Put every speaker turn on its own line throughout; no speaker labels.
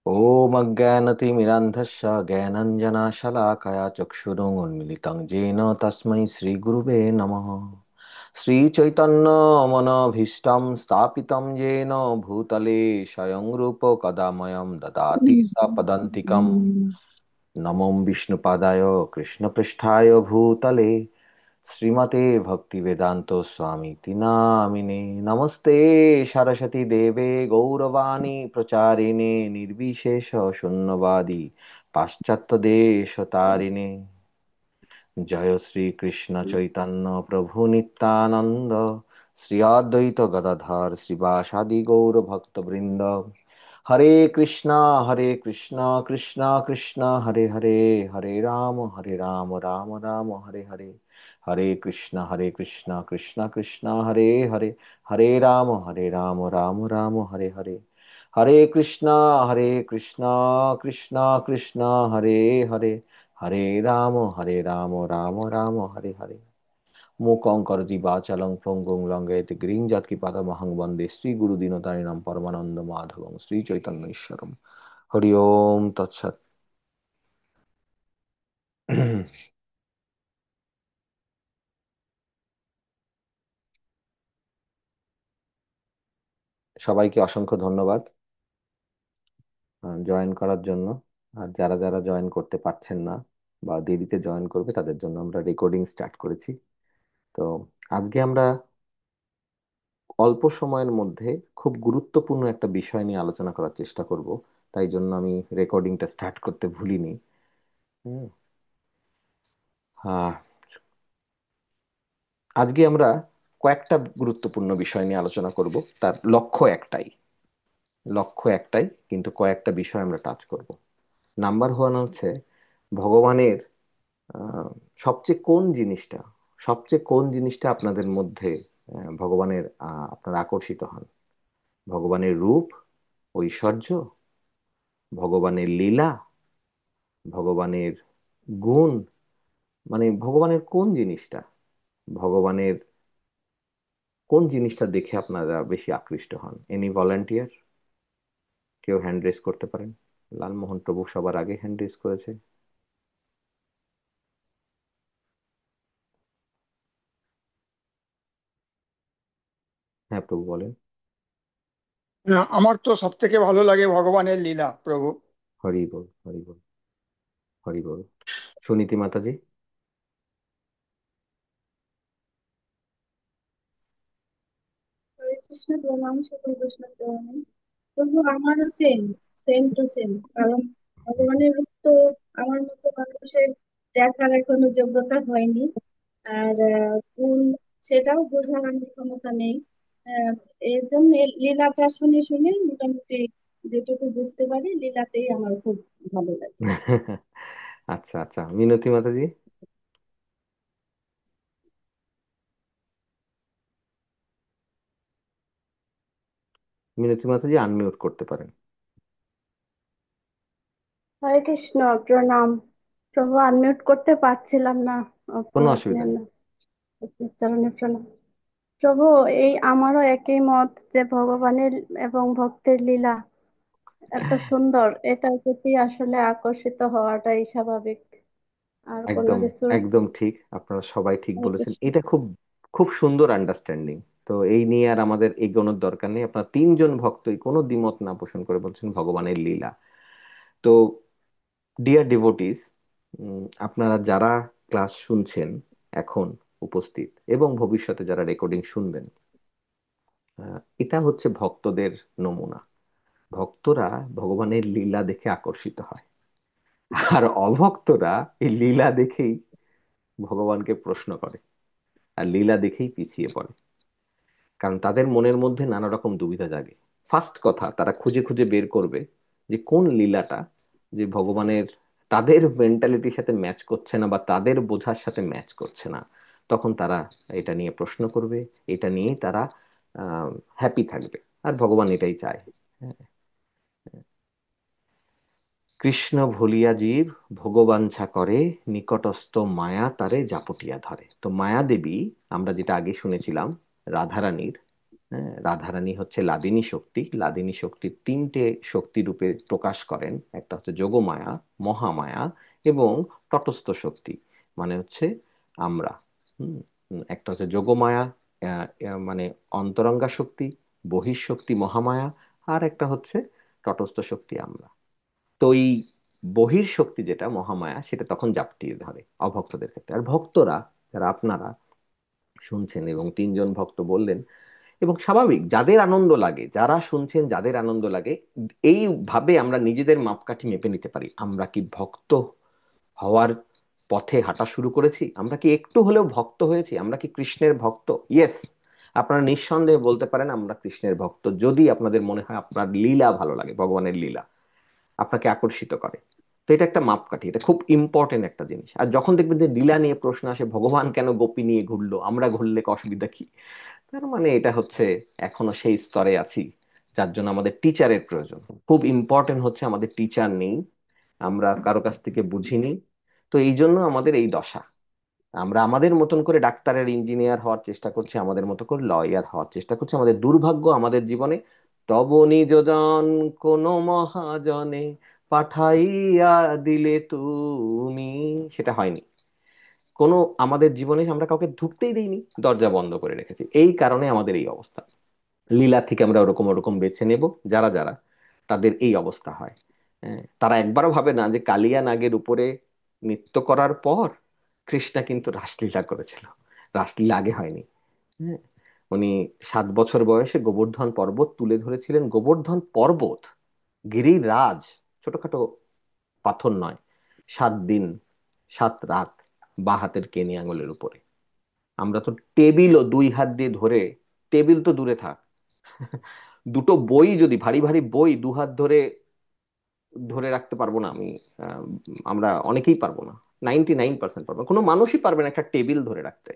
ॐ अज्ञानतिमिरान्धस्य ज्ञानाञ्जनशलाकया चक्षुरुन्मीलितं येन तस्मै श्रीगुरुवे नमः। श्रीचैतन्यमनोभीष्टं स्थापितं येन भूतले स्वयं रूपकदामयं ददाति स पदान्तिकम्। नमो विष्णुपादाय कृष्णपृष्ठाय भूतले श्रीमते भक्तिवेदांतो स्वामीति नामिने। नमस्ते सरस्वती देवे गौरवाणी प्रचारिणे निर्विशेष शून्यवादी पाश्चात्य देश तारिणे। जय श्री कृष्ण चैतन्य प्रभु नित्यानंद श्री अद्वैत गदाधर श्रीवासादि गौर भक्त वृंद। हरे कृष्णा कृष्णा कृष्णा हरे हरे, हरे राम राम राम हरे हरे। हरे कृष्णा कृष्णा कृष्णा हरे हरे, हरे राम राम राम हरे हरे। हरे कृष्णा कृष्णा कृष्णा हरे हरे, हरे राम राम राम हरे हरे। मूकं करोति वाचालं पङ्गुं लङ्घयति गिरिं यत्किपातमहं वन्दे श्रीगुरुदीनतारिणं परमानन्दमाधवं श्रीचैतन्येश्वरं। हरि ओम तत्सत्। সবাইকে অসংখ্য ধন্যবাদ জয়েন করার জন্য। আর যারা যারা জয়েন করতে পারছেন না বা দেরিতে জয়েন করবে তাদের জন্য আমরা রেকর্ডিং স্টার্ট করেছি। তো আজকে আমরা অল্প সময়ের মধ্যে খুব গুরুত্বপূর্ণ একটা বিষয় নিয়ে আলোচনা করার চেষ্টা করব। তাই জন্য আমি রেকর্ডিংটা স্টার্ট করতে ভুলিনি। হুম। হ্যাঁ, আজকে আমরা কয়েকটা গুরুত্বপূর্ণ বিষয় নিয়ে আলোচনা করব। তার লক্ষ্য একটাই, কিন্তু কয়েকটা বিষয় আমরা টাচ করব। নাম্বার ওয়ান হচ্ছে ভগবানের আহ, সবচেয়ে কোন জিনিসটা আপনাদের মধ্যে ভগবানের আপনারা আকর্ষিত হন? ভগবানের রূপ, ঐশ্বর্য, ভগবানের লীলা, ভগবানের গুণ, মানে ভগবানের কোন জিনিসটা, ভগবানের কোন জিনিসটা দেখে আপনারা বেশি আকৃষ্ট হন? Any volunteer? কেউ হ্যান্ড রেজ করতে পারেন? লালমোহন প্রভু সবার আগে হ্যান্ড রেজ করেছে। হ্যাঁ প্রভু বলেন।
না, আমার তো সব থেকে ভালো লাগে ভগবানের লীলা প্রভু।
হরি বল, হরি বল, হরি বল। সুনীতি মাতাজি?
হরে কৃষ্ণ, প্রণাম সকল বৈষ্ণব চরণে। তবু আমারও সেম, সেম টু সেম। কারণ ভগবানের রূপ তো আমার মতো মানুষের দেখার এখনো যোগ্যতা হয়নি। আর কোন, সেটাও বোঝার আমার ক্ষমতা নেই। আহ, এর জন্য লীলাটা শুনে শুনে মোটামুটি যেটুকু বুঝতে পারি লীলাতেই আমার খুব ভালো লাগে।
আচ্ছা আচ্ছা, মিনতি মাতাজি? মিনতি মাতাজি আনমিউট করতে পারেন।
হরে কৃষ্ণ, প্রণাম। প্রভু, আনমিউট করতে পারছিলাম না।
কোনো অসুবিধা নেই।
আপনার চরণে প্রণাম। প্রভু, এই আমারও একই মত যে ভগবানের এবং ভক্তের লীলা এত সুন্দর, এটার প্রতি আসলে আকর্ষিত হওয়াটাই স্বাভাবিক। আর কোনো
একদম
কিছুর।
একদম ঠিক, আপনারা সবাই ঠিক
হরে
বলেছেন।
কৃষ্ণ।
এটা খুব খুব সুন্দর আন্ডারস্ট্যান্ডিং। তো এই নিয়ে আর আমাদের এগোনোর দরকার নেই। আপনার তিনজন ভক্তই কোনো দ্বিমত না পোষণ করে বলছেন ভগবানের লীলা। তো ডিয়ার ডিভোটিস, আপনারা যারা ক্লাস শুনছেন এখন উপস্থিত এবং ভবিষ্যতে যারা রেকর্ডিং শুনবেন, এটা হচ্ছে ভক্তদের নমুনা। ভক্তরা ভগবানের লীলা দেখে আকর্ষিত হয়, আর অভক্তরা এই লীলা দেখেই ভগবানকে প্রশ্ন করে আর লীলা দেখেই পিছিয়ে পড়ে। কারণ তাদের মনের মধ্যে নানা রকম দুবিধা জাগে। ফার্স্ট কথা, তারা খুঁজে খুঁজে বের করবে যে কোন লীলাটা যে ভগবানের তাদের মেন্টালিটির সাথে ম্যাচ করছে না বা তাদের বোঝার সাথে ম্যাচ করছে না। তখন তারা এটা নিয়ে প্রশ্ন করবে, এটা নিয়েই তারা হ্যাপি থাকবে। আর ভগবান এটাই চায়। হ্যাঁ। কৃষ্ণ ভুলিয়া জীব ভোগবাঞ্ছা করে, নিকটস্থ মায়া তারে জাপটিয়া ধরে। তো মায়া দেবী, আমরা যেটা আগে শুনেছিলাম রাধারানীর হ্যাঁ, রাধারানী হচ্ছে লাদিনী শক্তি। লাদিনী শক্তির তিনটে শক্তি রূপে প্রকাশ করেন, একটা হচ্ছে যোগমায়া, মহামায়া এবং তটস্থ শক্তি, মানে হচ্ছে আমরা। হুম, একটা হচ্ছে যোগমায়া, মানে অন্তরঙ্গা শক্তি, বহিঃশক্তি মহামায়া, আর একটা হচ্ছে তটস্থ শক্তি আমরা। তো এই বহির শক্তি যেটা মহামায়া, সেটা তখন জাপটিয়ে ধরে অভক্তদের ক্ষেত্রে। আর ভক্তরা যারা আপনারা শুনছেন, এবং তিনজন ভক্ত বললেন, এবং স্বাভাবিক, যাদের আনন্দ লাগে, যারা শুনছেন যাদের আনন্দ লাগে, এইভাবে আমরা নিজেদের মাপকাঠি মেপে নিতে পারি। আমরা কি ভক্ত হওয়ার পথে হাঁটা শুরু করেছি? আমরা কি একটু হলেও ভক্ত হয়েছি? আমরা কি কৃষ্ণের ভক্ত? ইয়েস, আপনারা নিঃসন্দেহে বলতে পারেন আমরা কৃষ্ণের ভক্ত, যদি আপনাদের মনে হয় আপনার লীলা ভালো লাগে, ভগবানের লীলা আপনাকে আকর্ষিত করে। তো এটা একটা মাপকাঠি, এটা খুব ইম্পর্টেন্ট একটা জিনিস। আর যখন দেখবেন যে লীলা নিয়ে প্রশ্ন আসে, ভগবান কেন গোপী নিয়ে ঘুরলো, আমরা ঘুরলে অসুবিধা কি, তার মানে এটা হচ্ছে এখনো সেই স্তরে আছি যার জন্য আমাদের টিচারের প্রয়োজন। খুব ইম্পর্টেন্ট হচ্ছে আমাদের টিচার নেই, আমরা কারো কাছ থেকে বুঝিনি। তো এই জন্য আমাদের এই দশা। আমরা আমাদের মতন করে ডাক্তারের, ইঞ্জিনিয়ার হওয়ার চেষ্টা করছি, আমাদের মতো করে লয়ার হওয়ার চেষ্টা করছি। আমাদের দুর্ভাগ্য, আমাদের জীবনে তব নিজ জন কোন মহাজনে পাঠাইয়া দিলে তুমি, সেটা হয়নি। কোনো, আমাদের জীবনে আমরা কাউকে ঢুকতেই দিইনি, দরজা বন্ধ করে রেখেছি। এই কারণে আমাদের এই অবস্থা। লীলা থেকে আমরা ওরকম ওরকম বেছে নেব, যারা যারা, তাদের এই অবস্থা হয়। হ্যাঁ, তারা একবারও ভাবে না যে কালিয়া নাগের উপরে নৃত্য করার পর কৃষ্ণা কিন্তু রাসলীলা করেছিল। রাসলীলা আগে হয়নি। হ্যাঁ, উনি 7 বছর বয়সে গোবর্ধন পর্বত তুলে ধরেছিলেন। গোবর্ধন পর্বত, গিরিরাজ, ছোটখাটো পাথর নয়। 7 দিন 7 রাত বা হাতের কেনি আঙুলের উপরে। আমরা তো টেবিলও 2 হাত দিয়ে ধরে, টেবিল তো দূরে থাক, দুটো বই যদি, ভারী ভারী বই 2 হাত ধরে ধরে রাখতে পারবো না আমি। আহ, আমরা অনেকেই পারবো না, 99% পারবো না। কোনো মানুষই পারবে না একটা টেবিল ধরে রাখতে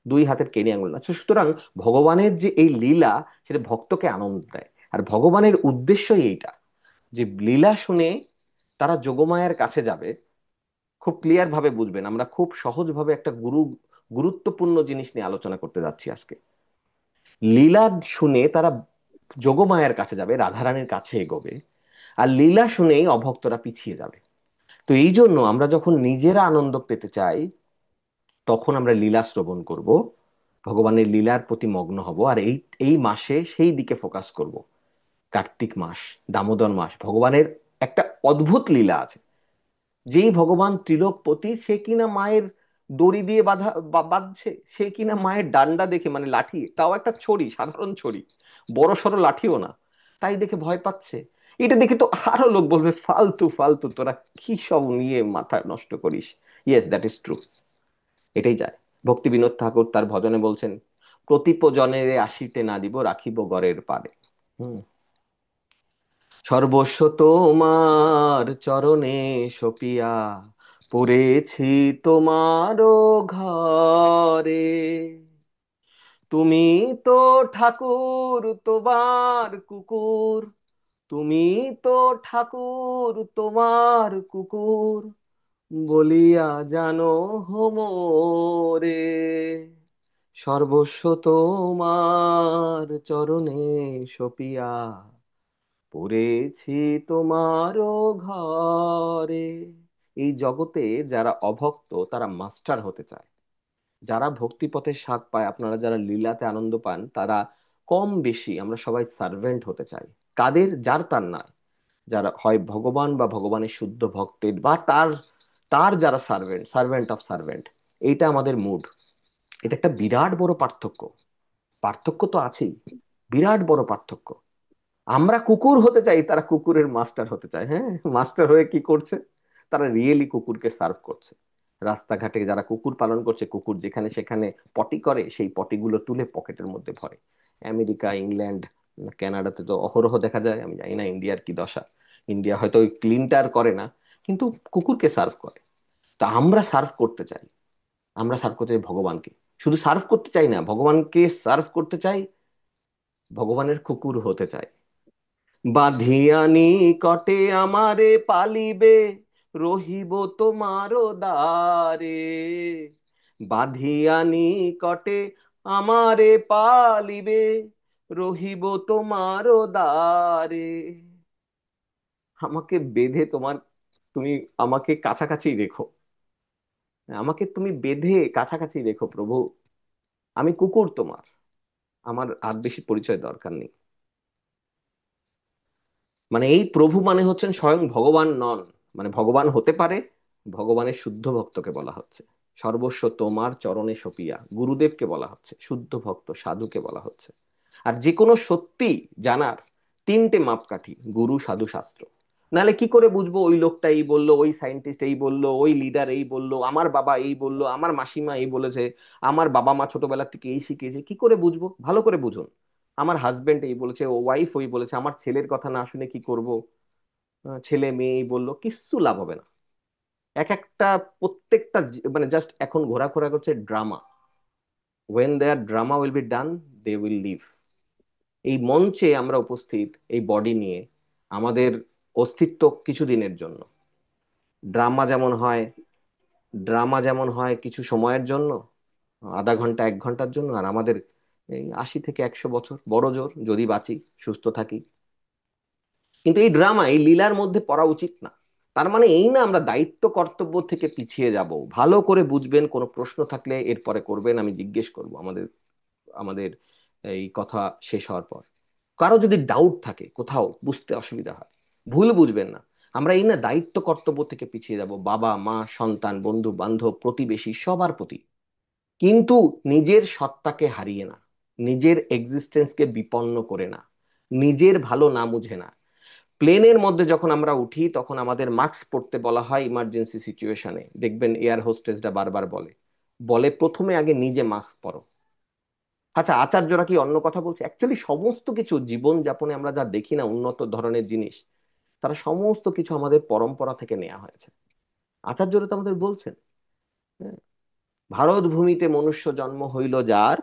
2 হাতের কেনি আঙুল না। তো সুতরাং ভগবানের যে এই লীলা, সেটা ভক্তকে আনন্দ দেয়। আর ভগবানের উদ্দেশ্যই এইটা, যে লীলা শুনে তারা যোগমায়ার কাছে যাবে। খুব ক্লিয়ার ভাবে বুঝবেন, আমরা খুব সহজভাবে একটা গুরুত্বপূর্ণ জিনিস নিয়ে আলোচনা করতে যাচ্ছি আজকে। লীলা শুনে তারা যোগমায়ার কাছে যাবে, রাধারানীর কাছে এগোবে। আর লীলা শুনেই অভক্তরা পিছিয়ে যাবে। তো এই জন্য আমরা যখন নিজেরা আনন্দ পেতে চাই, তখন আমরা লীলা শ্রবণ করব, ভগবানের লীলার প্রতি মগ্ন হব। আর এই এই মাসে সেই দিকে ফোকাস করব। কার্তিক মাস, দামোদর মাস, ভগবানের একটা অদ্ভুত লীলা আছে। যেই ভগবান ত্রিলোকপতি, সে কিনা মায়ের দড়ি দিয়ে বাঁধছে, সে কিনা মায়ের ডান্ডা দেখে, মানে লাঠি, তাও একটা ছড়ি, সাধারণ ছড়ি, বড় সড়ো লাঠিও না, তাই দেখে ভয় পাচ্ছে। এটা দেখে তো আরো লোক বলবে, ফালতু ফালতু, তোরা কি সব নিয়ে মাথা নষ্ট করিস। ইয়েস, দ্যাট ইজ ট্রু, এটাই যায়। ভক্তি বিনোদ ঠাকুর তার ভজনে বলছেন, প্রতিপ জনেরে আসিতে না দিব, রাখিব গড়ের পারে। হুম, সর্বস্ব তোমার চরণে সপিয়া, পড়েছি তোমার ঘরে। তুমি তো ঠাকুর, তোমার কুকুর, তুমি তো ঠাকুর, তোমার কুকুর, বলিয়া জানো হোমরে। সর্বস্ব তোমার চরণে সপিয়া, পড়েছি তোমারও ঘরে। এই জগতে যারা অভক্ত, তারা মাস্টার হতে চায়। যারা ভক্তিপথের স্বাদ পায়, আপনারা যারা লীলাতে আনন্দ পান, তারা কম বেশি আমরা সবাই সার্ভেন্ট হতে চাই। কাদের? যার তার নয়, যারা হয় ভগবান বা ভগবানের শুদ্ধ ভক্তের, বা তার তার যারা সার্ভেন্ট, সার্ভেন্ট অফ সার্ভেন্ট। এইটা আমাদের মুড। এটা একটা বিরাট বড় পার্থক্য। পার্থক্য তো আছেই, বিরাট বড় পার্থক্য। আমরা কুকুর হতে চাই, তারা কুকুরের মাস্টার হতে চায়। হ্যাঁ, মাস্টার হয়ে কি করছে? তারা রিয়েলি কুকুরকে সার্ভ করছে। রাস্তাঘাটে যারা কুকুর পালন করছে, কুকুর যেখানে সেখানে পটি করে, সেই পটিগুলো তুলে পকেটের মধ্যে ভরে। আমেরিকা, ইংল্যান্ড, কানাডাতে তো অহরহ দেখা যায়। আমি জানি না ইন্ডিয়ার কি দশা। ইন্ডিয়া হয়তো ওই ক্লিনটা আর করে না, কিন্তু কুকুরকে সার্ভ করে। তা আমরা সার্ভ করতে চাই, আমরা সার্ভ করতে চাই ভগবানকে। শুধু সার্ভ করতে চাই না, ভগবানকে সার্ভ করতে চাই, ভগবানের কুকুর হতে চাই। বাঁধিয়ানি কটে আমারে পালিবে, রহিব তোমার দ্বারে। বাঁধিয়ানি কটে আমারে পালিবে, রহিব তোমার দ্বারে। আমাকে বেঁধে তুমি আমাকে কাছাকাছি রেখো, আমাকে তুমি বেঁধে কাছাকাছি রেখো প্রভু। আমি কুকুর তোমার, আমার আর বেশি পরিচয় দরকার নেই। মানে এই প্রভু মানে হচ্ছেন স্বয়ং ভগবান নন, মানে ভগবান হতে পারে, ভগবানের শুদ্ধ ভক্তকে বলা হচ্ছে। সর্বস্ব তোমার চরণে সপিয়া গুরুদেবকে বলা হচ্ছে, শুদ্ধ ভক্ত সাধুকে বলা হচ্ছে। আর যে কোনো সত্যি জানার তিনটে মাপকাঠি, গুরু সাধু শাস্ত্র। নাহলে কি করে বুঝবো ওই লোকটা এই বললো, ওই সায়েন্টিস্ট এই বললো, ওই লিডার এই বললো, আমার বাবা এই বললো, আমার মাসিমা এই বলেছে, আমার বাবা মা ছোটবেলা থেকে এই শিখিয়েছে, কি করে বুঝবো? ভালো করে বুঝুন। আমার হাজবেন্ড এই বলেছে, ও ওয়াইফ ওই বলেছে, আমার ছেলের কথা না শুনে কি করব? ছেলে মেয়ে এই বললো, কিচ্ছু লাভ হবে না। এক একটা প্রত্যেকটা মানে জাস্ট এখন ঘোরাঘোরা করছে drama. When there drama will be done, they will leave. এই মঞ্চে আমরা উপস্থিত এই বডি নিয়ে, আমাদের অস্তিত্ব কিছুদিনের জন্য। ড্রামা যেমন হয়, ড্রামা যেমন হয় কিছু সময়ের জন্য, আধা ঘন্টা 1 ঘন্টার জন্য, আর আমাদের এই 80 থেকে 100 বছর বড় জোর, যদি বাঁচি সুস্থ থাকি। কিন্তু এই ড্রামা এই লীলার মধ্যে পড়া উচিত না। তার মানে এই না আমরা দায়িত্ব কর্তব্য থেকে পিছিয়ে যাব। ভালো করে বুঝবেন, কোনো প্রশ্ন থাকলে এরপরে করবেন, আমি জিজ্ঞেস করব আমাদের আমাদের এই কথা শেষ হওয়ার পর। কারো যদি ডাউট থাকে, কোথাও বুঝতে অসুবিধা হয়, ভুল বুঝবেন না। আমরা এই না দায়িত্ব কর্তব্য থেকে পিছিয়ে যাব, বাবা মা সন্তান বন্ধু বান্ধব প্রতিবেশী সবার প্রতি, কিন্তু নিজের সত্তাকে হারিয়ে না, নিজের এক্সিস্টেন্সকে বিপন্ন করে না, নিজের ভালো না বুঝে না। প্লেনের মধ্যে যখন আমরা উঠি তখন আমাদের মাস্ক পরতে বলা হয় ইমার্জেন্সি সিচুয়েশনে, দেখবেন এয়ার হোস্টেসরা বারবার বলে, বলে প্রথমে আগে নিজে মাস্ক পরো। আচ্ছা, আচার্যরা কি অন্য কথা বলছে? অ্যাকচুয়ালি সমস্ত কিছু জীবন যাপনে আমরা যা দেখি না উন্নত ধরনের জিনিস, তারা সমস্ত কিছু আমাদের পরম্পরা থেকে নেওয়া হয়েছে। আচার্যরা তো আমাদের বলছেন, হ্যাঁ, ভারত ভূমিতে মনুষ্য জন্ম হইল যার,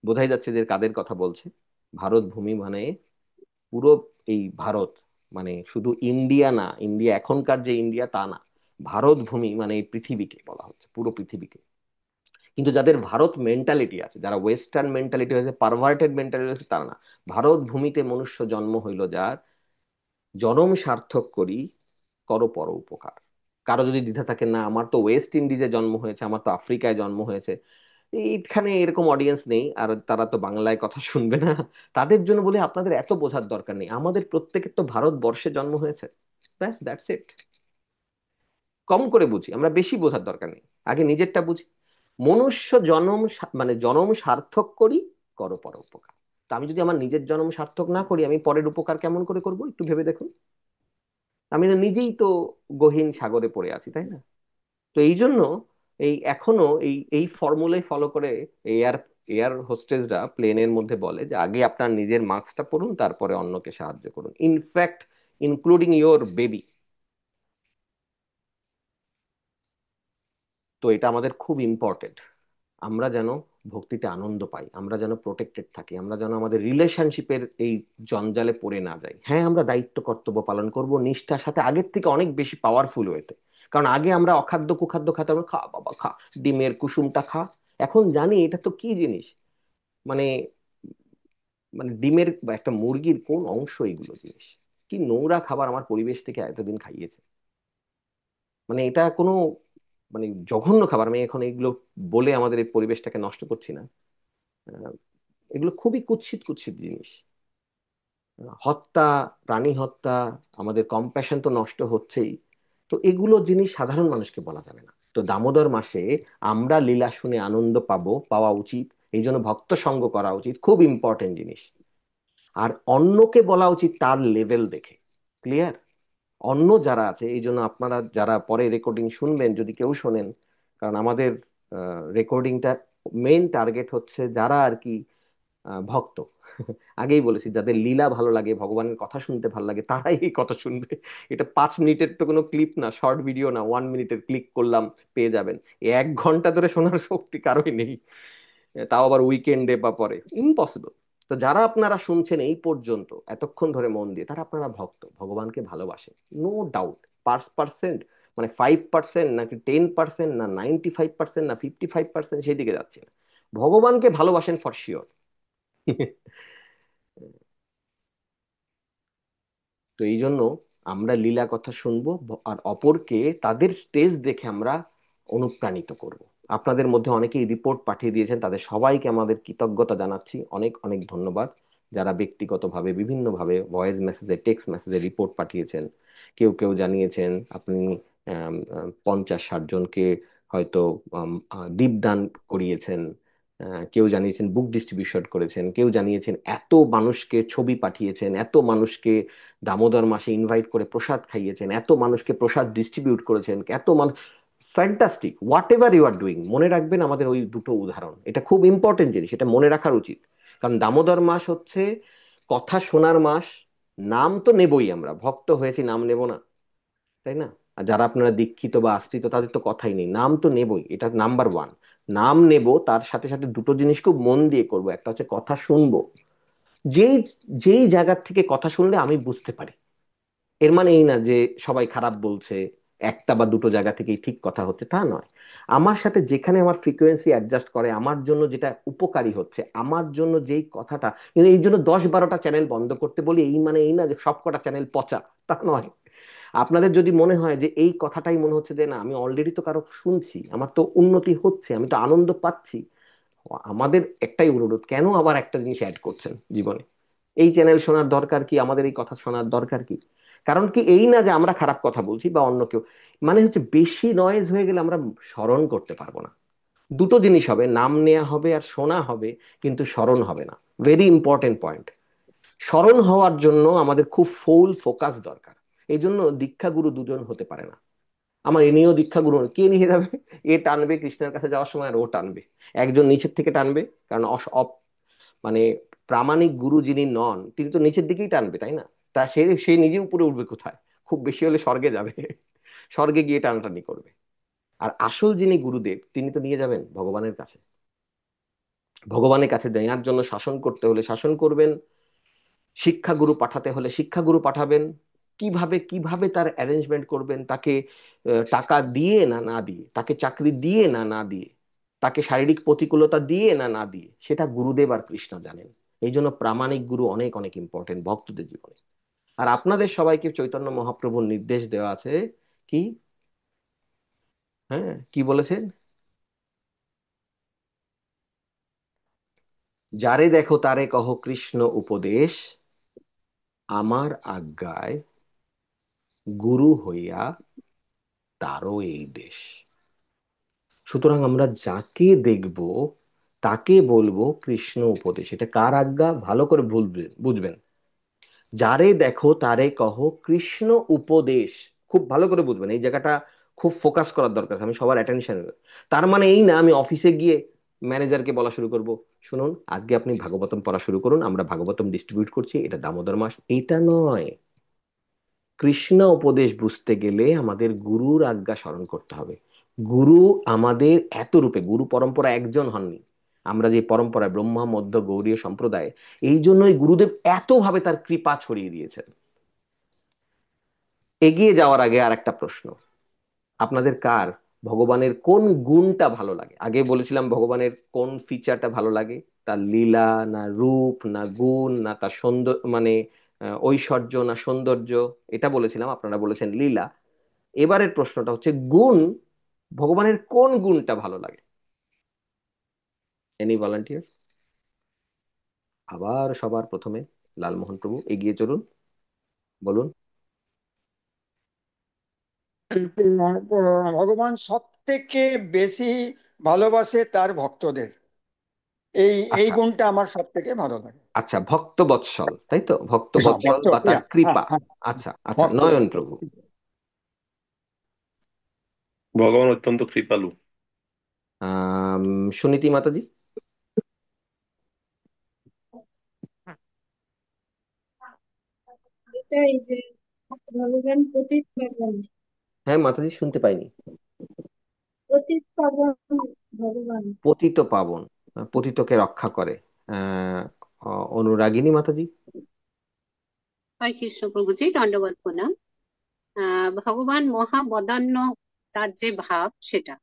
বোঝাই যাচ্ছে যে কাদের কথা বলছে। ভারত ভূমি মানে পুরো এই ভারত, মানে শুধু ইন্ডিয়া না, ইন্ডিয়া এখনকার যে ইন্ডিয়া তা না, ভারত ভূমি মানে এই পৃথিবীকে বলা হচ্ছে, পুরো পৃথিবীকে। কিন্তু যাদের ভারত মেন্টালিটি আছে, যারা ওয়েস্টার্ন মেন্টালিটি হয়েছে, পারভার্টেড মেন্টালিটি হয়েছে, তারা না। ভারত ভূমিতে মনুষ্য জন্ম হইল যার, জনম সার্থক করি করো পর উপকার। কারো যদি দ্বিধা থাকে, না আমার তো ওয়েস্ট ইন্ডিজে জন্ম হয়েছে, আমার তো আফ্রিকায় জন্ম হয়েছে, এইখানে এরকম অডিয়েন্স নেই আর তারা তো বাংলায় কথা শুনবে না, তাদের জন্য বলে আপনাদের এত বোঝার দরকার নেই। আমাদের প্রত্যেকের তো ভারতবর্ষে জন্ম হয়েছে, ব্যাস দ্যাটস ইট। কম করে বুঝি, আমরা বেশি বোঝার দরকার নেই, আগে নিজেরটা বুঝি। মনুষ্য জন্ম মানে জনম সার্থক করি করো পর উপকার। তা আমি যদি আমার নিজের জন্ম সার্থক না করি, আমি পরের উপকার কেমন করে করব একটু ভেবে দেখুন। আমি না নিজেই তো গহীন সাগরে পড়ে আছি, তাই না? তো এই জন্য এই এখনো এই এই ফর্মুলাই ফলো করে এয়ার এয়ার হোস্টেসরা প্লেনের মধ্যে বলে যে আগে আপনার নিজের মাস্কটা পরুন, তারপরে অন্যকে সাহায্য করুন, ইনফ্যাক্ট ইনক্লুডিং ইওর বেবি। তো এটা আমাদের খুব ইম্পর্টেন্ট। আমরা যেন ভক্তিতে আনন্দ পাই, আমরা যেন প্রোটেক্টেড থাকি, আমরা যেন আমাদের রিলেশনশিপের এই জঞ্জালে পড়ে না যাই। হ্যাঁ, আমরা দায়িত্ব কর্তব্য পালন করব নিষ্ঠার সাথে, আগের থেকে অনেক বেশি পাওয়ারফুল হয়েতে। কারণ আগে আমরা অখাদ্য কুখাদ্য খাতাম, খা বাবা খা, ডিমের কুসুমটা খা। এখন জানি এটা তো কি জিনিস, মানে মানে ডিমের বা একটা মুরগির কোন অংশ, এগুলো জিনিস কি নোংরা খাবার আমার পরিবেশ থেকে এতদিন খাইয়েছে। মানে এটা কোনো মানে জঘন্য খাবার। আমি এখন এগুলো বলে আমাদের এই পরিবেশটাকে নষ্ট করছি না, আহ, এগুলো খুবই কুৎসিত কুৎসিত জিনিস। হত্যা, প্রাণী হত্যা, আমাদের কম্প্যাশন তো নষ্ট হচ্ছেই। তো এগুলো জিনিস সাধারণ মানুষকে বলা যাবে না। তো দামোদর মাসে আমরা লীলা শুনে আনন্দ পাওয়া উচিত। এই জন্য ভক্ত সঙ্গ করা উচিত, খুব ইম্পর্টেন্ট জিনিস। আর অন্যকে বলা উচিত তার লেভেল দেখে। ক্লিয়ার? অন্য যারা আছে, এই জন্য আপনারা যারা পরে রেকর্ডিং শুনবেন, যদি কেউ শোনেন, কারণ আমাদের রেকর্ডিংটা মেইন টার্গেট হচ্ছে যারা আর কি ভক্ত। আগেই বলেছি, যাদের লীলা ভালো লাগে, ভগবানের কথা শুনতে ভালো লাগে, তারাই এই কথা শুনবে। এটা 5 মিনিটের তো কোনো ক্লিপ না, শর্ট ভিডিও না, 1 মিনিটের ক্লিক করলাম পেয়ে যাবেন। 1 ঘন্টা ধরে শোনার শক্তি কারোই নেই, তাও আবার উইকেন্ডে বা পরে, ইম্পসিবল। তো যারা আপনারা শুনছেন এই পর্যন্ত এতক্ষণ ধরে মন দিয়ে, তারা আপনারা ভক্ত, ভগবানকে ভালোবাসে, নো ডাউট। পার্সেন্ট মানে 5% নাকি 10% না 95% না 55%, সেই দিকে যাচ্ছে না। ভগবানকে ভালোবাসেন ফর শিওর। তো এই জন্য আমরা লীলা কথা শুনবো, আর অপরকে তাদের স্টেজ দেখে আমরা অনুপ্রাণিত করব। আপনাদের মধ্যে অনেকেই রিপোর্ট পাঠিয়ে দিয়েছেন, তাদের সবাইকে আমাদের কৃতজ্ঞতা জানাচ্ছি, অনেক অনেক ধন্যবাদ। যারা ব্যক্তিগতভাবে বিভিন্নভাবে ভয়েস মেসেজে, টেক্সট মেসেজে রিপোর্ট পাঠিয়েছেন, কেউ কেউ জানিয়েছেন আপনি 50-60 জনকে হয়তো দীপদান করিয়েছেন, কেউ জানিয়েছেন বুক ডিস্ট্রিবিউশন করেছেন, কেউ জানিয়েছেন এত মানুষকে ছবি পাঠিয়েছেন, এত মানুষকে দামোদর মাসে ইনভাইট করে প্রসাদ খাইয়েছেন, এত মানুষকে প্রসাদ ডিস্ট্রিবিউট করেছেন, এত মানুষ। Fantastic, whatever you are doing, মনে রাখবেন আমাদের ওই দুটো উদাহরণ, এটা খুব ইম্পর্টেন্ট জিনিস, এটা মনে রাখার উচিত। কারণ দামোদর মাস হচ্ছে কথা শোনার মাস। নাম তো নেবই, আমরা ভক্ত হয়েছি, নাম নেব না, তাই না? আর যারা আপনারা দীক্ষিত বা আশ্রিত, তাদের তো কথাই নেই, নাম তো নেবই, এটা নাম্বার ওয়ান। নাম নেব, তার সাথে সাথে দুটো জিনিস খুব মন দিয়ে করব, একটা হচ্ছে কথা শুনবো। যেই যেই জায়গার থেকে কথা শুনলে আমি বুঝতে পারি, এর মানে এই না যে সবাই খারাপ বলছে, একটা বা দুটো জায়গা থেকেই ঠিক কথা হচ্ছে, তা নয়। আমার সাথে যেখানে আমার ফ্রিকোয়েন্সি অ্যাডজাস্ট করে, আমার জন্য যেটা উপকারী হচ্ছে, আমার জন্য যেই কথাটা, কিন্তু এই জন্য 10-12টা চ্যানেল বন্ধ করতে বলি, এই মানে এই না যে সবকটা চ্যানেল পচা, তা নয়। আপনাদের যদি মনে হয় যে এই কথাটাই মনে হচ্ছে যে না, আমি অলরেডি তো কারো শুনছি, আমার তো উন্নতি হচ্ছে, আমি তো আনন্দ পাচ্ছি, আমাদের একটাই অনুরোধ, কেন আবার একটা জিনিস অ্যাড করছেন জীবনে? এই চ্যানেল শোনার দরকার কি, আমাদের এই কথা শোনার দরকার কি? কারণ কি এই না যে আমরা খারাপ কথা বলছি বা অন্য কেউ, মানে হচ্ছে বেশি নয়েজ হয়ে গেলে আমরা স্মরণ করতে পারবো না। দুটো জিনিস হবে, নাম নেওয়া হবে আর শোনা হবে, কিন্তু স্মরণ হবে না। Very important point. স্মরণ হওয়ার জন্য আমাদের খুব ফুল ফোকাস দরকার। এই জন্য দীক্ষা গুরু দুজন হতে পারে না। আমার এ নিয়েও দীক্ষা গুরু কে নিয়ে যাবে? এ টানবে কৃষ্ণের কাছে যাওয়ার সময় আর ও টানবে, একজন নিচের থেকে টানবে, কারণ মানে প্রামাণিক গুরু যিনি নন, তিনি তো নিচের দিকেই টানবে, তাই না? তা সে সে নিজে উপরে উঠবে কোথায়? খুব বেশি হলে স্বর্গে যাবে, স্বর্গে গিয়ে টানাটানি করবে। আর আসল যিনি গুরুদেব, তিনি তো নিয়ে যাবেন ভগবানের কাছে। ভগবানের কাছে দেওয়ার জন্য শাসন করতে হলে শাসন করবেন, শিক্ষাগুরু পাঠাতে হলে শিক্ষাগুরু পাঠাবেন। কিভাবে কিভাবে তার অ্যারেঞ্জমেন্ট করবেন, তাকে টাকা দিয়ে না না দিয়ে, তাকে চাকরি দিয়ে না না দিয়ে, তাকে শারীরিক প্রতিকূলতা দিয়ে না না দিয়ে, সেটা গুরুদেব আর কৃষ্ণ জানেন। এই জন্য প্রামাণিক গুরু অনেক অনেক ইম্পর্টেন্ট ভক্তদের জীবনে। আর আপনাদের সবাইকে চৈতন্য মহাপ্রভুর নির্দেশ দেওয়া আছে কি? হ্যাঁ, কি বলেছেন? যারে দেখো তারে কহ কৃষ্ণ উপদেশ, আমার আজ্ঞায় গুরু হইয়া তারও এই দেশ। সুতরাং আমরা যাকে দেখব তাকে বলবো কৃষ্ণ উপদেশ। এটা কার আজ্ঞা? ভালো করে বুঝবেন। যারে দেখো তারে কহ কৃষ্ণ উপদেশ। খুব ভালো করে বুঝবেন এই জায়গাটা, খুব ফোকাস করার দরকার আছে, আমি সবার অ্যাটেনশন। তার মানে এই না আমি অফিসে গিয়ে ম্যানেজারকে বলা শুরু করব, শুনুন আজকে আপনি ভাগবতম পড়া শুরু করুন, আমরা ভাগবতম ডিস্ট্রিবিউট করছি, এটা দামোদর মাস, এইটা নয়। কৃষ্ণ উপদেশ বুঝতে গেলে আমাদের গুরুর আজ্ঞা স্মরণ করতে হবে। গুরু আমাদের এত রূপে, গুরু পরম্পরা একজন হননি, আমরা যে পরম্পরায় ব্রহ্মা মধ্য গৌড়ীয় সম্প্রদায়, এই জন্যই গুরুদেব এত ভাবে তার কৃপা ছড়িয়ে দিয়েছেন। এগিয়ে যাওয়ার আগে আর একটা প্রশ্ন, আপনাদের কার ভগবানের কোন গুণটা ভালো লাগে? আগে বলেছিলাম ভগবানের কোন ফিচারটা ভালো লাগে, তার লীলা না রূপ না গুণ না তার সৌন্দর্য, মানে ঐশ্বর্য না সৌন্দর্য, এটা বলেছিলাম, আপনারা বলেছেন লীলা। এবারের প্রশ্নটা হচ্ছে গুণ, ভগবানের কোন গুণটা ভালো লাগে? Any volunteer? আবার সবার প্রথমে লালমোহন প্রভু, এগিয়ে চলুন, বলুন।
ভগবান সব থেকে বেশি ভালোবাসে তার ভক্তদের, এই এই
আচ্ছা,
গুণটা আমার সব থেকে ভালো লাগে।
আচ্ছা, ভক্ত বৎসল, তাই তো, ভক্ত
হ্যাঁ,
বৎসল বা তার
হ্যাঁ,
কৃপা।
হ্যাঁ,
আচ্ছা আচ্ছা,
ভক্ত
নয়ন
ভক্ত।
প্রভু।
ভগবান অত্যন্ত কৃপালু।
আম, সুনীতি মাতাজি।
এটাই যে ভগবান পতিত পাবন,
হ্যাঁ মাতাজি, শুনতে পাইনি।
পতিত পাবন ভগবান।
পতিত পাবন, পতিতকে রক্ষা করে। আহ অনুরাগিনী মাতাজি।
হরে কৃষ্ণ প্রভুজি, দণ্ডবত প্রণাম। ভগবান মহাবদান্য, তার যে ভাব সেটা,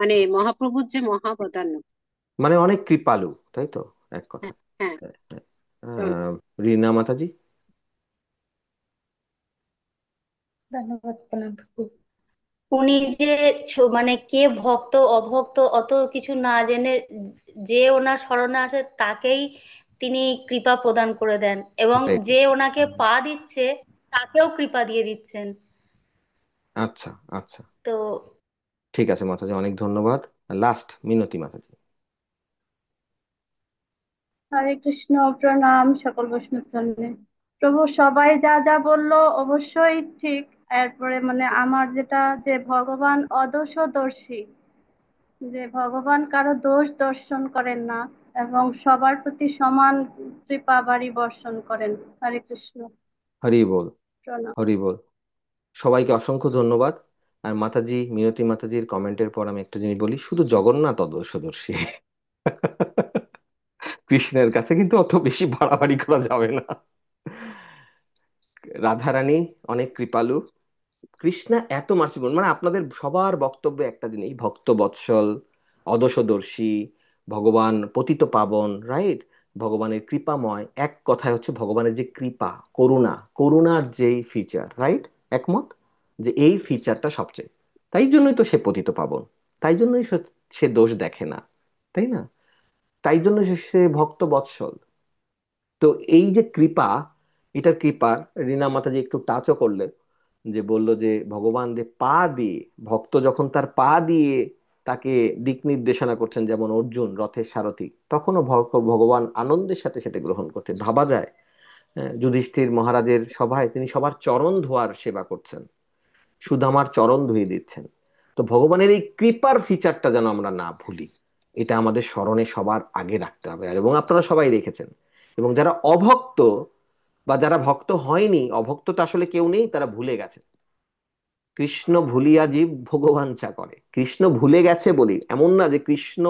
মানে মহাপ্রভুর যে মহাবদান্য।
মানে অনেক কৃপালু, তাই তো, এক কথা।
হ্যাঁ, হ্যাঁ। হুম।
রিনা মাতাজি।
ধন্যবাদ প্রণাম। উনি যে মানে কে ভক্ত অভক্ত অত কিছু না জেনে যে ওনার শরণে আসে তাকেই তিনি কৃপা প্রদান করে দেন, এবং
হরে
যে
কৃষ্ণ।
ওনাকে পা দিচ্ছে তাকেও কৃপা দিয়ে দিচ্ছেন।
আচ্ছা আচ্ছা,
তো
ঠিক আছে মাতাজি, অনেক ধন্যবাদ। লাস্ট মিনতি মাতাজি।
হরে কৃষ্ণ, প্রণাম সকল বৈষ্ণব চরণে। প্রভু সবাই যা যা বললো অবশ্যই ঠিক। এরপরে মানে আমার যেটা, যে ভগবান অদোষদর্শী, যে ভগবান কারো দোষ দর্শন করেন না এবং সবার প্রতি সমান কৃপা বাড়ি বর্ষণ করেন। হরে কৃষ্ণ,
হরি বল,
প্রণাম।
হরি বল। সবাইকে অসংখ্য ধন্যবাদ। আর মাতাজি, মিনতি মাতাজির কমেন্টের পর আমি একটা জিনিস বলি, শুধু জগন্নাথ অদর্শদর্শী। কৃষ্ণের কাছে কিন্তু অত বেশি বাড়াবাড়ি করা যাবে না। রাধারানী অনেক কৃপালু, কৃষ্ণা এত মার্সিফুল। মানে আপনাদের সবার বক্তব্য একটা জিনিস, ভক্ত বৎসল, অদোষদর্শী, ভগবান পতিত পাবন, রাইট, ভগবানের কৃপাময়। এক কথায় হচ্ছে ভগবানের যে কৃপা, করুণা, করুণার যেই ফিচার, রাইট, একমত যে এই ফিচারটা সবচেয়ে, তাই জন্যই তো সে পতিত পাবন, তাই জন্যই সে দোষ দেখে না, তাই না? তাই জন্য সে ভক্ত বৎসল। তো এই যে কৃপা, এটার কৃপার রিনা মাতাজি একটু টাচও করলে, যে বলল যে ভগবান যে পা দিয়ে, ভক্ত যখন তার পা দিয়ে তাকে দিক নির্দেশনা করছেন, যেমন অর্জুন রথের সারথি, তখনও ভগবান আনন্দের সাথে সেটা গ্রহণ করছে, ভাবা যায়। হ্যাঁ, যুধিষ্ঠির মহারাজের সভায় তিনি সবার চরণ ধোয়ার সেবা করছেন, সুদামার চরণ ধুয়ে দিচ্ছেন। তো ভগবানের এই কৃপার ফিচারটা যেন আমরা না ভুলি, এটা আমাদের স্মরণে সবার আগে রাখতে হবে। আর এবং আপনারা সবাই রেখেছেন। এবং যারা অভক্ত বা যারা ভক্ত হয়নি, অভক্ত তো আসলে কেউ নেই, তারা ভুলে গেছে। কৃষ্ণ ভুলিয়া জীব ভগবান চা করে, কৃষ্ণ ভুলে গেছে বলি এমন না যে কৃষ্ণ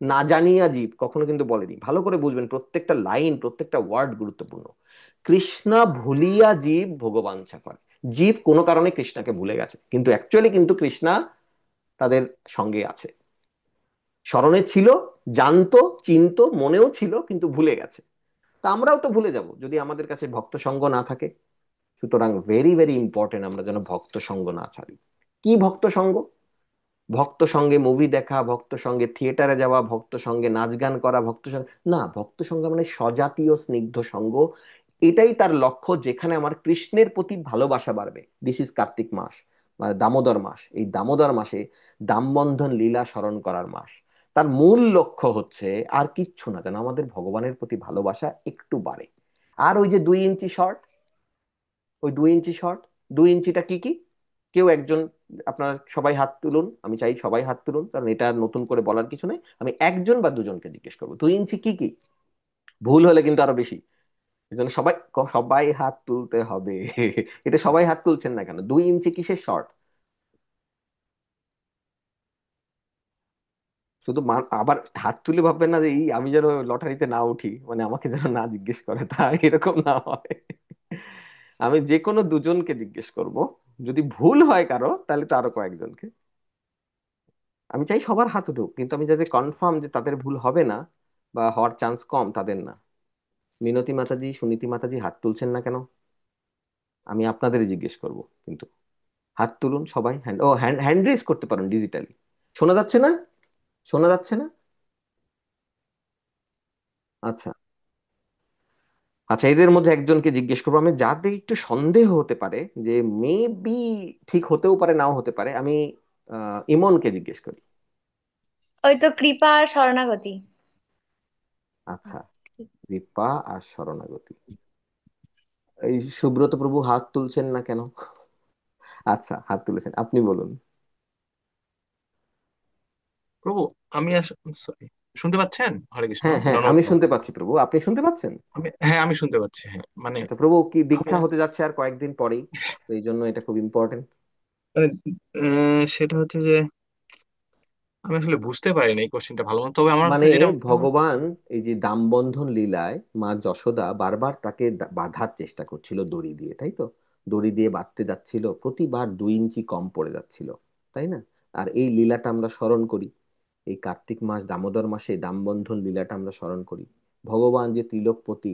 না জানিয়া জীব, কখনো কিন্তু বলেনি। ভালো করে বুঝবেন, প্রত্যেকটা লাইন, প্রত্যেকটা ওয়ার্ড গুরুত্বপূর্ণ। কৃষ্ণ ভুলিয়া জীব ভগবান চা করে। জীব কোনো কারণে কৃষ্ণকে ভুলে গেছে, কিন্তু অ্যাকচুয়ালি কিন্তু কৃষ্ণা তাদের সঙ্গে আছে, স্মরণে ছিল, জানতো, চিনতো, মনেও ছিল, কিন্তু ভুলে গেছে। তা আমরাও তো ভুলে যাব যদি আমাদের কাছে ভক্ত সঙ্গ না থাকে। সুতরাং ভেরি ভেরি ইম্পর্টেন্ট আমরা যেন ভক্ত সঙ্গ না ছাড়ি। কি ভক্ত সঙ্গ? ভক্ত সঙ্গে মুভি দেখা, ভক্ত সঙ্গে থিয়েটারে যাওয়া, ভক্ত সঙ্গে নাচ গান করা, ভক্ত সঙ্গে না, ভক্ত সঙ্গ মানে সজাতীয় স্নিগ্ধ সঙ্গ। এটাই তার লক্ষ্য, যেখানে আমার কৃষ্ণের প্রতি ভালোবাসা বাড়বে। দিস ইজ কার্তিক মাস, মানে দামোদর মাস। এই দামোদর মাসে দামবন্ধন লীলা স্মরণ করার মাস। তার মূল লক্ষ্য হচ্ছে আর কিচ্ছু না, যেন আমাদের ভগবানের প্রতি ভালোবাসা একটু বাড়ে। আর ওই যে 2 ইঞ্চি শর্ট, ওই 2 ইঞ্চি শর্ট, 2 ইঞ্চিটা কি কি? কেউ একজন, আপনারা সবাই হাত তুলুন, আমি চাই সবাই হাত তুলুন, কারণ এটা আর নতুন করে বলার কিছু নেই। আমি একজন বা দুজনকে জিজ্ঞেস করবো 2 ইঞ্চি কি কি। ভুল হলে কিন্তু আরো বেশি। এই জন্য সবাই সবাই হাত তুলতে হবে। এটা সবাই হাত তুলছেন না কেন? 2 ইঞ্চি কিসের শর্ট? শুধু আবার হাত তুলে ভাববেন না যে এই আমি যেন লটারিতে না উঠি, মানে আমাকে যেন না জিজ্ঞেস করে, তা এরকম না হয়। আমি যে কোনো দুজনকে জিজ্ঞেস করব। যদি ভুল হয় কারো, তাহলে তো আরো কয়েকজনকে। আমি চাই সবার হাত উঠুক, কিন্তু আমি যাতে কনফার্ম যে তাদের ভুল হবে না বা হওয়ার চান্স কম, তাদের না। মিনতি মাতাজি, সুনীতি মাতাজি হাত তুলছেন না কেন? আমি আপনাদেরই জিজ্ঞেস করব কিন্তু। হাত তুলুন সবাই, হ্যান্ড, ও হ্যান্ড হ্যান্ড রেজ করতে পারেন ডিজিটালি। শোনা যাচ্ছে না? শোনা যাচ্ছে না? আচ্ছা আচ্ছা, এদের মধ্যে একজনকে জিজ্ঞেস করবো আমি, যাতে একটু সন্দেহ হতে পারে যে মেবি ঠিক হতেও পারে, নাও হতে পারে। আমি ইমনকে জিজ্ঞেস করি।
ওই তো কৃপা আর শরণাগতি।
আচ্ছা, কৃপা আর শরণাগতি। এই সুব্রত প্রভু হাত তুলছেন না কেন? আচ্ছা, হাত তুলেছেন, আপনি বলুন।
প্রভু, আমি সরি, শুনতে পাচ্ছেন? হরে কৃষ্ণ,
হ্যাঁ হ্যাঁ,
ধন্যবাদ
আমি
প্রভু।
শুনতে পাচ্ছি প্রভু, আপনি শুনতে পাচ্ছেন?
হ্যাঁ, আমি শুনতে পাচ্ছি, হ্যাঁ। মানে
আচ্ছা প্রভু, কি
আমি
দীক্ষা হতে যাচ্ছে আর কয়েকদিন পরেই, তো এই জন্য এটা খুব ইম্পর্টেন্ট।
মানে, সেটা হচ্ছে যে আমি আসলে বুঝতে পারিনি এই কোশ্চেনটা ভালো মতো, তবে আমার
মানে
কাছে যেটা
ভগবান এই যে দামবন্ধন লীলায় মা যশোদা বারবার তাকে বাঁধার চেষ্টা করছিল দড়ি দিয়ে, তাই তো? দড়ি দিয়ে বাঁধতে যাচ্ছিল, প্রতিবার 2 ইঞ্চি কম পড়ে যাচ্ছিল, তাই না? আর এই লীলাটা আমরা স্মরণ করি, এই কার্তিক মাস দামোদর মাসে দামবন্ধন লীলাটা আমরা স্মরণ করি। ভগবান যে ত্রিলোকপতি,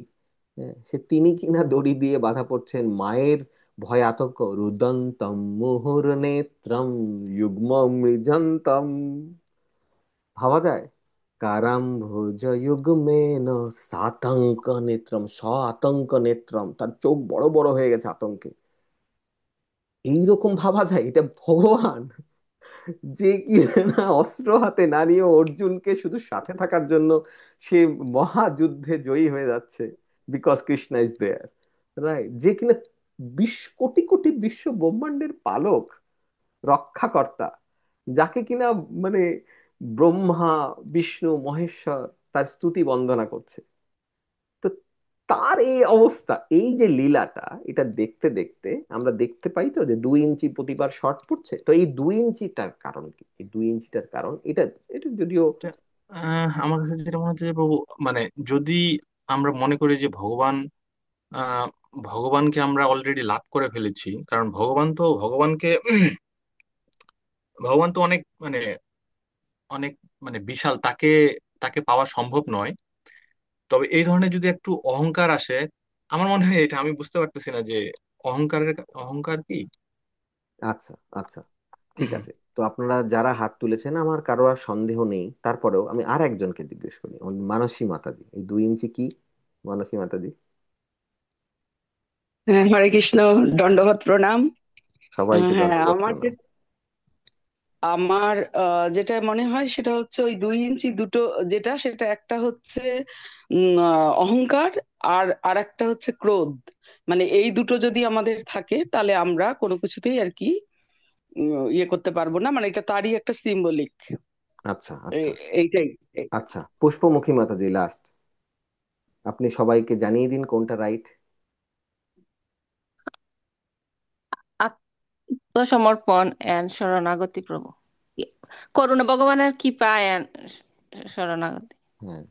হ্যাঁ, তিনি কিনা দড়ি দিয়ে বাঁধা পড়ছেন, মায়ের ভয় আতঙ্ক, রুদন্তম মুহুর নেত্রম যুগ্মম মৃজন্তম। ভাবা যায়? কারাম্ভুজ যুগ্মেন সাতঙ্ক নেত্রম, আতঙ্ক নেত্রম, তার চোখ বড় বড় হয়ে গেছে আতঙ্কে। এইরকম ভাবা যায়? এটা ভগবান, যে কি না অস্ত্র হাতে না নিয়ে অর্জুনকে শুধু সাথে থাকার জন্য সে মহাযুদ্ধে জয়ী হয়ে যাচ্ছে, because Krishna is there, right? যে কিনা কোটি কোটি বিশ্ব ব্রহ্মাণ্ডের পালক, রক্ষাকর্তা, যাকে কিনা মানে ব্রহ্মা, বিষ্ণু, মহেশ্বর তার স্তুতি বন্দনা করছে। তো তার এই অবস্থা, এই যে লীলাটা, এটা দেখতে দেখতে আমরা দেখতে পাই তো যে 2 ইঞ্চি প্রতিবার শর্ট পড়ছে। তো এই 2 ইঞ্চিটার কারণ কি? এই 2 ইঞ্চিটার কারণ এটা, এটা যদিও
আমার কাছে যেটা মনে হচ্ছে যে প্রভু, মানে যদি আমরা মনে করি যে আহ ভগবানকে আমরা অলরেডি লাভ করে ফেলেছি, কারণ ভগবান তো অনেক অনেক বিশাল, তাকে তাকে পাওয়া সম্ভব নয়। তবে এই ধরনের যদি একটু অহংকার আসে, আমার মনে হয়, এটা আমি বুঝতে পারতেছি না যে অহংকার কি।
আচ্ছা, আচ্ছা, ঠিক আছে। তো আপনারা যারা হাত তুলেছেন, আমার কারো আর সন্দেহ নেই, তারপরেও আমি আর একজনকে জিজ্ঞেস করি, মানসী মাতাজি, এই 2 ইঞ্চি কি? মানসী মাতাজি।
হ্যাঁ, হরে কৃষ্ণ, দণ্ডবত প্রণাম।
সবাইকে
হ্যাঁ,
দণ্ডবত
আমার
প্রণাম।
আমার যেটা মনে হয় সেটা হচ্ছে ওই 2 ইঞ্চি দুটো, যেটা সেটা একটা হচ্ছে অহংকার, আর আর একটা হচ্ছে ক্রোধ। মানে এই দুটো যদি আমাদের থাকে তাহলে আমরা কোনো কিছুতেই আর কি ইয়ে করতে পারবো না, মানে এটা তারই একটা সিম্বলিক।
আচ্ছা, আচ্ছা,
এইটাই।
আচ্ছা, পুষ্পমুখী মাতাজি লাস্ট, আপনি সবাইকে জানিয়ে দিন কোনটা রাইট।
আত্মসমর্পণ এন্ড শরণাগতি প্রভু, করুণা ভগবানের কৃপা এন্ড শরণাগতি।
হ্যাঁ,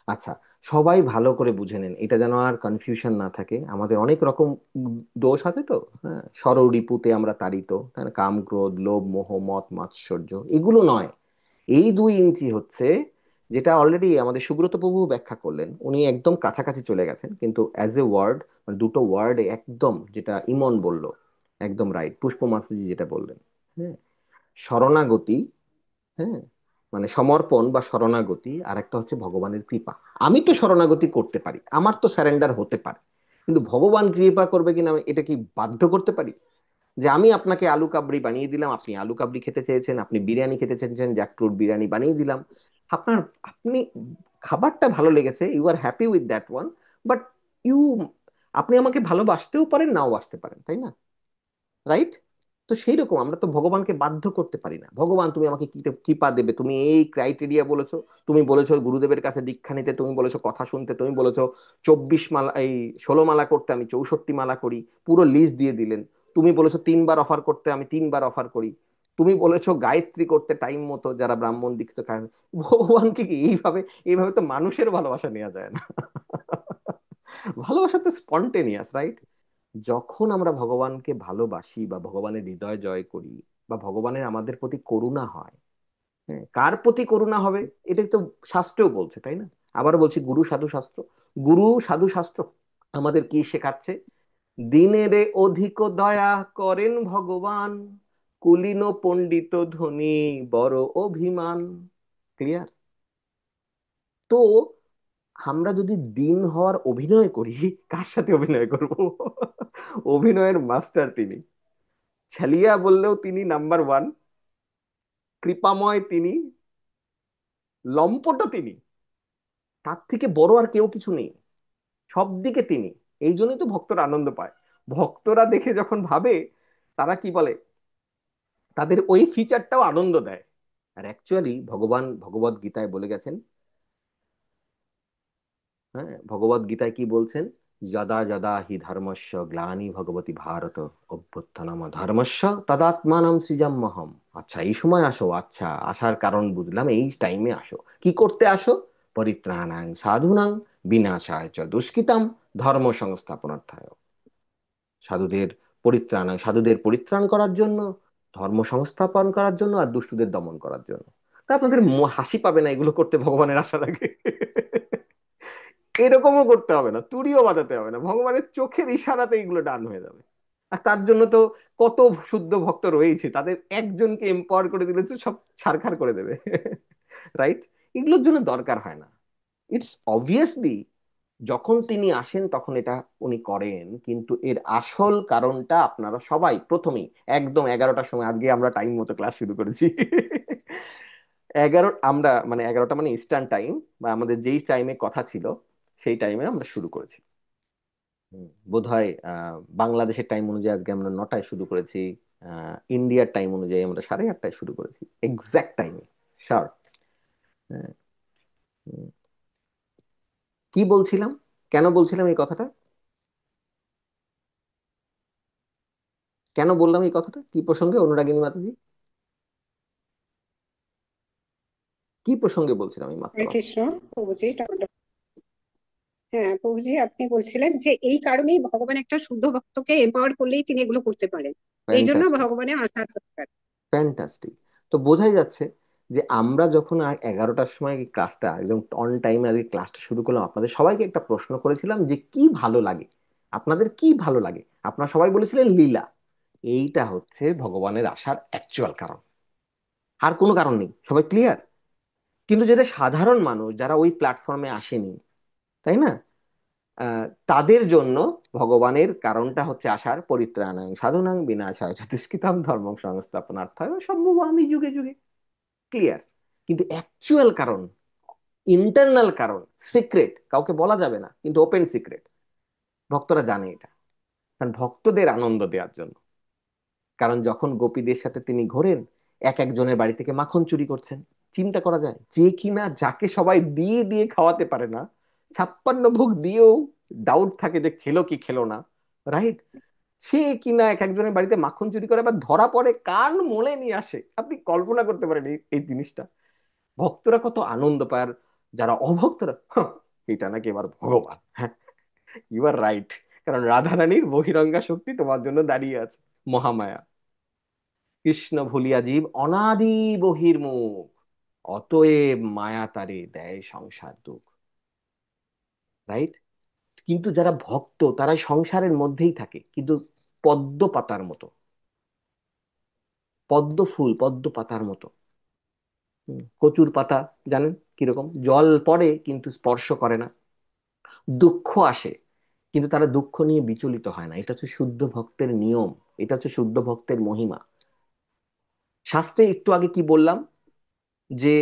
আচ্ছা, সবাই ভালো করে বুঝে নেন, এটা যেন আর কনফিউশন না থাকে। আমাদের অনেক রকম দোষ আছে তো, হ্যাঁ, ষড়রিপুতে আমরা তাড়িত, তাই না? কাম, ক্রোধ, লোভ, মোহ, মদ, মাৎসর্য, এগুলো নয়। এই 2 ইঞ্চি হচ্ছে, যেটা অলরেডি আমাদের সুব্রত প্রভু ব্যাখ্যা করলেন, উনি একদম কাছাকাছি চলে গেছেন, কিন্তু অ্যাজ এ ওয়ার্ড, মানে দুটো ওয়ার্ড একদম, যেটা ইমন বলল একদম রাইট, পুষ্প মাতাজি যেটা বললেন, হ্যাঁ, শরণাগতি, হ্যাঁ, মানে সমর্পণ বা শরণাগতি, আর একটা হচ্ছে ভগবানের কৃপা। আমি তো শরণাগতি করতে পারি, আমার তো স্যারেন্ডার হতে পারে, কিন্তু ভগবান কৃপা করবে কিনা আমি এটা কি বাধ্য করতে পারি? যে আমি আপনাকে আলু কাবড়ি বানিয়ে দিলাম, আপনি আলু কাবড়ি খেতে চেয়েছেন, আপনি বিরিয়ানি খেতে চেয়েছেন, জ্যাকফ্রুট বিরিয়ানি বানিয়ে দিলাম, আপনার, আপনি খাবারটা ভালো লেগেছে, you are happy with that one, but you, আপনি আমাকে ভালোবাসতেও পারেন, নাও বাসতে পারেন, তাই না? রাইট? তো সেই রকম আমরা তো ভগবানকে বাধ্য করতে পারি না, ভগবান তুমি আমাকে কি কৃপা দেবে, তুমি এই ক্রাইটেরিয়া বলেছো, তুমি বলেছো গুরুদেবের কাছে দীক্ষা নিতে, তুমি বলেছো কথা শুনতে, তুমি বলেছো 24 মালা, এই 16 মালা করতে, আমি 64 মালা করি, পুরো লিস্ট দিয়ে দিলেন। তুমি বলেছো 3 বার অফার করতে, আমি 3 বার অফার করি। তুমি বলেছো গায়ত্রী করতে টাইম মতো, যারা ব্রাহ্মণ দীক্ষিত খায়। ভগবানকে কি এইভাবে, এইভাবে তো মানুষের ভালোবাসা নেওয়া যায় না। ভালোবাসা তো স্পন্টেনিয়াস, রাইট? যখন আমরা ভগবানকে ভালোবাসি বা ভগবানের হৃদয় জয় করি, বা ভগবানের আমাদের প্রতি করুণা হয়, হ্যাঁ, কার প্রতি করুণা হবে এটাই তো শাস্ত্রেও বলছে, তাই না? আবার বলছি, গুরু সাধু শাস্ত্র, গুরু সাধু শাস্ত্র আমাদের কি শেখাচ্ছে? দিনেরে অধিক দয়া করেন ভগবান, কুলীন পণ্ডিত ধনী বড় অভিমান। ক্লিয়ার? তো আমরা যদি দিন হওয়ার অভিনয় করি, কার সাথে অভিনয় করব? অভিনয়ের মাস্টার তিনি, ছালিয়া বললেও তিনি নাম্বার 1, কৃপাময় তিনি, লম্পটও তিনি, তার থেকে বড় আর কেউ কিছু নেই, সব দিকে তিনি। এই জন্যই তো ভক্তরা আনন্দ পায়। ভক্তরা দেখে যখন ভাবে, তারা কি বলে, তাদের ওই ফিচারটাও আনন্দ দেয়। আর অ্যাকচুয়ালি ভগবান ভগবত গীতায় বলে গেছেন, হ্যাঁ, ভগবত গীতায় কি বলছেন? যদা যদা হি ধর্মস্য গ্লানি ভগবতী ভারত অভ্যুত্থানম ধর্মস্য তদাত্মানম সৃজাম্যহম। আচ্ছা, এই সময় আসো, আচ্ছা, আসার কারণ বুঝলাম, এই টাইমে আসো, কি করতে আসো? পরিত্রাণাং সাধুনাং বিনাশায় চ দুষ্কৃতাম ধর্ম সংস্থাপনার্থায়। সাধুদের সাধুদের পরিত্রাণ করার জন্য, ধর্ম সংস্থাপন করার জন্য, আর দুষ্টদের দমন করার জন্য। তা আপনাদের হাসি পাবে না এগুলো করতে ভগবানের আশা লাগে? এরকমও করতে হবে না, তুড়িও বাজাতে হবে না, ভগবানের চোখের ইশারাতে এগুলো ডান হয়ে যাবে। আর তার জন্য তো কত শুদ্ধ ভক্ত রয়েছে, তাদের একজনকে এম্পাওয়ার করে দিলে তো সব ছারখার করে দেবে। রাইট? এগুলোর জন্য দরকার হয় না। ইটস অবভিয়াসলি যখন তিনি আসেন তখন এটা উনি করেন, কিন্তু এর আসল কারণটা আপনারা সবাই প্রথমেই একদম 11টার সময়, আজকে আমরা টাইম মতো ক্লাস শুরু করেছি। আমরা মানে 11টা মানে ইস্টার্ন টাইম, বা আমাদের যেই টাইমে কথা ছিল সেই টাইমে আমরা শুরু করেছি। বোধহয় বাংলাদেশের টাইম অনুযায়ী আজকে আমরা 9টায় শুরু করেছি, ইন্ডিয়ার টাইম অনুযায়ী আমরা 8:30টায় শুরু করেছি, এক্সাক্ট টাইমে। শিওর। কি বলছিলাম, কেন বলছিলাম এই কথাটা, কেন বললাম এই কথাটা, কি প্রসঙ্গে অনুরাগিনী মাতাজি, কি প্রসঙ্গে বলছিলাম এই মাত্র?
হরে কৃষ্ণ প্রভুজি। হ্যাঁ প্রভুজি, আপনি বলছিলেন যে এই কারণেই ভগবান একটা শুদ্ধ ভক্তকে এম্পাওয়ার করলেই তিনি এগুলো করতে পারেন, এই জন্য
ফ্যান্টাস্টিক,
ভগবানের আসার দরকার।
ফ্যান্টাস্টিক। তো বোঝাই যাচ্ছে যে আমরা যখন 11টার সময় এই ক্লাসটা একদম অন টাইমে আজকে ক্লাসটা শুরু করলাম, আপনাদের সবাইকে একটা প্রশ্ন করেছিলাম যে কি ভালো লাগে, আপনাদের কি ভালো লাগে। আপনারা সবাই বলেছিলেন লীলা। এইটা হচ্ছে ভগবানের আসার অ্যাকচুয়াল কারণ, আর কোনো কারণ নেই। সবাই ক্লিয়ার? কিন্তু যেটা সাধারণ মানুষ যারা ওই প্ল্যাটফর্মে আসেনি, তাই না, তাদের জন্য ভগবানের কারণটা হচ্ছে আসার পরিত্রাণাং সাধনাং বিনাশায় চ দুষ্কৃতাম ধর্মং সংস্থাপনার্থায় সম্ভবামি যুগে যুগে। ক্লিয়ার? কিন্তু অ্যাকচুয়াল কারণ, ইন্টারনাল কারণ, সিক্রেট, কাউকে বলা যাবে না, কিন্তু ওপেন সিক্রেট, ভক্তরা জানে এটা। কারণ ভক্তদের আনন্দ দেওয়ার জন্য। কারণ যখন গোপীদের সাথে তিনি ঘোরেন, এক একজনের বাড়ি থেকে মাখন চুরি করছেন। চিন্তা করা যায়, যে কিনা যাকে সবাই দিয়ে দিয়ে খাওয়াতে পারে না, 56 ভোগ দিয়েও ডাউট থাকে যে খেলো কি খেলো না, রাইট, সে কিনা এক একজনের বাড়িতে মাখন চুরি করে আবার ধরা পড়ে কান মোলে নিয়ে আসে। আপনি কল্পনা করতে পারেন এই জিনিসটা। ভক্তরা কত আনন্দ পায়। আর যারা অভক্তরা, "হাহ, এটা নাকি এবার ভগবান, হ্যাঁ ইউ আর রাইট, কারণ রাধারানীর বহিরঙ্গা শক্তি তোমার জন্য দাঁড়িয়ে আছে, মহামায়া। কৃষ্ণ ভুলিয়া জীব অনাদি বহির্মুখ, অতএব মায়া তারে দেয় সংসার দুঃখ। রাইট? কিন্তু যারা ভক্ত তারা সংসারের মধ্যেই থাকে, কিন্তু পদ্ম পাতার মতো, পদ্ম ফুল পদ্ম পাতার মতো। কচুর পাতা জানেন কিরকম, জল পড়ে কিন্তু স্পর্শ করে না, দুঃখ আসে কিন্তু তারা দুঃখ নিয়ে বিচলিত হয় না। এটা হচ্ছে শুদ্ধ ভক্তের নিয়ম, এটা হচ্ছে শুদ্ধ ভক্তের মহিমা। শাস্ত্রে একটু আগে কি বললাম, যে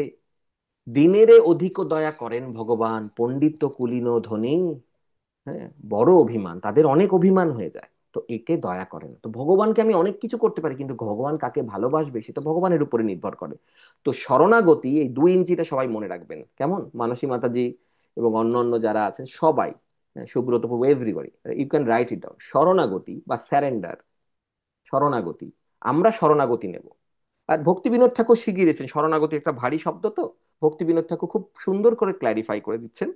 দিনেরে অধিক দয়া করেন ভগবান, পণ্ডিত কুলীন ধনী, হ্যাঁ বড় অভিমান, তাদের অনেক অভিমান হয়ে যায়, তো একে দয়া করেন। তো ভগবানকে আমি অনেক কিছু করতে পারি, কিন্তু ভগবান কাকে ভালোবাসবে সেটা ভগবানের উপরে নির্ভর করে। তো শরণাগতি, এই 2 ইঞ্চিটা সবাই মনে রাখবেন, কেমন, মানসী মাতাজি এবং অন্য অন্য যারা আছেন সবাই, হ্যাঁ, Subrata Prabhu, everybody, you can write it down. শরণাগতি বা স্যারেন্ডার, শরণাগতি, আমরা শরণাগতি নেব। আর ভক্তি বিনোদ ঠাকুর শিখিয়ে দিয়েছেন, শরণাগতি একটা ভারী শব্দ তো, ভক্তি বিনোদ ঠাকুর খুব সুন্দর করে ক্ল্যারিফাই করে দিচ্ছেন।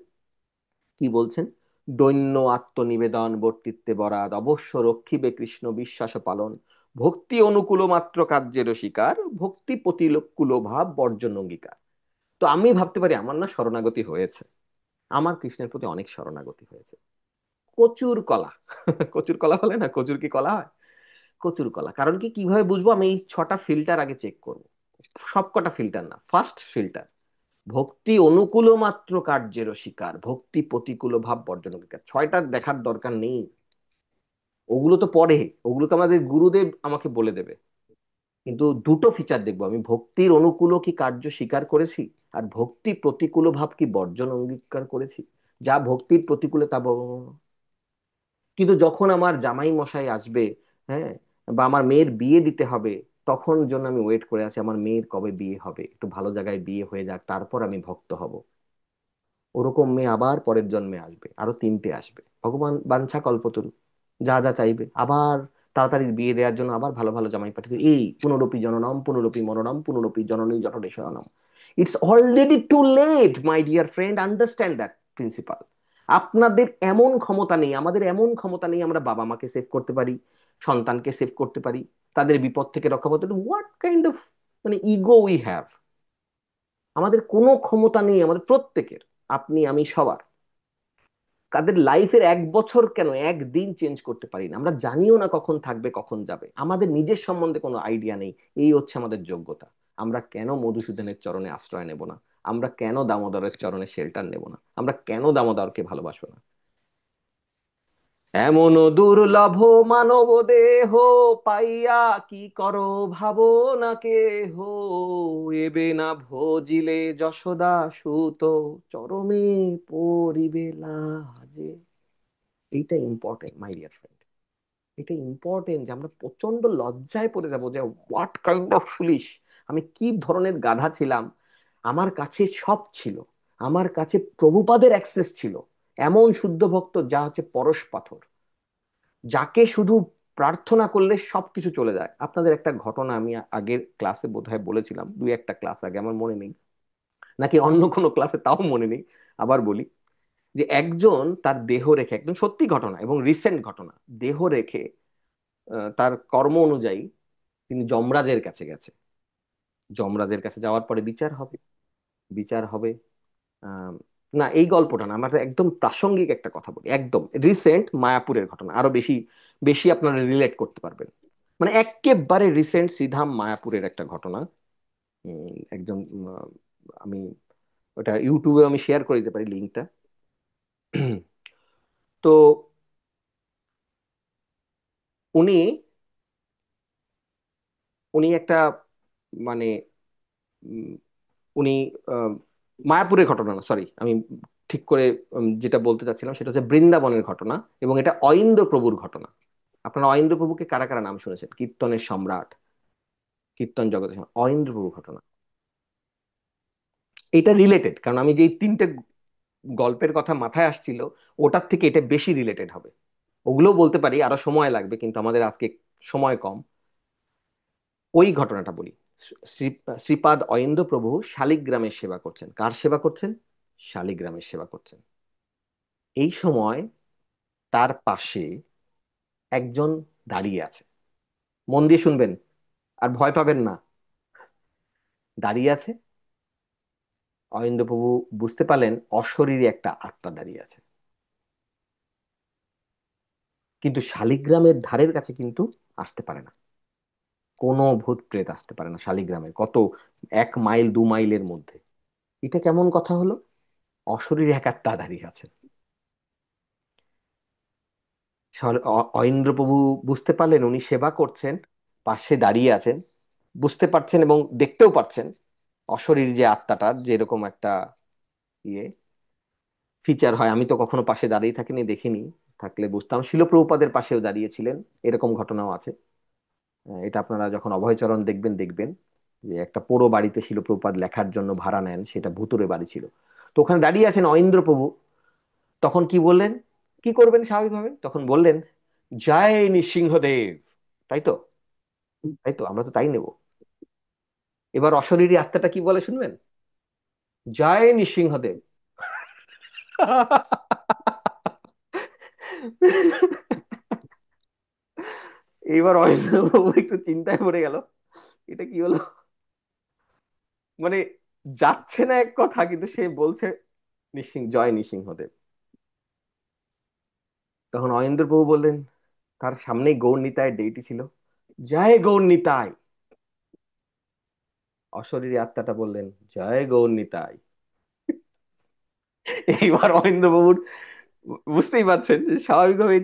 কি বলছেন, দৈন্য আত্মনিবেদন বর্তিত্বে বরাদ, অবশ্য রক্ষিবে কৃষ্ণ বিশ্বাস পালন, ভক্তি অনুকূল মাত্র কার্যের স্বীকার, ভক্তি প্রতিকূল ভাব বর্জন অঙ্গীকার। তো আমি ভাবতে পারি আমার না শরণাগতি হয়েছে, আমার কৃষ্ণের প্রতি অনেক শরণাগতি হয়েছে। কচুর কলা, কচুর কলা বলে না, কচুর কি কলা হয়, কচুর কলা। কারণ কি, কিভাবে বুঝবো, আমি এই 6টা ফিল্টার আগে চেক করব। সবকটা ফিল্টার না, ফার্স্ট ফিল্টার, ভক্তি অনুকূল মাত্র কার্যের স্বীকার, ভক্তি প্রতিকূল ভাব বর্জন অঙ্গীকার। 6টা দেখার দরকার নেই, ওগুলো তো পরে, ওগুলো তো আমাদের গুরুদেব আমাকে বলে দেবে। কিন্তু দুটো ফিচার দেখবো আমি, ভক্তির অনুকূল কি কার্য স্বীকার করেছি, আর ভক্তি প্রতিকূল ভাব কি বর্জন অঙ্গীকার করেছি। যা ভক্তির প্রতিকূলে তা কিন্তু যখন আমার জামাই মশাই আসবে, হ্যাঁ, বা আমার মেয়ের বিয়ে দিতে হবে, তখন জন্য আমি ওয়েট করে আছি, আমার মেয়ের কবে বিয়ে হবে, একটু ভালো জায়গায় বিয়ে হয়ে যাক, তারপর আমি ভক্ত হব। ওরকম মেয়ে আবার পরের জন্মে আসবে, আরো 3টে আসবে, ভগবান বাঞ্ছা কল্পতরু, যা যা চাইবে আবার তাড়াতাড়ি বিয়ে দেওয়ার জন্য আবার ভালো ভালো জামাই পাঠিয়ে দিবে। এই পুনরপি জননম পুনরপি মরণম পুনরপি জননী জঠরে শয়নম। It's already too late my dear friend, understand that principle. আপনাদের এমন ক্ষমতা নেই, আমাদের এমন ক্ষমতা নেই আমরা বাবা মাকে সেভ করতে পারি, সন্তানকে সেভ করতে পারি, তাদের বিপদ থেকে রক্ষা করতে পারি। হোয়াট কাইন্ড অফ মানে ইগো উই হ্যাভ। আমাদের কোনো ক্ষমতা নেই, আমাদের প্রত্যেকের, আপনি আমি সবার। তাদের লাইফের 1 বছর কেন একদিন চেঞ্জ করতে পারি না? আমরা জানিও না কখন থাকবে কখন যাবে, আমাদের নিজের সম্বন্ধে কোনো আইডিয়া নেই। এই হচ্ছে আমাদের যোগ্যতা। আমরা কেন মধুসূদনের চরণে আশ্রয় নেব না? আমরা কেন দামোদরের চরণে শেল্টার নেব না? আমরা কেন দামোদরকে ভালোবাসবো না? এমন দুর্লভ মানব দেহ পাইয়া কি করো ভাবো না কেহ, এবে না ভজিলে যশোদা সুত চরমে পড়িবে লাজে। এইটা ইম্পর্টেন্ট মাই ডিয়ার ফ্রেন্ড, এটা ইম্পর্টেন্ট যে আমরা প্রচন্ড লজ্জায় পড়ে যাবো যে হোয়াট কাইন্ড অফ ফুলিশ, আমি কি ধরনের গাধা ছিলাম। আমার কাছে সব ছিল, আমার কাছে প্রভুপাদের অ্যাক্সেস ছিল, এমন শুদ্ধ ভক্ত যা হচ্ছে পরশ পাথর, যাকে শুধু প্রার্থনা করলে সবকিছু চলে যায়। আপনাদের একটা ঘটনা আমি আগের ক্লাসে বোধহয় বলেছিলাম, 2-1টা ক্লাস আগে, আমার মনে নেই, নাকি অন্য কোনো ক্লাসে, তাও মনে নেই। আবার বলি যে একজন তার দেহ রেখে, একদম সত্যি ঘটনা এবং রিসেন্ট ঘটনা, দেহ রেখে তার কর্ম অনুযায়ী তিনি যমরাজের কাছে গেছে। যমরাজের কাছে যাওয়ার পরে বিচার হবে, বিচার হবে। আহ, না, এই গল্পটা না, আমরা একদম প্রাসঙ্গিক একটা কথা বলি, একদম রিসেন্ট মায়াপুরের ঘটনা, আরো বেশি বেশি আপনারা রিলেট করতে পারবেন। মানে একেবারে রিসেন্ট শ্রীধাম মায়াপুরের একটা ঘটনা। একজন আমি ওটা ইউটিউবে আমি শেয়ার করে দিতে পারি লিঙ্কটা। তো উনি উনি একটা মানে উম, উনি আহ, মায়াপুরের ঘটনা না, সরি, আমি ঠিক করে যেটা বলতে চাচ্ছিলাম সেটা হচ্ছে বৃন্দাবনের ঘটনা, এবং এটা অইন্দ্র প্রভুর ঘটনা। আপনারা অইন্দ্র প্রভুকে কারা কারা নাম শুনেছেন? কীর্তনের সম্রাট, কীর্তন জগতের সম্রাট, অইন্দ্র প্রভুর ঘটনা। এটা রিলেটেড, কারণ আমি যে 3টে গল্পের কথা মাথায় আসছিল, ওটার থেকে এটা বেশি রিলেটেড হবে। ওগুলোও বলতে পারি, আরো সময় লাগবে, কিন্তু আমাদের আজকে সময় কম। ওই ঘটনাটা বলি। শ্রীপাদ অইন্দ্র প্রভু শালিগ্রামের সেবা করছেন। কার সেবা করছেন? শালিগ্রামের সেবা করছেন। এই সময় তার পাশে একজন দাঁড়িয়ে আছে। মন দিয়ে শুনবেন, আর ভয় পাবেন না। দাঁড়িয়ে আছে, অইন্দ্র প্রভু বুঝতে পারলেন অশরীরী একটা আত্মা দাঁড়িয়ে আছে। কিন্তু শালিগ্রামের ধারের কাছে কিন্তু আসতে পারে না, কোনো ভূত প্রেত আসতে পারে না শালিগ্রামের, কত 1 মাইল 2 মাইলের মধ্যে। এটা কেমন কথা হলো? অশরীরী এক আত্মা দাঁড়িয়ে আছে। অইন্দ্রপ্রভু বুঝতে পারলেন উনি সেবা করছেন, পাশে দাঁড়িয়ে আছেন, বুঝতে পারছেন এবং দেখতেও পাচ্ছেন অশরীরী যে আত্মাটার যেরকম একটা ইয়ে ফিচার হয়। আমি তো কখনো পাশে দাঁড়িয়ে থাকিনি, দেখিনি, থাকলে বুঝতাম। শিল প্রভুপাদের পাশেও দাঁড়িয়েছিলেন, এরকম ঘটনাও আছে। এটা আপনারা যখন অভয়চরণ দেখবেন দেখবেন যে একটা পোড়ো বাড়িতে শিল প্রভুপাদ লেখার জন্য ভাড়া নেন, সেটা ভুতুরে বাড়ি ছিল। তো ওখানে দাঁড়িয়ে আছেন অইন্দ্র প্রভু। তখন কি বললেন, কি করবেন স্বাভাবিকভাবে? তখন বললেন, জয় নৃসিংহদেব। তাই তো, তাই তো, আমরা তো তাই নেব। এবার অশরীরী আত্মাটা কি বলে শুনবেন? জয় নৃসিংহদেব। এবার অরিন্দম একটু চিন্তায় পড়ে গেল, এটা কি হলো। মানে যাচ্ছে না এক কথা, কিন্তু সে বলছে জয় নৃসিংহদেব। তখন অয়েন্দ্র প্রভু বললেন, তার সামনেই গৌর নিতাই ডেইটি ছিল, জয় গৌর নিতাই। অশরীরী আত্মাটা বললেন, জয় গৌর নিতাই। এইবার অয়েন্দ্র বাবুর বুঝতেই পারছেন যে স্বাভাবিকভাবে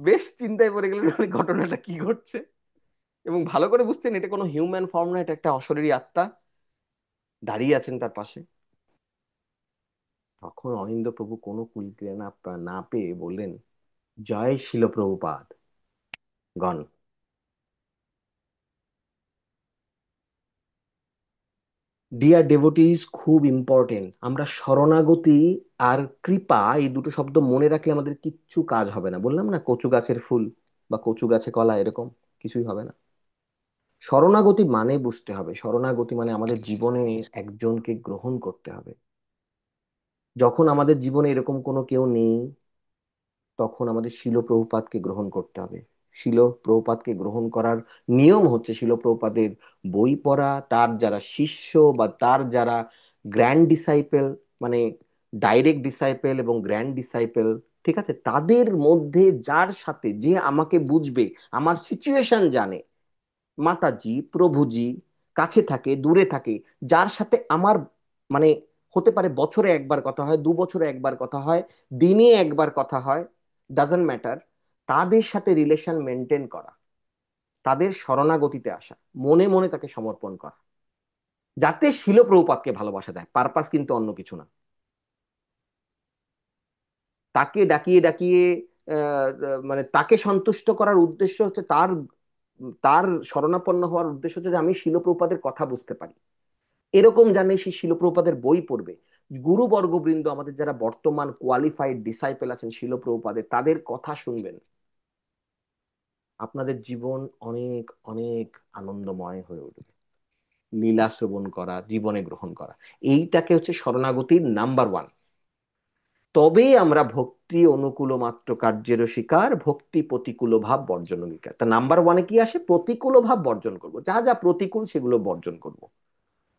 বেশ চিন্তায় পড়ে গেলেন, মানে ঘটনাটা কি ঘটছে। এবং ভালো করে বুঝতেন এটা কোনো হিউম্যান ফর্ম না, এটা একটা অশরীরী আত্মা দাঁড়িয়ে আছেন তার পাশে। তখন অনিন্দ্য প্রভু কোনো কুল কিনারা না না পেয়ে বললেন, জয় শিল প্রভুপাদ গণ। ডিয়ার ডেভোটিস, খুব ইম্পর্টেন্ট, আমরা শরণাগতি আর কৃপা এই দুটো শব্দ মনে রাখলে আমাদের কিচ্ছু কাজ হবে না। বললাম না, কচু গাছের ফুল বা কচু গাছে কলা, এরকম কিছুই হবে না। শরণাগতি মানে বুঝতে হবে, শরণাগতি মানে আমাদের জীবনে একজনকে গ্রহণ করতে হবে। যখন আমাদের জীবনে এরকম কোনো কেউ নেই, তখন আমাদের শিল প্রভুপাদকে গ্রহণ করতে হবে। শিল প্রভুপাদকে গ্রহণ করার নিয়ম হচ্ছে শিল প্রভুপাদের বই পড়া, তার যারা শিষ্য বা তার যারা গ্র্যান্ড ডিসাইপেল, মানে ডাইরেক্ট ডিসাইপেল এবং গ্র্যান্ড ডিসাইপেল, ঠিক আছে, তাদের মধ্যে যার সাথে যে আমাকে বুঝবে, আমার সিচুয়েশন জানে, মাতাজি, প্রভুজি, কাছে থাকে দূরে থাকে, যার সাথে আমার মানে হতে পারে বছরে একবার কথা হয়, 2 বছরে একবার কথা হয়, দিনে একবার কথা হয়, ডাজন্ট ম্যাটার, তাদের সাথে রিলেশন মেনটেন করা, তাদের শরণাগতিতে আসা, মনে মনে তাকে সমর্পণ করা, যাতে শিল প্রভুপাদকে ভালোবাসা দেয়, পারপাস কিন্তু অন্য কিছু না। তাকে ডাকিয়ে ডাকিয়ে মানে তাকে সন্তুষ্ট করার উদ্দেশ্য হচ্ছে তার তার শরণাপন্ন হওয়ার উদ্দেশ্য হচ্ছে যে আমি শিল প্রভুপাদের কথা বুঝতে পারি, এরকম জানে সে শিল প্রভুপাদের বই পড়বে। গুরুবর্গবৃন্দ আমাদের যারা বর্তমান কোয়ালিফাইড ডিসাইপেল আছেন শিল প্রভুপাদের, তাদের কথা শুনবেন, আপনাদের জীবন অনেক অনেক আনন্দময় হয়ে উঠবে। লীলা শ্রবণ করা, জীবনে গ্রহণ করা, এইটাকে হচ্ছে শরণাগতির নাম্বার 1। তবেই আমরা ভক্তি অনুকূল মাত্র কার্যের শিকার, ভক্তি প্রতিকূল ভাব বর্জন অঙ্গীকার। তা নাম্বার 1-এ কি আসে? প্রতিকূল ভাব বর্জন করব, যা যা প্রতিকূল সেগুলো বর্জন করব।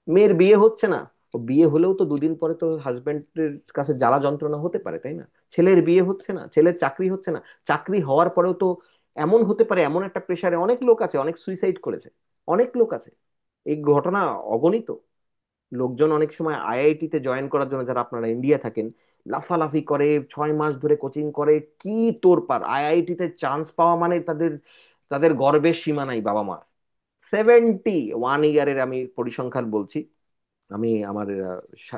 মেয়ের বিয়ে হচ্ছে না, ও বিয়ে হলেও তো দুদিন পরে তো হাজবেন্ডের কাছে জ্বালা যন্ত্রণা হতে পারে, তাই না? ছেলের বিয়ে হচ্ছে না, ছেলের চাকরি হচ্ছে না, চাকরি হওয়ার পরেও তো এমন হতে পারে, এমন একটা প্রেশারে অনেক লোক আছে, অনেক সুইসাইড করেছে, অনেক লোক আছে, এই ঘটনা অগণিত। লোকজন অনেক সময় আইআইটি তে জয়েন করার জন্য, যারা আপনারা ইন্ডিয়া থাকেন, লাফালাফি করে, 6 মাস ধরে কোচিং করে, কি তোড়পাড়, আইআইটি তে চান্স পাওয়া মানে তাদের তাদের গর্বের সীমা নাই বাবা মা। 71 ইয়ারের আমি পরিসংখ্যান বলছি, আমি আমার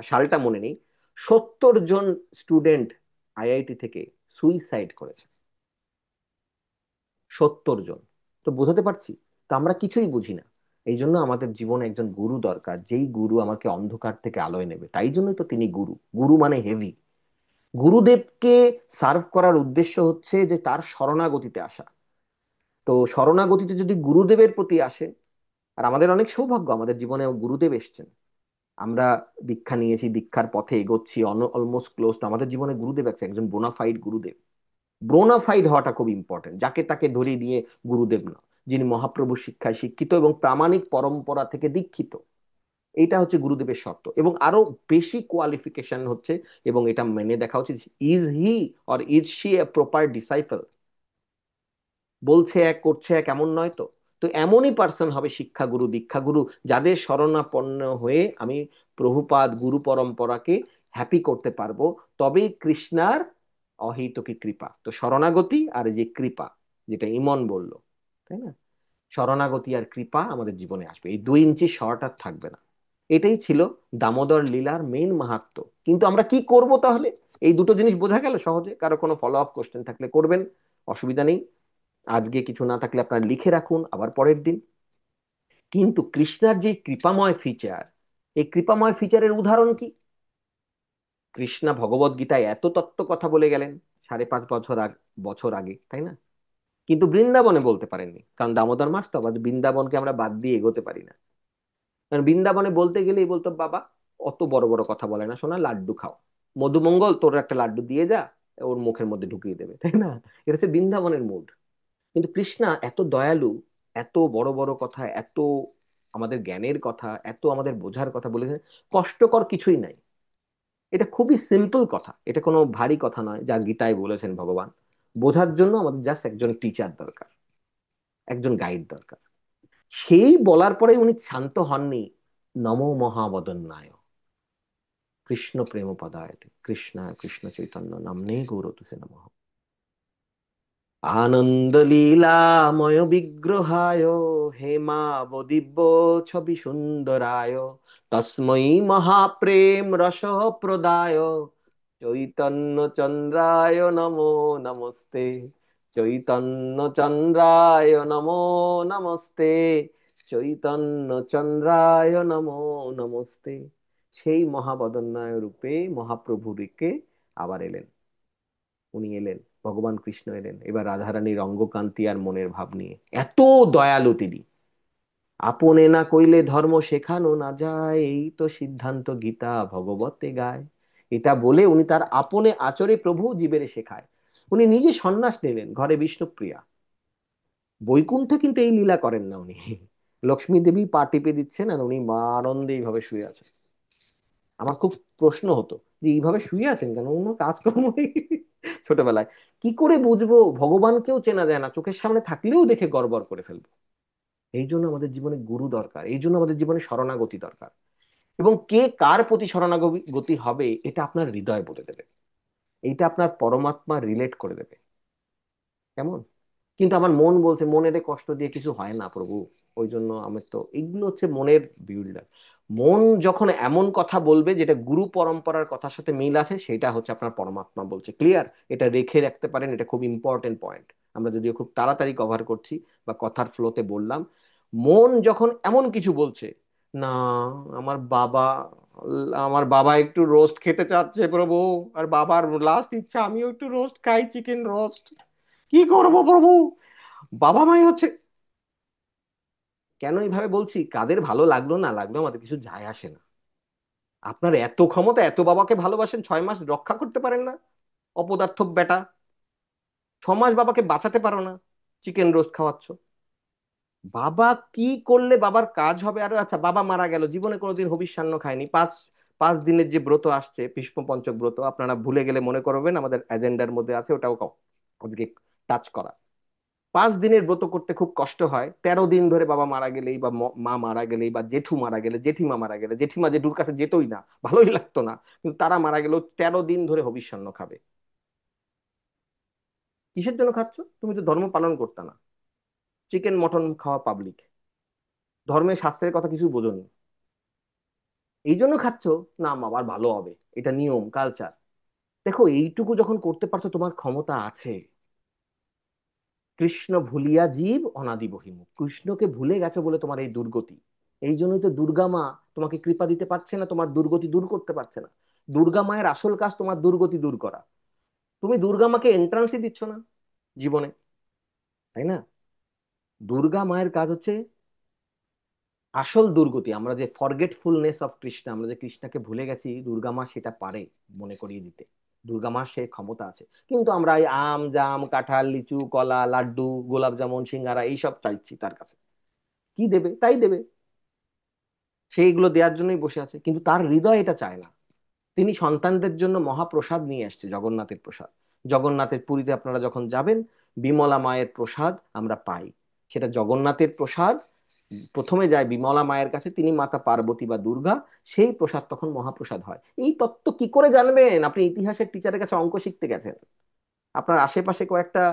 সালটা মনে নেই, 70 জন স্টুডেন্ট আইআইটি থেকে সুইসাইড করেছে, 70 জন। তো বোঝাতে পারছি? তো আমরা কিছুই বুঝি না। এই জন্য আমাদের জীবনে একজন গুরু দরকার, যেই গুরু আমাকে অন্ধকার থেকে আলোয় নেবে। তাই জন্যই তো তিনি গুরু। গুরু মানে হেভি। গুরুদেবকে সার্ভ করার উদ্দেশ্য হচ্ছে যে তার শরণাগতিতে আসা। তো শরণাগতিতে যদি গুরুদেবের প্রতি আসে, আর আমাদের অনেক সৌভাগ্য, আমাদের জীবনে গুরুদেব এসেছেন, আমরা দীক্ষা নিয়েছি, দীক্ষার পথে এগোচ্ছি, অলমোস্ট ক্লোজ, আমাদের জীবনে গুরুদেব আছে, একজন বোনাফাইড গুরুদেব। বোনাফাইড হওয়াটা খুব ইম্পর্টেন্ট, যাকে তাকে ধরিয়ে দিয়ে গুরুদেব না, যিনি মহাপ্রভুর শিক্ষায় শিক্ষিত এবং প্রামাণিক পরম্পরা থেকে দীক্ষিত, এইটা হচ্ছে গুরুদেবের শর্ত। এবং আরো বেশি কোয়ালিফিকেশন হচ্ছে, এবং এটা মেনে দেখা উচিত, is he or is she a proper disciple. বলছে এক করছে এক, এমন নয় তো। তো এমনই পার্সন হবে শিক্ষাগুরু দীক্ষাগুরু, যাদের শরণাপন্ন হয়ে আমি প্রভুপাদ গুরু পরম্পরাকে হ্যাপি করতে পারবো। তবেই কৃষ্ণার অহেতুকী কৃপা। তো শরণাগতি আর এই যে কৃপা, যেটা ইমন বলল, তাই না? শরণাগতি আর কৃপা আমাদের জীবনে আসবে, এই 2 ইঞ্চি শর্ট আর থাকবে না। এটাই ছিল দামোদর লীলার মেইন মাহাত্ম্য। কিন্তু আমরা কি করব তাহলে? এই দুটো জিনিস বোঝা গেল সহজে। কারো কোনো ফলো আপ কোশ্চেন থাকলে করবেন, অসুবিধা নেই। আজকে কিছু না থাকলে আপনারা লিখে রাখুন, আবার পরের দিন। কিন্তু কৃষ্ণার যে কৃপাময় ফিচার, এই কৃপাময় ফিচারের উদাহরণ কি? কৃষ্ণা ভগবদ গীতায় এত তত্ত্ব কথা বলে গেলেন 5.5 বছর আগে, তাই না? কিন্তু বৃন্দাবনে বলতে পারেননি, কারণ দামোদর মাস তো, আবার বৃন্দাবনকে আমরা বাদ দিয়ে এগোতে পারি না। কারণ বৃন্দাবনে বলতে গেলেই বলতো, বাবা অত বড় বড় কথা বলে না, শোনা, লাড্ডু খাও, মধুমঙ্গল তোর একটা লাড্ডু দিয়ে যা, ওর মুখের মধ্যে ঢুকিয়ে দেবে, তাই না? এটা হচ্ছে বৃন্দাবনের মুড। কিন্তু কৃষ্ণা এত দয়ালু, এত বড় বড় কথা, এত আমাদের জ্ঞানের কথা, এত আমাদের বোঝার কথা বলেছেন, কষ্টকর কিছুই নাই। এটা খুবই সিম্পল কথা, এটা কোনো ভারী কথা নয়, যা গীতায় বলেছেন ভগবান। বোঝার জন্য আমাদের জাস্ট একজন টিচার দরকার, একজন গাইড দরকার। সেই বলার পরে উনি শান্ত হননি। নমো মহাবদন্নায় কৃষ্ণ প্রেম পদায় কৃষ্ণ কৃষ্ণ চৈতন্য নামনে গৌরতুসে নমঃ। আনন্দ লীলাময় বিগ্রহায় হেমাবদিব্য ছবি সুন্দরায় তস্মৈ মহাপ্রেম রস প্রদায় চৈতন্য চন্দ্রায় নমো নমস্তে। চৈতন্য চন্দ্রায় নমো নমস্তে। চৈতন্য চন্দ্রায় নমো নমস্তে। সেই মহাবদন্নায় রূপে মহাপ্রভু রেখে আবার এলেন। উনি এলেন, ভগবান কৃষ্ণ এলেন এবার রাধারানীর অঙ্গকান্তি আর মনের ভাব নিয়ে। এত দয়ালু তিনি। আপনে না কইলে ধর্ম শেখানো না যায়, এই তো সিদ্ধান্ত গীতা ভগবতে গায়। এটা বলে উনি তার আপনে আচরে প্রভু জীবের শেখায়। উনি নিজে সন্ন্যাস নিলেন, ঘরে বিষ্ণুপ্রিয়া। বৈকুণ্ঠে কিন্তু এই লীলা করেন না উনি। লক্ষ্মী দেবী পা টিপে দিচ্ছেন আর উনি মা আনন্দে এইভাবে শুয়ে আছেন। আমার খুব প্রশ্ন হতো, যে এইভাবে শুয়ে আছেন কেন, অন্য কাজকর্ম নেই? ছোটবেলায় কি করে বুঝবো? ভগবানকেও চেনা যায় না, চোখের সামনে থাকলেও দেখে গড়বড় করে ফেলবো। এই জন্য আমাদের জীবনে গুরু দরকার, এই জন্য আমাদের জীবনে শরণাগতি দরকার। এবং কে কার প্রতি শরণাগতি হবে এটা আপনার হৃদয় বলে দেবে, এইটা আপনার পরমাত্মা রিলেট করে দেবে। কেমন? কিন্তু আমার মন বলছে মনের কষ্ট দিয়ে কিছু হয় না প্রভু। ওই জন্য আমি তো, এইগুলো হচ্ছে মনের বিল্ডার। মন যখন এমন কথা বলবে যেটা গুরু পরম্পরার কথার সাথে মিল আছে, সেটা হচ্ছে আপনার পরমাত্মা বলছে। ক্লিয়ার? এটা রেখে রাখতে পারেন, এটা খুব ইম্পর্টেন্ট পয়েন্ট। আমরা যদিও খুব তাড়াতাড়ি কভার করছি বা কথার ফ্লোতে বললাম, মন যখন এমন কিছু বলছে, না আমার বাবা আমার বাবা একটু রোস্ট খেতে চাচ্ছে প্রভু, আর বাবার লাস্ট ইচ্ছা আমিও একটু রোস্ট খাই, চিকেন রোস্ট, কি করব প্রভু? বাবা মাই হচ্ছে, কেন এইভাবে বলছি, কাদের ভালো লাগলো না লাগলো আমাদের কিছু যায় আসে না। আপনার এত ক্ষমতা, এত বাবাকে ভালোবাসেন, 6 মাস রক্ষা করতে পারেন না, অপদার্থ বেটা। 6 মাস বাবাকে বাঁচাতে পারো না, চিকেন রোস্ট খাওয়াচ্ছ। বাবা কি করলে বাবার কাজ হবে? আর আচ্ছা, বাবা মারা গেল, জীবনে কোনোদিন হবিষ্যান্ন খায়নি, 5 দিনের যে ব্রত আসছে ভীষ্ম পঞ্চক ব্রত, আপনারা ভুলে গেলে মনে করবেন, আমাদের এজেন্ডার মধ্যে আছে, ওটাও আজকে টাচ করা। 5 দিনের ব্রত করতে খুব কষ্ট হয়। 13 দিন ধরে বাবা মারা গেলেই বা মা মারা গেলেই বা জেঠু মারা গেলে, জেঠিমা মারা গেলে, জেঠিমা জেঠুর কাছে যেতই না, ভালোই লাগতো না, কিন্তু তারা মারা গেলেও 13 দিন ধরে হবিষ্যান্ন খাবে। কিসের জন্য খাচ্ছ? তুমি তো ধর্ম পালন করতে না, চিকেন মটন খাওয়া পাবলিক, ধর্মের শাস্ত্রের কথা কিছু বোঝোনি, এই জন্য খাচ্ছ। না বাবার ভালো হবে, এটা নিয়ম কালচার। দেখো, এইটুকু যখন করতে পারছো, তোমার ক্ষমতা আছে। কৃষ্ণ ভুলিয়া জীব অনাদি বহির্মুখ, কৃষ্ণকে ভুলে গেছো বলে তোমার এই দুর্গতি। এই জন্যই তো দুর্গা মা তোমাকে কৃপা দিতে পারছে না, তোমার দুর্গতি দূর করতে পারছে না। দুর্গা মায়ের আসল কাজ তোমার দুর্গতি দূর করা। তুমি দুর্গা মাকে এন্ট্রান্সই দিচ্ছ না জীবনে, তাই না? দুর্গা মায়ের কাজ হচ্ছে আসল দুর্গতি। আমরা যে ফরগেটফুলনেস অফ কৃষ্ণ, আমরা যে কৃষ্ণকে ভুলে গেছি, দুর্গা মা সেটা পারে মনে করিয়ে দিতে। দুর্গা মার সেই ক্ষমতা আছে। কিন্তু আমরা এই আম জাম কাঁঠাল লিচু কলা লাড্ডু গোলাপ জামুন সিঙ্গারা এইসব চাইছি তার কাছে, কি দেবে তাই দেবে, সে এগুলো দেওয়ার জন্যই বসে আছে, কিন্তু তার হৃদয় এটা চায় না। তিনি সন্তানদের জন্য মহাপ্রসাদ নিয়ে আসছে, জগন্নাথের প্রসাদ। জগন্নাথের পুরীতে আপনারা যখন যাবেন, বিমলা মায়ের প্রসাদ আমরা পাই। সেটা জগন্নাথের প্রসাদ প্রথমে যায় বিমলা মায়ের কাছে, তিনি মাতা পার্বতী বা দুর্গা, সেই প্রসাদ তখন মহাপ্রসাদ হয়। এই তত্ত্ব কি করে জানবেন? আপনি ইতিহাসের টিচারের কাছে অঙ্ক শিখতে গেছেন, আপনার আশেপাশে কয়েকটা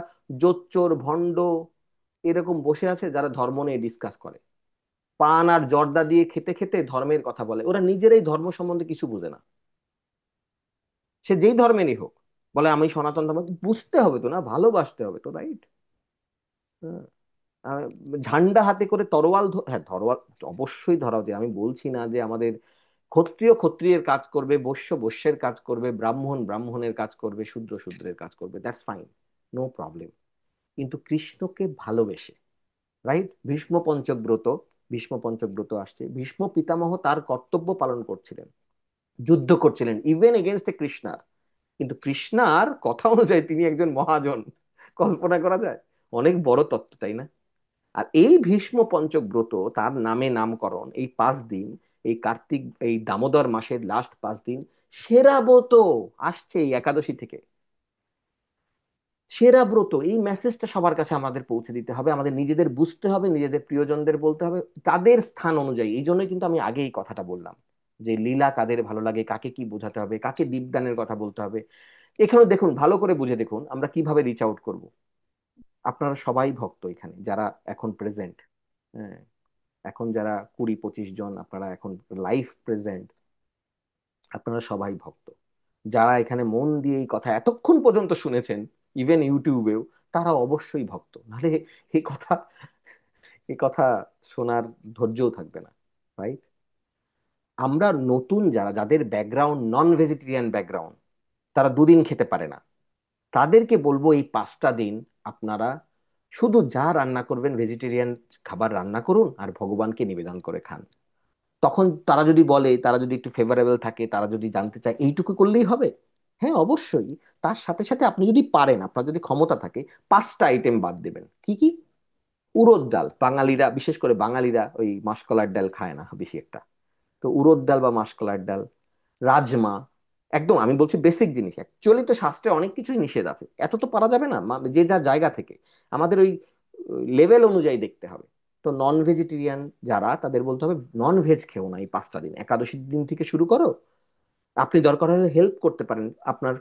জোচ্চোর ভণ্ড এরকম বসে আছে যারা ধর্ম নিয়ে ডিসকাস করে, পান আর জর্দা দিয়ে খেতে খেতে ধর্মের কথা বলে, ওরা নিজেরাই ধর্ম সম্বন্ধে কিছু বোঝে না। সে যেই ধর্মেরই হোক, বলে আমি সনাতন ধর্ম। বুঝতে হবে তো, না ভালোবাসতে হবে তো, রাইট? ঝান্ডা হাতে করে তরোয়াল হ্যাঁ তরোয়াল অবশ্যই ধরা উচিত। আমি বলছি না যে আমাদের ক্ষত্রিয় ক্ষত্রিয়ের কাজ করবে, বৈশ্য বৈশ্যের কাজ করবে, ব্রাহ্মণ ব্রাহ্মণের কাজ করবে, শূদ্র শূদ্রের কাজ করবে, দ্যাটস ফাইন, নো প্রবলেম। কিন্তু কৃষ্ণকে ভালোবেসে, রাইট? ভীষ্ম পঞ্চব্রত আসছে, ভীষ্ম পিতামহ তার কর্তব্য পালন করছিলেন, যুদ্ধ করছিলেন ইভেন এগেনস্ট এ কৃষ্ণার। কিন্তু কৃষ্ণার কথা অনুযায়ী তিনি একজন মহাজন, কল্পনা করা যায়? অনেক বড় তত্ত্ব, তাই না? আর এই ভীষ্ম পঞ্চক ব্রত, তার নামে নামকরণ, এই 5 দিন, এই কার্তিক এই দামোদর মাসের লাস্ট 5 দিন সেরা ব্রত আসছে এই একাদশী থেকে। সেরা ব্রত, এই মেসেজটা সবার কাছে আমাদের পৌঁছে দিতে হবে, আমাদের নিজেদের বুঝতে হবে, নিজেদের প্রিয়জনদের বলতে হবে, তাদের স্থান অনুযায়ী। এই জন্যই কিন্তু আমি আগে এই কথাটা বললাম যে লীলা কাদের ভালো লাগে, কাকে কি বোঝাতে হবে, কাকে দীপদানের কথা বলতে হবে। এখানে দেখুন, ভালো করে বুঝে দেখুন আমরা কিভাবে রিচ আউট করব। আপনারা সবাই ভক্ত এখানে যারা এখন প্রেজেন্ট, হ্যাঁ, এখন যারা 20-25 জন আপনারা এখন লাইভ প্রেজেন্ট, আপনারা সবাই ভক্ত। যারা এখানে মন দিয়ে এই কথা এতক্ষণ পর্যন্ত শুনেছেন, ইভেন ইউটিউবেও, তারা অবশ্যই ভক্ত, নাহলে এই কথা এই কথা শোনার ধৈর্যও থাকবে না, রাইট? আমরা নতুন যারা, যাদের ব্যাকগ্রাউন্ড নন ভেজিটেরিয়ান ব্যাকগ্রাউন্ড, তারা 2 দিন খেতে পারে না, তাদেরকে বলবো এই 5টা দিন আপনারা শুধু যা রান্না করবেন ভেজিটেরিয়ান খাবার রান্না করুন আর ভগবানকে নিবেদন করে খান। তখন তারা যদি বলে, তারা যদি একটু ফেভারেবল থাকে, তারা যদি জানতে চায় এইটুকু করলেই হবে, হ্যাঁ অবশ্যই। তার সাথে সাথে আপনি যদি পারেন, আপনার যদি ক্ষমতা থাকে, 5টা আইটেম বাদ দেবেন। কি কি? উড়দ ডাল, বাঙালিরা বিশেষ করে বাঙালিরা ওই মাসকলাইর ডাল খায় না বেশি একটা, তো উড়দ ডাল বা মাসকলাইর ডাল, রাজমা, একদম আমি বলছি বেসিক জিনিস। অ্যাকচুয়ালি তো শাস্ত্রে অনেক কিছুই নিষেধ আছে, এত তো পারা যাবে না, যে যার জায়গা থেকে আমাদের ওই লেভেল অনুযায়ী দেখতে হবে। তো নন ভেজিটেরিয়ান যারা, তাদের বলতে হবে নন ভেজ খেও না এই 5টা দিন, একাদশীর দিন থেকে শুরু করো। আপনি দরকার হলে হেল্প করতে পারেন আপনার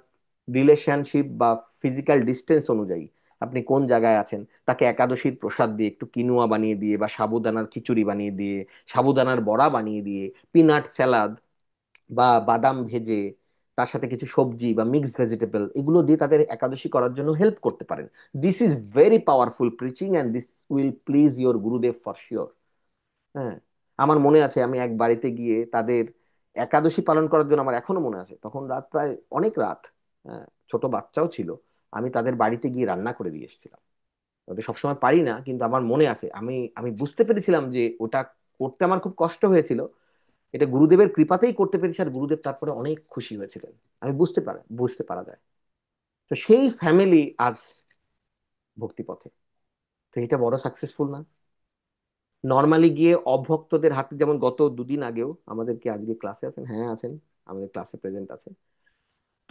রিলেশনশিপ বা ফিজিক্যাল ডিস্টেন্স অনুযায়ী, আপনি কোন জায়গায় আছেন, তাকে একাদশীর প্রসাদ দিয়ে একটু কিনুয়া বানিয়ে দিয়ে বা সাবুদানার খিচুড়ি বানিয়ে দিয়ে, সাবুদানার বড়া বানিয়ে দিয়ে, পিনাট স্যালাড বা বাদাম ভেজে, তার সাথে কিছু সবজি বা মিক্সড ভেজিটেবল এগুলো দিয়ে তাদের একাদশী করার জন্য হেল্প করতে পারেন। This is very powerful preaching and this will please your গুরুদেব ফর শিওর। হ্যাঁ, আমার মনে আছে আমি এক বাড়িতে গিয়ে তাদের একাদশী পালন করার জন্য, আমার এখনো মনে আছে তখন রাত প্রায় অনেক রাত, ছোট বাচ্চাও ছিল, আমি তাদের বাড়িতে গিয়ে রান্না করে দিয়ে এসেছিলাম। ওটা সবসময় পারি না, কিন্তু আমার মনে আছে, আমি আমি বুঝতে পেরেছিলাম যে ওটা করতে আমার খুব কষ্ট হয়েছিল, এটা গুরুদেবের কৃপাতেই করতে পেরেছি, আর গুরুদেব তারপরে অনেক খুশি হয়েছিলেন। আমি বুঝতে পারা যায়। তো সেই ফ্যামিলি আজ ভক্তিপথে, তো এটা বড় সাকসেসফুল না? নর্মালি গিয়ে অভক্তদের হাতে, যেমন গত 2 দিন আগেও আমাদের, কি আজকে ক্লাসে আছেন? হ্যাঁ আছেন, আমাদের ক্লাসে প্রেজেন্ট আছে।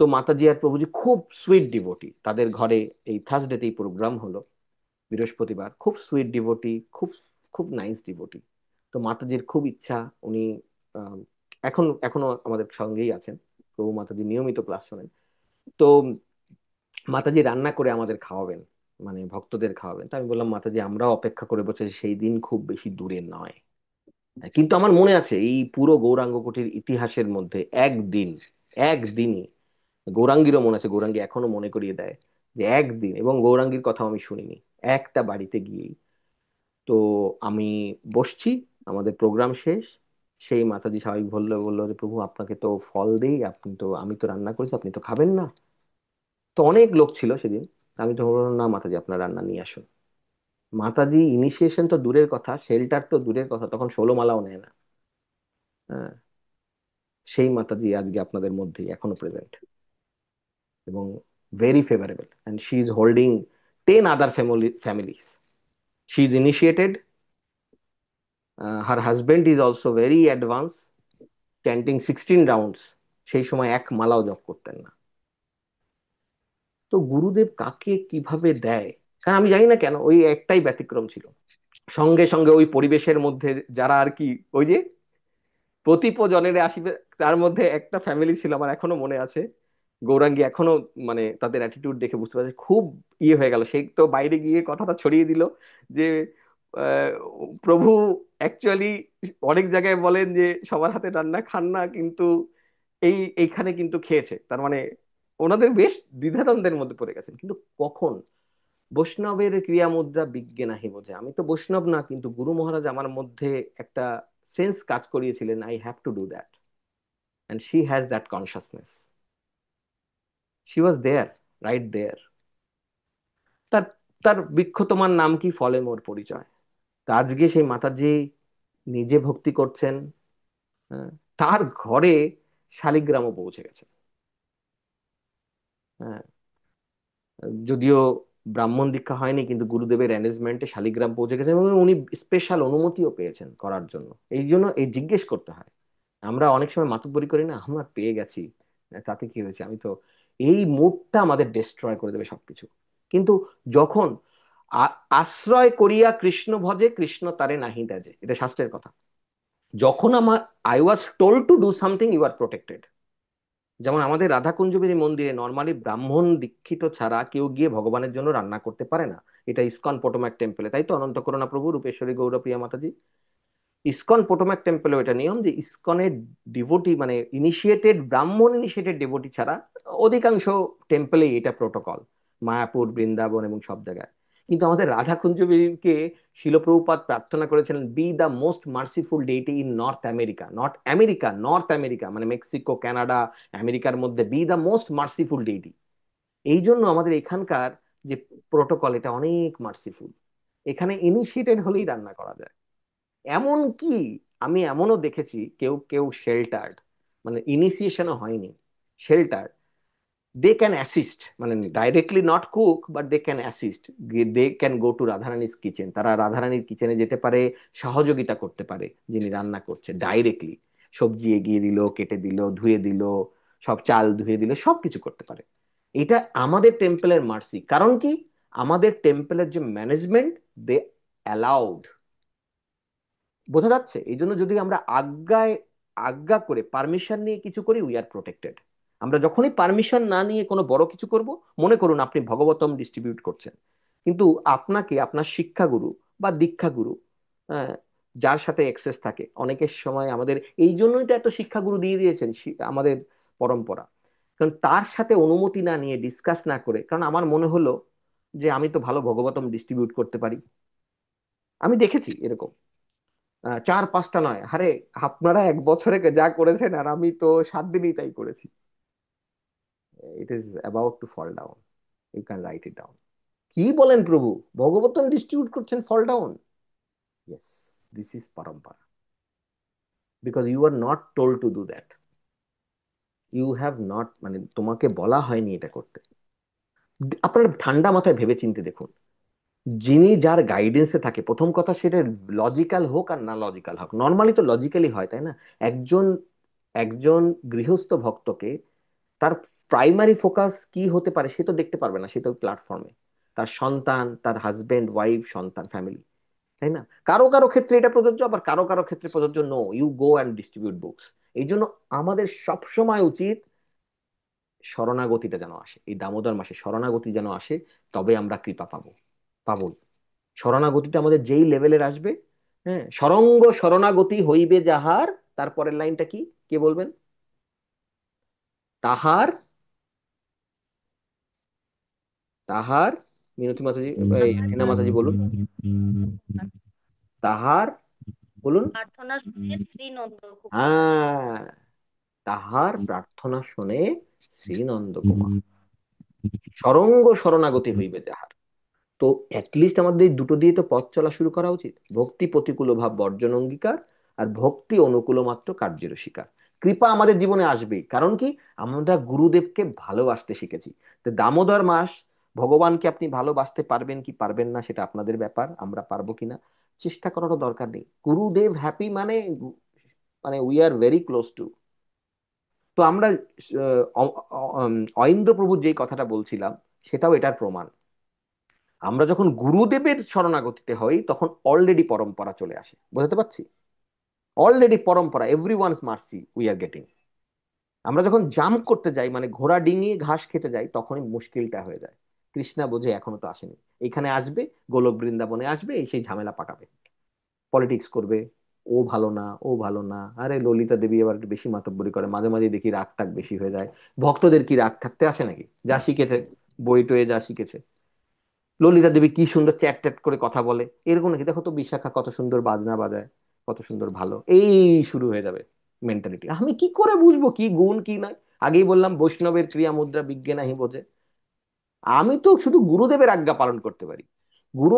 তো মাতাজি আর প্রভুজি খুব সুইট ডিভোটি, তাদের ঘরে এই থার্সডেতেই প্রোগ্রাম হলো, বৃহস্পতিবার, খুব সুইট ডিভোটি, খুব খুব নাইস ডিভোটি। তো মাতাজির খুব ইচ্ছা, উনি আম, এখনো আমাদের সঙ্গেই আছেন, প্রভু মাতাজি নিয়মিত ক্লাস শোনেন। তো মাতাজি রান্না করে আমাদের খাওয়াবেন, মানে ভক্তদের খাওয়াবেন। তো আমি বললাম মাতাজি আমরাও অপেক্ষা করে বসে, সেই দিন খুব বেশি দূরে নয়। কিন্তু আমার মনে আছে এই পুরো গৌরাঙ্গ কুটির ইতিহাসের মধ্যে একদিন, একদিনই, গৌরাঙ্গীরও মনে আছে, গৌরাঙ্গী এখনো মনে করিয়ে দেয় যে একদিন, এবং গৌরাঙ্গীর কথা আমি শুনিনি, একটা বাড়িতে গিয়েই, তো আমি বসছি, আমাদের প্রোগ্রাম শেষ, সেই মাতাজি স্বাভাবিক বললো বললো যে প্রভু আপনাকে তো ফল দেই, আপনি তো, আমি তো রান্না করেছি, আপনি তো খাবেন না? তো অনেক লোক ছিল সেদিন, আমি তো বললাম না মাতাজি আপনার রান্না নিয়ে আসুন। মাতাজি ইনিশিয়েশন তো দূরের কথা, শেল্টার তো দূরের কথা, তখন 16 মালাও নেয় না। হ্যাঁ, সেই মাতাজি আজকে আপনাদের মধ্যেই এখনো প্রেজেন্ট, এবং very favourable, and she is holding 10 other families. She is initiated. Her husband is also very advanced, chanting 16 rounds, সেই সময় এক মালাও জপ করতেন না। তো গুরুদেব কাকে কিভাবে দেয়, কারণ আমি জানি না কেন, ওই একটাই ব্যতিক্রম ছিল, সঙ্গে সঙ্গে ওই পরিবেশের মধ্যে যারা আর কি, ওই যে প্রতিপ জনেরে আসিবে, তার মধ্যে একটা ফ্যামিলি ছিল, আমার এখনো মনে আছে, গৌরাঙ্গী এখনো মানে তাদের অ্যাটিটিউড দেখে বুঝতে পারছে, খুব হয়ে গেল, সে তো বাইরে গিয়ে কথাটা ছড়িয়ে দিল যে আহ, প্রভু অ্যাকচুয়ালি অনেক জায়গায় বলেন যে সবার হাতে রান্না খান না, কিন্তু এইখানে কিন্তু খেয়েছে, তার মানে ওনাদের বেশ দ্বিধাদ্বন্দ্বের মধ্যে পড়ে গেছেন। কিন্তু কখন বৈষ্ণবের ক্রিয়া মুদ্রা বিজ্ঞে নাহি বোঝে, আমি তো বৈষ্ণব না, কিন্তু গুরু মহারাজ আমার মধ্যে একটা সেন্স কাজ করিয়েছিলেন, I have to do that, and she has that consciousness, she was there, right there. তার তার বৃক্ষ তোমার নাম কি, ফলে মোর পরিচয়। তা আজকে সেই মাতাজি নিজে ভক্তি করছেন, হ্যাঁ, তার ঘরে শালিগ্রামও পৌঁছে গেছে। হ্যাঁ, যদিও ব্রাহ্মণ দীক্ষা হয়নি, কিন্তু গুরুদেবের অ্যারেঞ্জমেন্টে শালিগ্রাম পৌঁছে গেছে, এবং উনি স্পেশাল অনুমতিও পেয়েছেন করার জন্য। এই জন্য এই জিজ্ঞেস করতে হয়, আমরা অনেক সময় মাতব্বরি করি না, আমরা পেয়ে গেছি, তাতে কি হয়েছে, আমি তো, এই মুডটা আমাদের ডিস্ট্রয় করে দেবে সবকিছু। কিন্তু যখন আশ্রয় করিয়া কৃষ্ণ ভজে, কৃষ্ণ তারে নাহি ত্যাজে, এটা শাস্ত্রের কথা। যখন আমার I was told to do something, you are protected. যেমন আমাদের রাধাকুঞ্জবিনী মন্দিরে নর্মালি ব্রাহ্মণ দীক্ষিত ছাড়া কেউ গিয়ে ভগবানের জন্য রান্না করতে পারে না, এটা ইসকন পোটোম্যাক টেম্পলে, তাই তো? অনন্ত করুণা প্রভু, রূপেশ্বরী গৌরপ্রিয়া মাতাজি, ইসকন পোটোম্যাক টেম্পলেও এটা নিয়ম যে ইসকনের ডিভোটি, মানে ইনিশিয়েটেড ব্রাহ্মণ ইনিশিয়েটেড ডিভোটি ছাড়া, অধিকাংশ টেম্পলেই এটা প্রোটোকল, মায়াপুর, বৃন্দাবন এবং সব জায়গায়। কিন্তু আমাদের রাধা কুঞ্জবীরকে শিল প্রভুপাদ প্রার্থনা করেছিলেন, B the most merciful deity in north America, not America, north America মানে মেক্সিকো, কানাডা, আমেরিকার মধ্যে, B the most merciful deity. এই জন্য আমাদের এখানকার যে প্রোটোকল, এটা অনেক মার্সিফুল, এখানে ইনিশিয়েটেড হলেই রান্না করা যায়। এমন কি, আমি এমনও দেখেছি কেউ কেউ শেল্টার্ড, মানে ইনিশিয়েশনও হয়নি, শেল্টার্ড, দে ক্যান অ্যাসিস্ট, মানে directly not cook, but they can assist, they can go to রাধারানীর কিচেন, তারা রাধারানীর কিচেনে যেতে পারে, সহযোগিতা করতে পারে যিনি রান্না করছে ডাইরেক্টলি, সবজি এগিয়ে দিল, কেটে দিল, ধুয়ে দিল, সব চাল ধুয়ে দিলে সবকিছু করতে পারে। এটা আমাদের টেম্পলের মার্সি। কারণ কি? আমাদের টেম্পলের যে ম্যানেজমেন্ট, দে অ্যালাউড। বোঝা যাচ্ছে? এই জন্য যদি আমরা আজ্ঞা করে পারমিশন নিয়ে কিছু করি, উই আর প্রোটেক্টেড। আমরা যখনই পারমিশন না নিয়ে কোনো বড় কিছু করব, মনে করুন আপনি ভগবতম ডিস্ট্রিবিউট করছেন, কিন্তু আপনাকে আপনার শিক্ষাগুরু বা দীক্ষাগুরু, আহ, যার সাথে অ্যাক্সেস থাকে, অনেকের সময় আমাদের এই জন্যই তো এত শিক্ষাগুরু দিয়ে দিয়েছেন আমাদের পরম্পরা, কারণ তার সাথে অনুমতি না নিয়ে, ডিসকাস না করে, কারণ আমার মনে হলো যে আমি তো ভালো ভগবতম ডিস্ট্রিবিউট করতে পারি। আমি দেখেছি এরকম 4-5টা নয়, আরে আপনারা 1 বছরে যা করেছেন আর আমি তো 7 দিনেই তাই করেছি। It is about to fall down, you can write it down. কি বলেন প্রভু, ভগবতম ডিস্ট্রিবিউট করছেন, fall down? Yes, this is parampara, because you are not told to do that. You have not, মানে তোমাকে বলা হয়নি এটা করতে। আপনারা ঠান্ডা মাথায় ভেবে চিন্তে দেখুন, যিনি যার গাইডেন্সে থাকে, প্রথম কথা সেটা লজিক্যাল হোক আর না লজিক্যাল হোক, নর্মালি তো লজিক্যালি হয়, তাই না? একজন একজন গৃহস্থ ভক্তকে তার প্রাইমারি ফোকাস কি হতে পারে সে তো দেখতে পারবে না, সে তো প্ল্যাটফর্মে তার সন্তান, তার হাজবেন্ড, ওয়াইফ, সন্তান, ফ্যামিলি, তাই না? কারো কারো ক্ষেত্রে এটা প্রযোজ্য, আবার কারো কারো ক্ষেত্রে প্রযোজ্য no, you go and distribute books. এই জন্য আমাদের সবসময় উচিত শরণাগতিটা যেন আসে, এই দামোদর মাসে শরণাগতি যেন আসে, তবে আমরা কৃপা পাবো। পাবো। শরণাগতিটা আমাদের যেই লেভেলের আসবে, হ্যাঁ, সরঙ্গ শরণাগতি হইবে যাহার, তারপরের লাইনটা কি, কে বলবেন? তাহার, তাহার, মিনতি মাতাজি, এই টিনা মাতাজি বলুন, তাহার, বলুন।
প্রার্থনা শুনে শ্রী নন্দকুমার।
হ্যাঁ, তাহার প্রার্থনা শুনে শ্রী নন্দকুমার, সরঙ্গ শরণাগতি হইবে যাহার। তো অ্যাটলিস্ট আমাদের এই দুটো দিয়ে তো পথ চলা শুরু করা উচিত। ভক্তি প্রতিকূল ভাব বর্জন অঙ্গীকার, আর ভক্তি অনুকূল মাত্র কার্যের স্বীকার। কৃপা আমাদের জীবনে আসবেই, কারণ কি? আমরা গুরুদেবকে ভালোবাসতে শিখেছি। তো দামোদর মাস, ভগবানকে আপনি ভালোবাসতে পারবেন কি পারবেন না সেটা আপনাদের ব্যাপার, আমরা পারবো কিনা চেষ্টা করারও দরকার নেই। গুরুদেব হ্যাপি মানে, মানে we are very close two. তো আমরা অইন্দ্র প্রভুর যেই কথাটা বলছিলাম, সেটাও এটার প্রমাণ। আমরা যখন গুরুদেবের শরণাগতিতে হই, তখন অলরেডি পরম্পরা চলে আসে। বুঝতে পারছি? অলরেডি পরম্পরা, everyone's mercy we are getting. আমরা যখন জাম্প করতে যাই, মানে ঘোড়া ডিঙিয়ে ঘাস খেতে যাই, তখনই মুশকিলটা হয়ে যায়। কৃষ্ণা বোঝে এখনো তো আসেনি, এখানে আসবে, গোলক বৃন্দাবনে আসবে, এই সেই ঝামেলা পাকাবে, পলিটিক্স করবে, ও ভালো না, ও ভালো না। আরে ললিতা দেবী আবার একটু বেশি মাতব্বরি করে, মাঝে মাঝে দেখি রাগ টাগ বেশি হয়ে যায়। ভক্তদের কি রাগ থাকতে আসে নাকি? যা শিখেছে, বই টয়ে যা শিখেছে। ললিতা দেবী কি সুন্দর চ্যাট ট্যাট করে কথা বলে, এরকম নাকি? দেখো তো বিশাখা কত সুন্দর বাজনা বাজায়, কত সুন্দর, ভালো, এই শুরু হয়ে যাবে মেন্টালিটি। আমি কি করে বুঝবো কি গুণ কি নয়? আগেই বললাম, বৈষ্ণবের ক্রিয়া মুদ্রা বিজ্ঞান নাহি বোঝে। আমি তো শুধু গুরুদেবের আজ্ঞা পালন করতে পারি। গুরু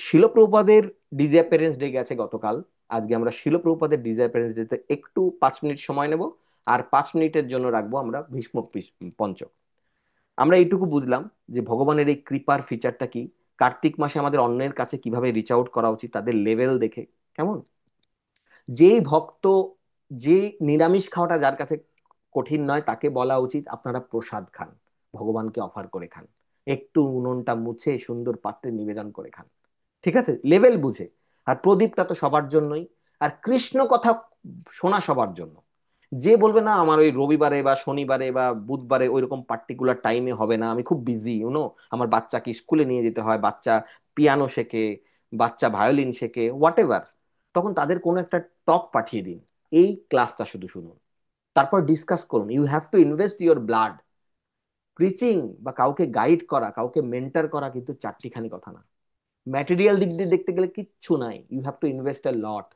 শিল প্রভুপাদের ডিসঅ্যাপিয়ারেন্স ডে গেছে গতকাল, আজকে আমরা শিল প্রভুপাদের ডিসঅ্যাপিয়ারেন্স ডেতে একটু 5 মিনিট সময় নেব, আর 5 মিনিটের জন্য রাখবো আমরা ভীষ্ম পঞ্চক। আমরা এইটুকু বুঝলাম যে ভগবানের এই কৃপার ফিচারটা কি, কার্তিক মাসে আমাদের অন্যের কাছে কিভাবে রিচ আউট করা উচিত তাদের লেভেল দেখে, কেমন। যেই ভক্ত, যে নিরামিষ খাওয়াটা যার কাছে কঠিন নয়, তাকে বলা উচিত আপনারা প্রসাদ খান, ভগবানকে অফার করে খান, একটু উনুনটা মুছে সুন্দর পাত্রে নিবেদন করে খান, ঠিক আছে, লেভেল বুঝে। আর প্রদীপটা তো সবার জন্যই, আর কৃষ্ণ কথা শোনা সবার জন্য। যে বলবে না আমার ওই রবিবারে বা শনিবারে বা বুধবারে ওইরকম পার্টিকুলার টাইমে হবে না, আমি খুব বিজি, আমার বাচ্চাকে স্কুলে নিয়ে যেতে হয়, বাচ্চা পিয়ানো শেখে, বাচ্চা ভায়োলিন শেখে, হোয়াট এভার, তখন তাদের কোনো একটা টক পাঠিয়ে দিন, এই ক্লাসটা শুধু শুনুন, তারপর ডিসকাস করুন। You have to invest your blood. Preaching বা কাউকে গাইড করা, কাউকে মেন্টার করা কিন্তু চারটিখানি কথা না। ম্যাটেরিয়াল দিক দিয়ে দেখতে গেলে কিচ্ছু নাই, ইউ হ্যাভ টু ইনভেস্ট এ লট।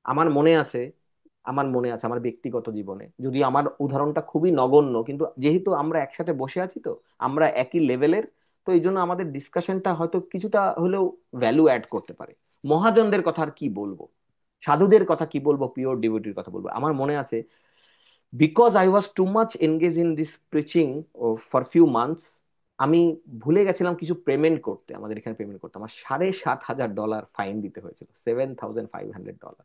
আমার মনে আছে, আমার ব্যক্তিগত জীবনে, যদি আমার উদাহরণটা খুবই নগণ্য, কিন্তু যেহেতু আমরা একসাথে বসে আছি, তো আমরা একই লেভেলের, তো এই জন্য আমাদের ডিসকাশনটা হয়তো কিছুটা হলেও ভ্যালু অ্যাড করতে পারে। মহাজনদের কথা আর কি বলবো, সাধুদের কথা কি বলবো, পিওর ডিভোটির কথা বলবো। আমার মনে আছে, because I was too much engage in this preaching for few months, আমি ভুলে গেছিলাম কিছু পেমেন্ট করতে, আমাদের এখানে পেমেন্ট করতে আমার $7,500 ফাইন দিতে হয়েছিল, $7,500।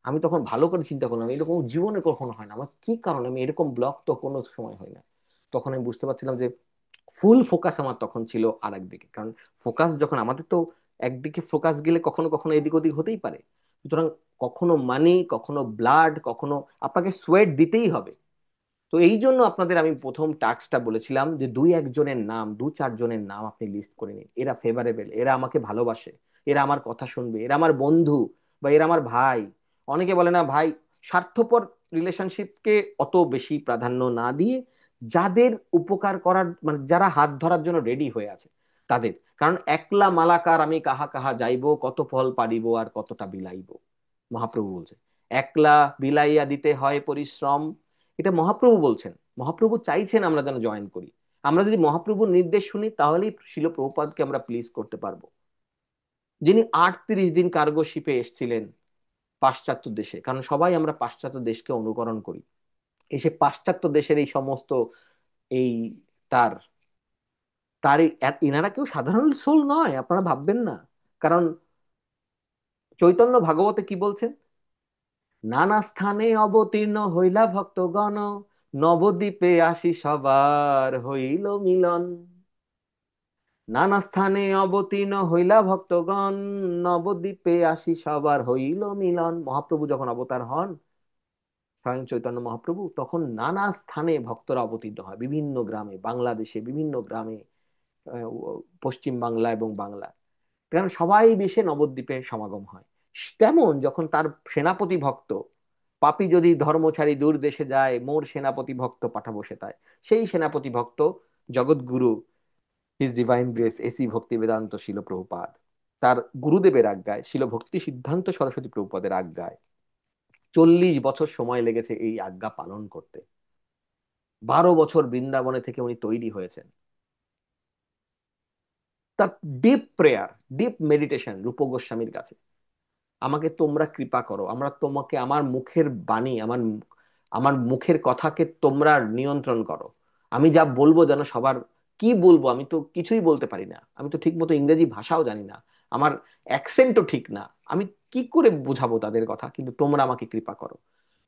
আমি তখন ভালো করে চিন্তা করলাম, এরকম জীবনে কখনো হয় না, আমার কি কারণে আমি এরকম ব্লক তো কোনো সময় হয় না। তখন আমি বুঝতে পারছিলাম যে ফুল ফোকাস আমার তখন ছিল আর একদিকে। কারণ ফোকাস যখন আমাদের, তো একদিকে ফোকাস গেলে কখনো কখনো এদিক ওদিক হতেই পারে। সুতরাং কখনো মানি, কখনো ব্লাড, কখনো আপনাকে সোয়েট দিতেই হবে। তো এই জন্য আপনাদের আমি প্রথম টাস্কটা বলেছিলাম যে দুই একজনের নাম, দু চারজনের নাম আপনি লিস্ট করে নিন, এরা ফেভারেবল, এরা আমাকে ভালোবাসে, এরা আমার কথা শুনবে, এরা আমার বন্ধু, বা এরা আমার ভাই। অনেকে বলে না ভাই, স্বার্থপর রিলেশনশিপকে অত বেশি প্রাধান্য না দিয়ে যাদের উপকার করার, মানে যারা হাত ধরার জন্য রেডি হয়ে আছে তাদের। কারণ একলা মালাকার আমি কাহা কাহা যাইবো, কত ফল পারিব আর কতটা বিলাইব, মহাপ্রভু বলছে। একলা বিলাইয়া দিতে হয় পরিশ্রম, এটা মহাপ্রভু বলছেন। মহাপ্রভু চাইছেন আমরা যেন জয়েন করি। আমরা যদি মহাপ্রভুর নির্দেশ শুনি তাহলেই শিল প্রভুপাদকে আমরা প্লিজ করতে পারবো। যিনি 38 দিন কার্গো শিপে এসেছিলেন পাশ্চাত্য দেশে, কারণ সবাই আমরা পাশ্চাত্য দেশকে অনুকরণ করি, এসে পাশ্চাত্য দেশের এই সমস্ত এই তার তার ইনারা কেউ সাধারণ সোল নয়, আপনারা ভাববেন না। কারণ চৈতন্য ভাগবতে কি বলছেন, নানা স্থানে অবতীর্ণ হইলা ভক্তগণ, নবদ্বীপে আসি সবার হইল মিলন। নানা স্থানে অবতীর্ণ হইলা ভক্তগণ, নবদ্বীপে আসি সবার হইল মিলন। মহাপ্রভু যখন অবতার হন, স্বয়ং চৈতন্য মহাপ্রভু, তখন নানা স্থানে ভক্তরা অবতীর্ণ হয়, বিভিন্ন গ্রামে, বাংলাদেশে বিভিন্ন গ্রামে, পশ্চিম বাংলা এবং বাংলা, কারণ সবাই বেশে নবদ্বীপে সমাগম হয়। তেমন যখন তার সেনাপতি ভক্ত, পাপী যদি ধর্ম ছাড়ি দূর দেশে যায়, মোর সেনাপতি ভক্ত পাঠাবো সেটায়, সেই সেনাপতি ভক্ত জগৎগুরু হিজ ডিভাইন গ্রেস এসি ভক্তি বেদান্ত শিল প্রভুপাদ, তার গুরুদেবের আজ্ঞায়, শিল ভক্তি সিদ্ধান্ত সরস্বতী প্রভুপাদের আজ্ঞায় 40 বছর সময় লেগেছে এই আজ্ঞা পালন করতে। 12 বছর বৃন্দাবনে থেকে উনি তৈরি হয়েছেন। তার ডিপ প্রেয়ার, ডিপ মেডিটেশন রূপ গোস্বামীর কাছে, আমাকে তোমরা কৃপা করো, আমরা তোমাকে, আমার মুখের বাণী, আমার আমার মুখের কথাকে তোমরা নিয়ন্ত্রণ করো। আমি যা বলবো যেন সবার, কি বলবো আমি তো কিছুই বলতে পারি না, আমি তো ঠিক মতো ইংরেজি ভাষাও জানি না, আমার অ্যাকসেন্টও ঠিক না, আমি কি করে বোঝাবো তাদের কথা, কিন্তু তোমরা আমাকে কৃপা করো।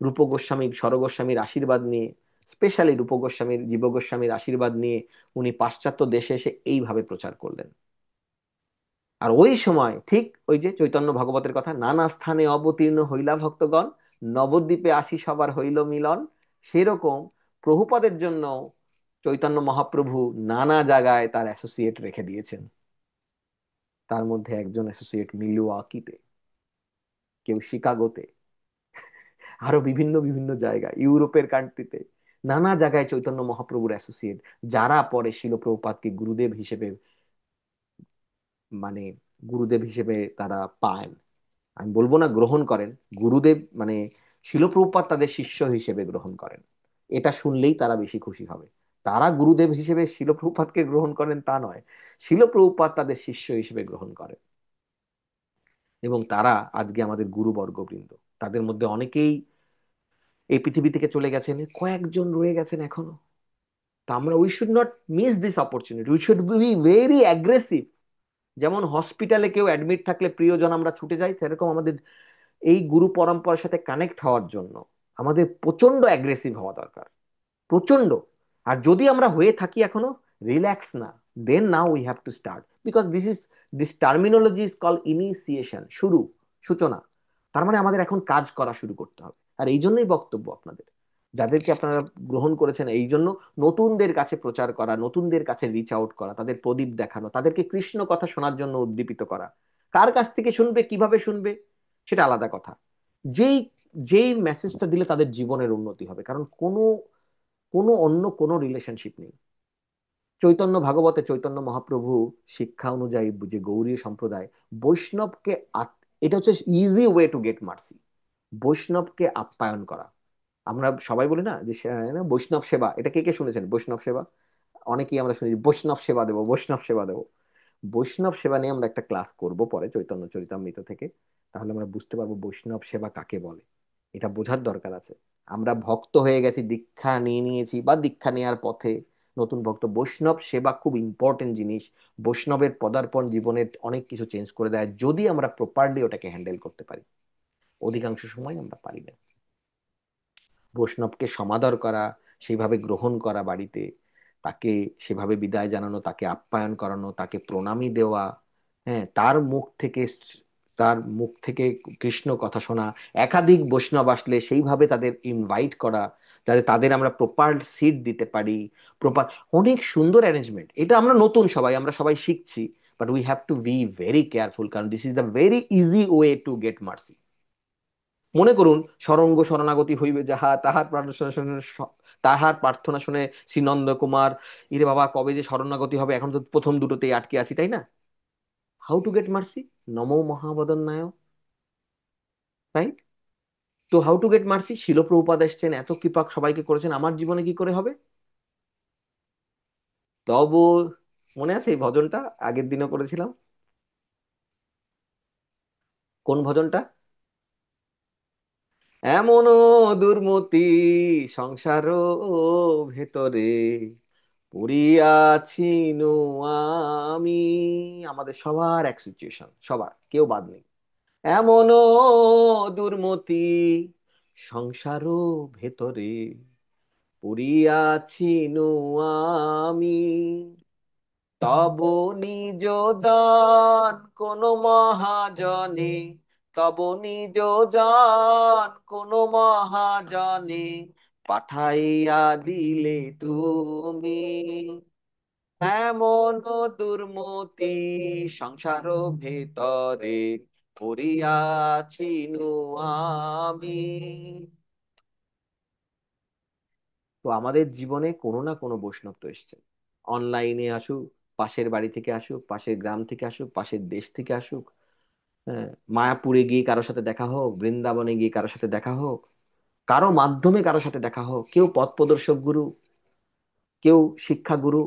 রূপ গোস্বামী স্বর গোস্বামীর আশীর্বাদ নিয়ে, স্পেশালি রূপ গোস্বামীর জীব গোস্বামীর আশীর্বাদ নিয়ে উনি পাশ্চাত্য দেশে এসে এইভাবে প্রচার করলেন। আর ওই সময় ঠিক ওই যে চৈতন্য ভগবতের কথা, নানা স্থানে অবতীর্ণ হইলা ভক্তগণ, নবদ্বীপে আসি সবার হইল মিলন, সেরকম প্রভুপাদের জন্য চৈতন্য মহাপ্রভু নানা জায়গায় তার অ্যাসোসিয়েট রেখে দিয়েছেন। তার মধ্যে একজন অ্যাসোসিয়েট মিলওয়াকিতে, কেউ শিকাগোতে, আরো বিভিন্ন বিভিন্ন জায়গায়, ইউরোপের কান্ট্রিতে, নানা জায়গায় চৈতন্য মহাপ্রভুর অ্যাসোসিয়েট, যারা পরে শিল প্রভুপাদকে গুরুদেব হিসেবে, মানে গুরুদেব হিসেবে তারা পান। আমি বলবো না গ্রহণ করেন, গুরুদেব মানে শিলপ্রভুপাদ তাদের শিষ্য হিসেবে গ্রহণ করেন। এটা শুনলেই তারা বেশি খুশি হবে। তারা গুরুদেব হিসেবে শিলপ্রভুপাদকে গ্রহণ করেন তা নয়, শিলপ্রভুপাদ তাদের শিষ্য হিসেবে গ্রহণ করেন। এবং তারা আজকে আমাদের গুরুবর্গবৃন্দ। তাদের মধ্যে অনেকেই এই পৃথিবী থেকে চলে গেছেন, কয়েকজন রয়ে গেছেন এখনো। তা আমরা we should not miss this opportunity, we should be very aggressive. যেমন হসপিটালে কেউ অ্যাডমিট থাকলে প্রিয়জন আমরা ছুটে যাই, সেরকম আমাদের এই গুরু পরম্পরার সাথে কানেক্ট হওয়ার জন্য আমাদের প্রচন্ড অ্যাগ্রেসিভ হওয়া দরকার, প্রচন্ড। আর যদি আমরা হয়ে থাকি এখনো, রিল্যাক্স না, then now we have to start, because this terminology is call initiation, শুরু, সূচনা। তার মানে আমাদের এখন কাজ করা শুরু করতে হবে। আর এই জন্যই বক্তব্য আপনাদের, যাদেরকে আপনারা গ্রহণ করেছেন, এই জন্য নতুনদের কাছে প্রচার করা, নতুনদের কাছে রিচ আউট করা, তাদের প্রদীপ দেখানো, তাদেরকে কৃষ্ণ কথা শোনার জন্য উদ্দীপিত করা। কার কাছ থেকে শুনবে, কিভাবে শুনবে, সেটা আলাদা কথা। যেই যেই মেসেজটা দিলে তাদের জীবনের উন্নতি হবে, কারণ কোনো কোনো অন্য কোনো রিলেশনশিপ নেই। চৈতন্য ভাগবতে চৈতন্য মহাপ্রভু শিক্ষা অনুযায়ী যে গৌড়ীয় সম্প্রদায় বৈষ্ণবকে এটা হচ্ছে easy way to get mercy, বৈষ্ণবকে আপ্যায়ন করা। আমরা সবাই বলি না যে না, বৈষ্ণব সেবা, এটা কে কে শুনেছেন বৈষ্ণব সেবা? অনেকেই আমরা শুনি বৈষ্ণব সেবা দেবো, বৈষ্ণব সেবা দেবো। বৈষ্ণব সেবা নিয়ে আমরা একটা ক্লাস করব পরে চৈতন্য চরিতামৃত থেকে, তাহলে আমরা বুঝতে পারবো বৈষ্ণব সেবা কাকে বলে। এটা বোঝার দরকার আছে। আমরা ভক্ত হয়ে গেছি, দীক্ষা নিয়ে নিয়েছি বা দীক্ষা নেওয়ার পথে নতুন ভক্ত, বৈষ্ণব সেবা খুব ইম্পর্টেন্ট জিনিস। বৈষ্ণবের পদার্পণ জীবনের অনেক কিছু চেঞ্জ করে দেয় যদি আমরা প্রপারলি ওটাকে হ্যান্ডেল করতে পারি। অধিকাংশ সময় আমরা পারি না। বৈষ্ণবকে সমাদর করা, সেইভাবে গ্রহণ করা বাড়িতে, তাকে সেভাবে বিদায় জানানো, তাকে আপ্যায়ন করানো, তাকে প্রণামী দেওয়া, হ্যাঁ, তার মুখ থেকে কৃষ্ণ কথা শোনা, একাধিক বৈষ্ণব আসলে সেইভাবে তাদের ইনভাইট করা, যাতে তাদের আমরা প্রপার সিট দিতে পারি, প্রপার, অনেক সুন্দর অ্যারেঞ্জমেন্ট। এটা আমরা সবাই শিখছি, but we have to be very careful, কারণ this is the very easy way to get mercy. মনে করুন, শরঙ্গ শরণাগতি হইবে যাহা, তাহার প্রার্থনা শুনে শ্রীনন্দ কুমার, ইরে বাবা কবে যে শরণাগতি হবে, এখন তো প্রথম দুটোতেই আটকে আছি, তাই না? How to get mercy? নমো মহাবদন্নায়, রাইট? তো how to get mercy, Srila Prabhupada এসছেন, এত কৃপা সবাইকে করেছেন, আমার জীবনে কি করে হবে? তব, মনে আছে এই ভজনটা? আগের দিনও করেছিলাম। কোন ভজনটা? এমন দুর্মতি সংসার ভেতরে পড়িয়াছি নো আমি। আমাদের সবার এক সিচুয়েশন, সবার, কেউ বাদ নেই। এমন দুর্মতি সংসার ভেতরে পড়িয়াছি নো আমি, তব নিজ দান কোন মহাজনে, তব নিজ দান কোন মহাজনে পাঠাইয়া দিলে তুমি। এমন দুর্মতি সংসার ভেতরে পড়িয়াছি নু আমি। তো আমাদের জীবনে কোনো না কোনো বৈষ্ণব তো এসছে, অনলাইনে আসুক, পাশের বাড়ি থেকে আসুক, পাশের গ্রাম থেকে আসুক, পাশের দেশ থেকে আসুক, হ্যাঁ, মায়াপুরে গিয়ে কারোর সাথে দেখা হোক, বৃন্দাবনে গিয়ে কারোর সাথে দেখা হোক, কারো মাধ্যমে কারোর সাথে দেখা হোক, কেউ পথ প্রদর্শক গুরু, কেউ শিক্ষাগুরু।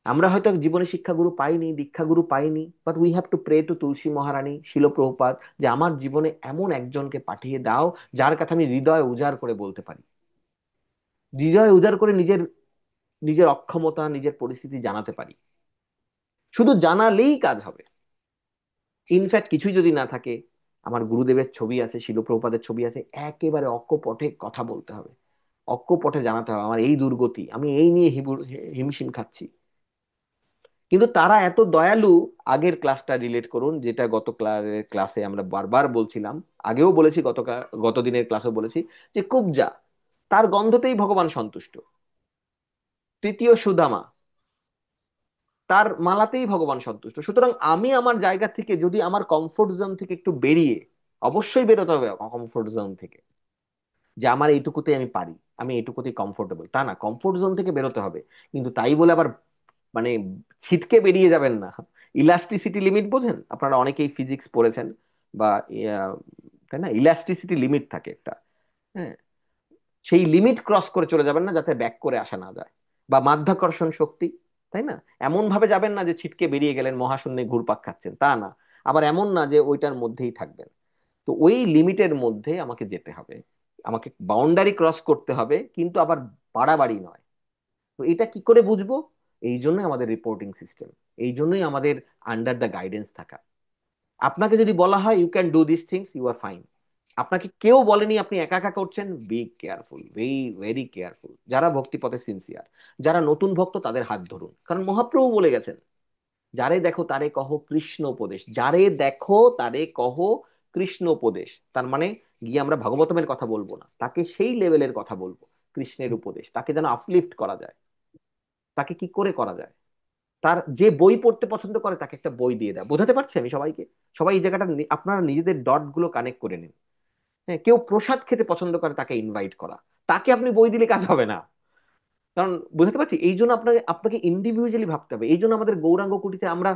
আমরা হয়তো জীবনে শিক্ষাগুরু পাইনি, দীক্ষাগুরু পাইনি, but we have to pray to Tulsi Maharani, Srila Prabhupada, যে আমার জীবনে এমন একজনকে পাঠিয়ে দাও যার কথা আমি হৃদয় উজাড় করে বলতে পারি, হৃদয় উজাড় করে নিজের নিজের অক্ষমতা, নিজের পরিস্থিতি জানাতে পারি। শুধু জানালেই কাজ হবে। ইনফ্যাক্ট কিছুই যদি না থাকে, আমার গুরুদেবের ছবি আছে, শিল প্রভুপাদের ছবি আছে, একেবারে অক্কপটে কথা বলতে হবে, অক্কপটে জানাতে হবে আমার এই দুর্গতি, আমি এই নিয়ে হিমশিম খাচ্ছি। কিন্তু তারা এত দয়ালু। আগের ক্লাসটা রিলেট করুন, যেটা গত ক্লাসে আমরা বারবার বলছিলাম, আগেও বলেছি, গত দিনের ক্লাসেও বলেছি, যে কুবজা, তার গন্ধতেই ভগবান সন্তুষ্ট। তৃতীয় সুদামা, তার মালাতেই ভগবান সন্তুষ্ট। সুতরাং আমি আমার জায়গা থেকে, যদি আমার কমফোর্ট জোন থেকে একটু বেরিয়ে, অবশ্যই বেরোতে হবে কমফোর্ট জোন থেকে, যে আমার এইটুকুতে আমি পারি, আমি এইটুকুতেই কমফোর্টেবল, তা না, কমফোর্ট জোন থেকে বেরোতে হবে। কিন্তু তাই বলে আবার মানে ছিটকে বেরিয়ে যাবেন না। ইলাস্টিসিটি লিমিট বোঝেন আপনারা, অনেকেই ফিজিক্স পড়েছেন বা তাই না, ইলাস্টিসিটি লিমিট থাকে একটা, হ্যাঁ, সেই লিমিট ক্রস করে চলে যাবেন না, যাতে ব্যাক করে আসা না যায়। বা মাধ্যাকর্ষণ শক্তি, তাই না, এমন ভাবে যাবেন না যে ছিটকে বেরিয়ে গেলেন, মহাশূন্যে ঘুরপাক খাচ্ছেন, তা না। আবার এমন না যে ওইটার মধ্যেই থাকবেন। তো ওই লিমিটের মধ্যে আমাকে যেতে হবে, আমাকে বাউন্ডারি ক্রস করতে হবে, কিন্তু আবার বাড়াবাড়ি নয়। তো এটা কি করে বুঝবো? এই জন্যই আমাদের রিপোর্টিং সিস্টেম, এই জন্যই আমাদের আন্ডার দ্য গাইডেন্স থাকা। আপনাকে যদি বলা হয় you can do this things, you are fine. আপনাকে কেউ বলেনি আপনি একা একা করছেন, be careful, very very careful. যারা ভক্তি পথে সিনসিয়ার, যারা নতুন ভক্ত, তাদের হাত ধরুন, কারণ মহাপ্রভু বলে গেছেন, যারে দেখো তারে কহ কৃষ্ণ উপদেশ, যারে দেখো তারে কহ কৃষ্ণ উপদেশ। তার মানে গিয়ে আমরা ভাগবতমের কথা বলবো না, তাকে সেই লেভেলের কথা বলবো, কৃষ্ণের উপদেশ, তাকে যেন আপলিফট করা যায়। তাকে কি করে করা যায়? তার যে বই পড়তে পছন্দ করে তাকে একটা বই দিয়ে দেয়। বোঝাতে পারছি আমি সবাইকে? সবাই এই জায়গাটা আপনারা নিজেদের ডট গুলো কানেক্ট করে নিন। হ্যাঁ, কেউ প্রসাদ খেতে পছন্দ করে, তাকে ইনভাইট করা। তাকে আপনি বই দিলে কাজ হবে না। কারণ বুঝতে পারছি, এই জন্য আপনাকে আপনাকে ইন্ডিভিজুয়ালি ভাবতে হবে। এই জন্য আমাদের গৌরাঙ্গ কুটিতে আমরা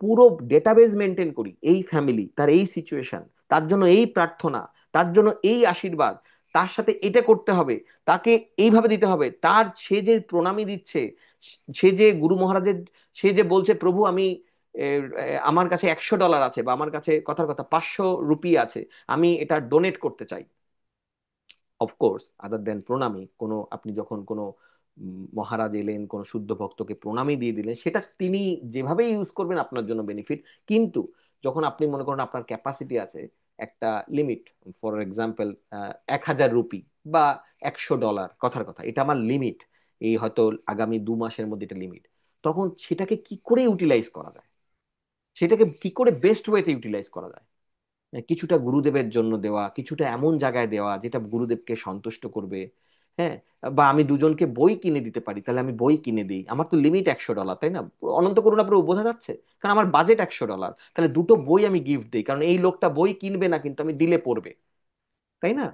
পুরো ডেটাবেজ মেনটেন করি, এই ফ্যামিলি, তার এই সিচুয়েশন, তার জন্য এই প্রার্থনা, তার জন্য এই আশীর্বাদ, তার সাথে এটা করতে হবে, তাকে এইভাবে দিতে হবে, তার সে যে প্রণামী দিচ্ছে, সে যে গুরু মহারাজের, সে যে বলছে প্রভু আমি আমার কাছে $100 আছে, বা আমার কাছে কথার কথা 500 রুপি আছে, আমি এটা ডোনেট করতে চাই। অফকোর্স আদার দেন প্রণামী, কোনো আপনি যখন কোনো মহারাজ এলেন, কোনো শুদ্ধ ভক্তকে প্রণামী দিয়ে দিলেন, সেটা তিনি যেভাবে ইউজ করবেন আপনার জন্য বেনিফিট। কিন্তু যখন আপনি মনে করেন আপনার ক্যাপাসিটি আছে, একটা লিমিট, ফর এক্সাম্পল 1,000 রুপি বা $100, কথার কথা, এটা আমার লিমিট, এই হয়তো আগামী 2 মাসের মধ্যে এটা লিমিট, তখন সেটাকে কি করে ইউটিলাইজ করা যায়, সেটাকে কি করে বেস্ট ওয়েতে ইউটিলাইজ করা যায়। কিছুটা গুরুদেবের জন্য দেওয়া, কিছুটা এমন জায়গায় দেওয়া যেটা গুরুদেবকে সন্তুষ্ট করবে। হ্যাঁ, বা আমি দুজনকে বই কিনে দিতে পারি, তাহলে আমি বই কিনে দিই, আমার তো লিমিট $100, তাই না? অনন্ত করুণা প্রভু, বোঝা যাচ্ছে? কারণ আমার বাজেট $100, তাহলে দুটো বই আমি গিফট দিই, কারণ এই লোকটা বই কিনবে না কিন্তু আমি দিলে পড়বে, তাই না?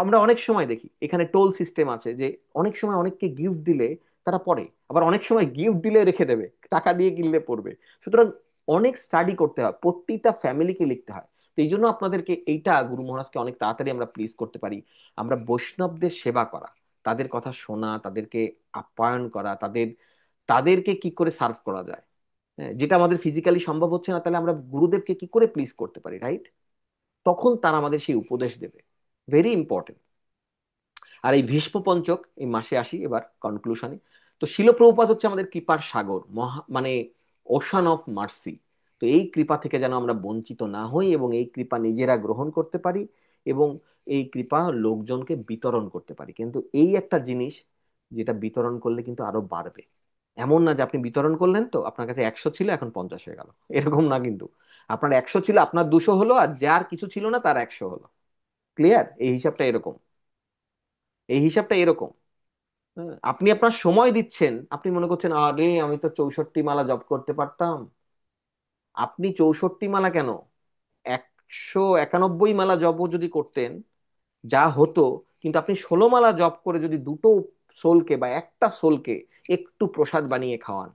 আমরা অনেক সময় দেখি এখানে টোল সিস্টেম আছে, যে অনেক সময় অনেককে গিফট দিলে তারা পড়ে, আবার অনেক সময় গিফট দিলে রেখে দেবে, টাকা দিয়ে কিনলে পড়বে। সুতরাং অনেক স্টাডি করতে হয়, প্রতিটা ফ্যামিলিকে লিখতে হয়। তো এই জন্য আপনাদেরকে এইটা গুরু মহারাজকে অনেক তাড়াতাড়ি আমরা প্লিজ করতে পারি, আমরা বৈষ্ণবদের সেবা করা, তাদের কথা শোনা, তাদেরকে আপ্যায়ন করা, তাদেরকে কি করে সার্ভ করা যায়। হ্যাঁ, যেটা আমাদের ফিজিক্যালি সম্ভব হচ্ছে না, তাহলে আমরা গুরুদেবকে কি করে প্লিজ করতে পারি, রাইট? তখন তারা আমাদের সেই উপদেশ দেবে। Very important. আর এই ভীষ্ম পঞ্চক, এই মাসে আসি এবার কনক্লুশনে। তো শিল প্রভুপাদ হচ্ছে আমাদের কৃপার সাগর, মানে ওশান অফ মার্সি। তো এই কৃপা থেকে যেন আমরা বঞ্চিত না হই এবং এই কৃপা নিজেরা গ্রহণ করতে পারি এবং এই কৃপা লোকজনকে বিতরণ করতে পারি। কিন্তু এই একটা জিনিস, যেটা বিতরণ করলে কিন্তু আরো বাড়বে। এমন না যে আপনি বিতরণ করলেন, তো আপনার কাছে 100 ছিল এখন 50 হয়ে গেল, এরকম না কিন্তু। আপনার 100 ছিল, আপনার 200 হলো, আর যার কিছু ছিল না তার 100 হলো। ক্লিয়ার? এই হিসাবটা এরকম, এই হিসাবটা এরকম। হ্যাঁ, আপনি আপনার সময় দিচ্ছেন, আপনি মনে করছেন আরে আমি তো 64 মালা জপ করতে পারতাম। আপনি 64 মালা কেন, 191 মালা জপও যদি করতেন যা হতো, কিন্তু আপনি 16 মালা জপ করে যদি দুটো সোলকে বা একটা সোলকে একটু প্রসাদ বানিয়ে খাওয়ান,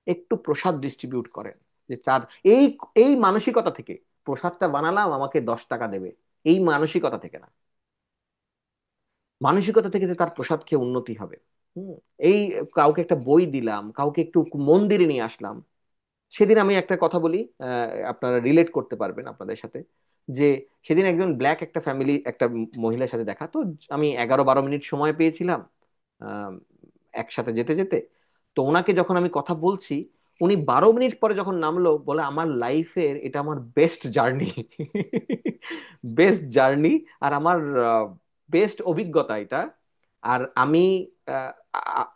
একটু প্রসাদ ডিস্ট্রিবিউট করেন, যে তার এই এই মানসিকতা থেকে, প্রসাদটা বানালাম আমাকে 10 টাকা দেবে, এই মানসিকতা থেকে না, মানসিকতা থেকে যে তার প্রসাদ খেয়ে উন্নতি হবে। হুম, এই কাউকে একটা বই দিলাম, কাউকে একটু মন্দিরে নিয়ে আসলাম। সেদিন আমি একটা কথা বলি, আপনারা রিলেট করতে পারবেন আপনাদের সাথে, যে সেদিন একজন ব্ল্যাক একটা ফ্যামিলি, একটা মহিলার সাথে দেখা, তো আমি 11-12 মিনিট সময় পেয়েছিলাম আহ, একসাথে যেতে যেতে। তো ওনাকে যখন আমি কথা বলছি, উনি 12 মিনিট পরে যখন নামলো, বলে আমার লাইফের এটা আমার বেস্ট জার্নি, বেস্ট জার্নি, আর আমার বেস্ট অভিজ্ঞতা এটা। আর আমি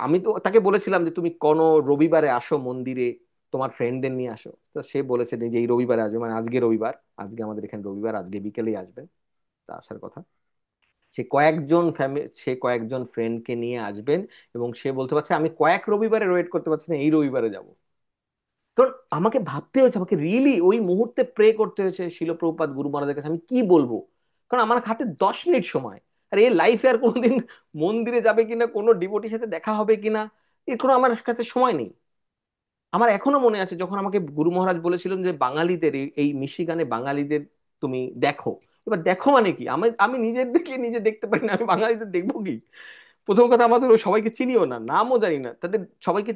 আমি তো তাকে বলেছিলাম যে তুমি কোনো রবিবারে আসো মন্দিরে, তোমার ফ্রেন্ডদের নিয়ে আসো। তো সে বলেছে যে এই রবিবারে আসবে, মানে আজকে রবিবার, আজকে আমাদের এখানে রবিবার, আজকে বিকেলেই আসবেন, তা আসার কথা। সে কয়েকজন ফ্রেন্ডকে নিয়ে আসবেন, এবং সে বলতে পারছে আমি কয়েক রবিবারে ওয়েট করতে পারছি না, এই রবিবারে যাব। কারণ আমাকে ভাবতে হয়েছে, আমাকে রিয়েলি ওই মুহূর্তে প্রে করতে হয়েছে শিল প্রভুপাদ গুরু মহারাজের কাছে আমি কি বলবো। কারণ আমার হাতে 10 মিনিট সময়, আর এই লাইফে আর কোনোদিন মন্দিরে যাবে কিনা, কোনো ডিভোটির সাথে দেখা হবে কিনা, এর কোনো আমার কাছে সময় নেই। আমার এখনো মনে আছে যখন আমাকে গুরু মহারাজ বলেছিলেন যে বাঙালিদের এই মিশিগানে বাঙালিদের তুমি দেখো। এবার দেখো মানে কি, আমি আমি নিজের দেখলে নিজে দেখতে পারি না, আমি বাঙালিদের দেখবো কি? প্রথম কথা, আমাদের ওই সবাইকে চিনিও না, নামও জানি না তাদের সবাইকে,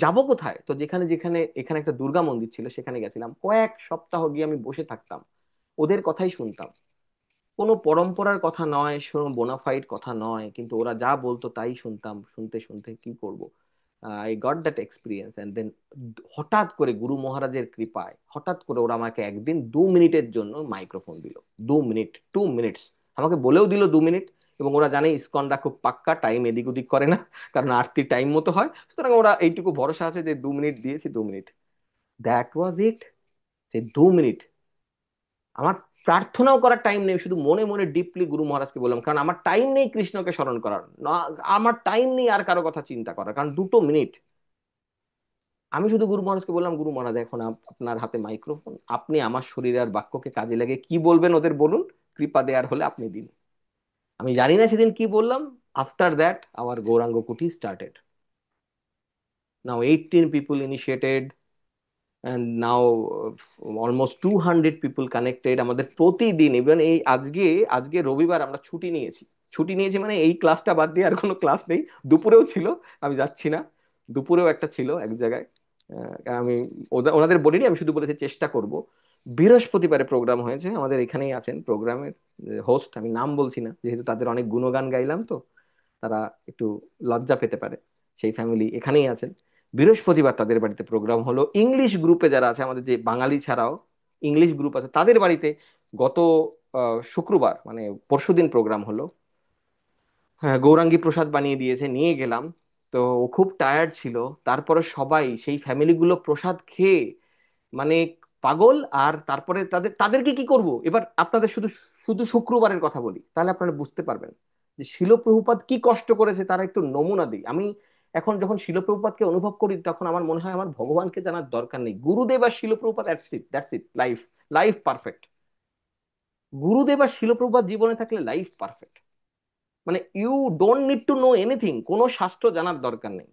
যাবো কোথায়? তো যেখানে যেখানে এখানে একটা দুর্গা মন্দির ছিল সেখানে গেছিলাম, কয়েক সপ্তাহ গিয়ে আমি বসে থাকতাম, ওদের কথাই শুনতাম। কোনো পরম্পরার কথা নয়, বোনাফাইড কথা নয়, কিন্তু ওরা যা বলতো তাই শুনতাম, শুনতে শুনতে কি করব, I got that experience. And then হঠাৎ করে গুরু মহারাজের কৃপায়, হঠাৎ করে ওরা আমাকে একদিন 2 মিনিটের জন্য মাইক্রোফোন দিল। 2 মিনিট, 2 মিনিটস, আমাকে বলেও দিল 2 মিনিট। এবং ওরা জানে ইসকনরা খুব পাক্কা, টাইম এদিক ওদিক করে না, কারণ আরতি টাইম মতো হয়, সুতরাং ওরা এইটুকু ভরসা আছে যে 2 মিনিট দিয়েছি, 2 মিনিট, দ্যাট ওয়াজ ইট। সেই 2 মিনিট আমার প্রার্থনাও করার টাইম নেই, শুধু মনে মনে ডিপলি গুরু মহারাজকে বললাম, কারণ আমার টাইম নেই কৃষ্ণকে স্মরণ করার না, আমার টাইম নেই আর কারো কথা চিন্তা করার, কারণ 2 মিনিট। আমি শুধু গুরু মহারাজকে বললাম, গুরু মহারাজ এখন আপনার হাতে মাইক্রোফোন, আপনি আমার শরীর আর বাক্যকে কাজে লাগে কি বলবেন ওদের বলুন, কৃপা দেয়ার হলে আপনি দিন। আমি জানি না সেদিন কি বললাম। আফটার দ্যাট আওয়ার গৌরাঙ্গ কুটি started. Now 18 people initiated, and now almost 200 people connected আমাদের প্রতিদিন। ইভেন এই আজকে, আজকে রবিবার আমরা ছুটি নিয়েছি, ছুটি নিয়েছি মানে এই ক্লাসটা বাদ দিয়ে আর কোনো ক্লাস নেই। দুপুরেও ছিল, আমি যাচ্ছি না, দুপুরেও একটা ছিল এক জায়গায়। আমি ওনাদের বলিনি, আমি শুধু বলেছি চেষ্টা করব। বৃহস্পতিবারে প্রোগ্রাম হয়েছে, আমাদের এখানেই আছেন প্রোগ্রামের হোস্ট, আমি নাম বলছি না যেহেতু তাদের অনেক গুণগান গাইলাম, তো তারা একটু লজ্জা পেতে পারে, সেই ফ্যামিলি এখানেই আছেন। বৃহস্পতিবার তাদের বাড়িতে প্রোগ্রাম হলো, ইংলিশ গ্রুপে যারা আছে, আমাদের যে বাঙালি ছাড়াও ইংলিশ গ্রুপ আছে তাদের বাড়িতে গত শুক্রবার মানে পরশুদিন প্রোগ্রাম হলো। হ্যাঁ, গৌরাঙ্গী প্রসাদ বানিয়ে দিয়েছে, নিয়ে গেলাম। তো ও খুব টায়ার্ড ছিল। তারপরে সবাই সেই ফ্যামিলিগুলো প্রসাদ খেয়ে মানে পাগল। আর তারপরে তাদেরকে কি করব এবার আপনাদের, শুধু শুধু শুক্রবারের কথা বলি তাহলে আপনারা বুঝতে পারবেন যে শিল প্রভুপাদ কি কষ্ট করেছে, তারা একটু নমুনা দিই। আমি এখন যখন শিল প্রভুপাদকে অনুভব করি তখন আমার মনে হয় আমার ভগবানকে জানার দরকার নেই, গুরুদেব আর Srila Prabhupada, that's it, life, life perfect. গুরুদেব আর শিল প্রভুপাদ জীবনে থাকলে লাইফ পারফেক্ট। মানে you don't need to know anything, কোনো শাস্ত্র জানার দরকার নেই।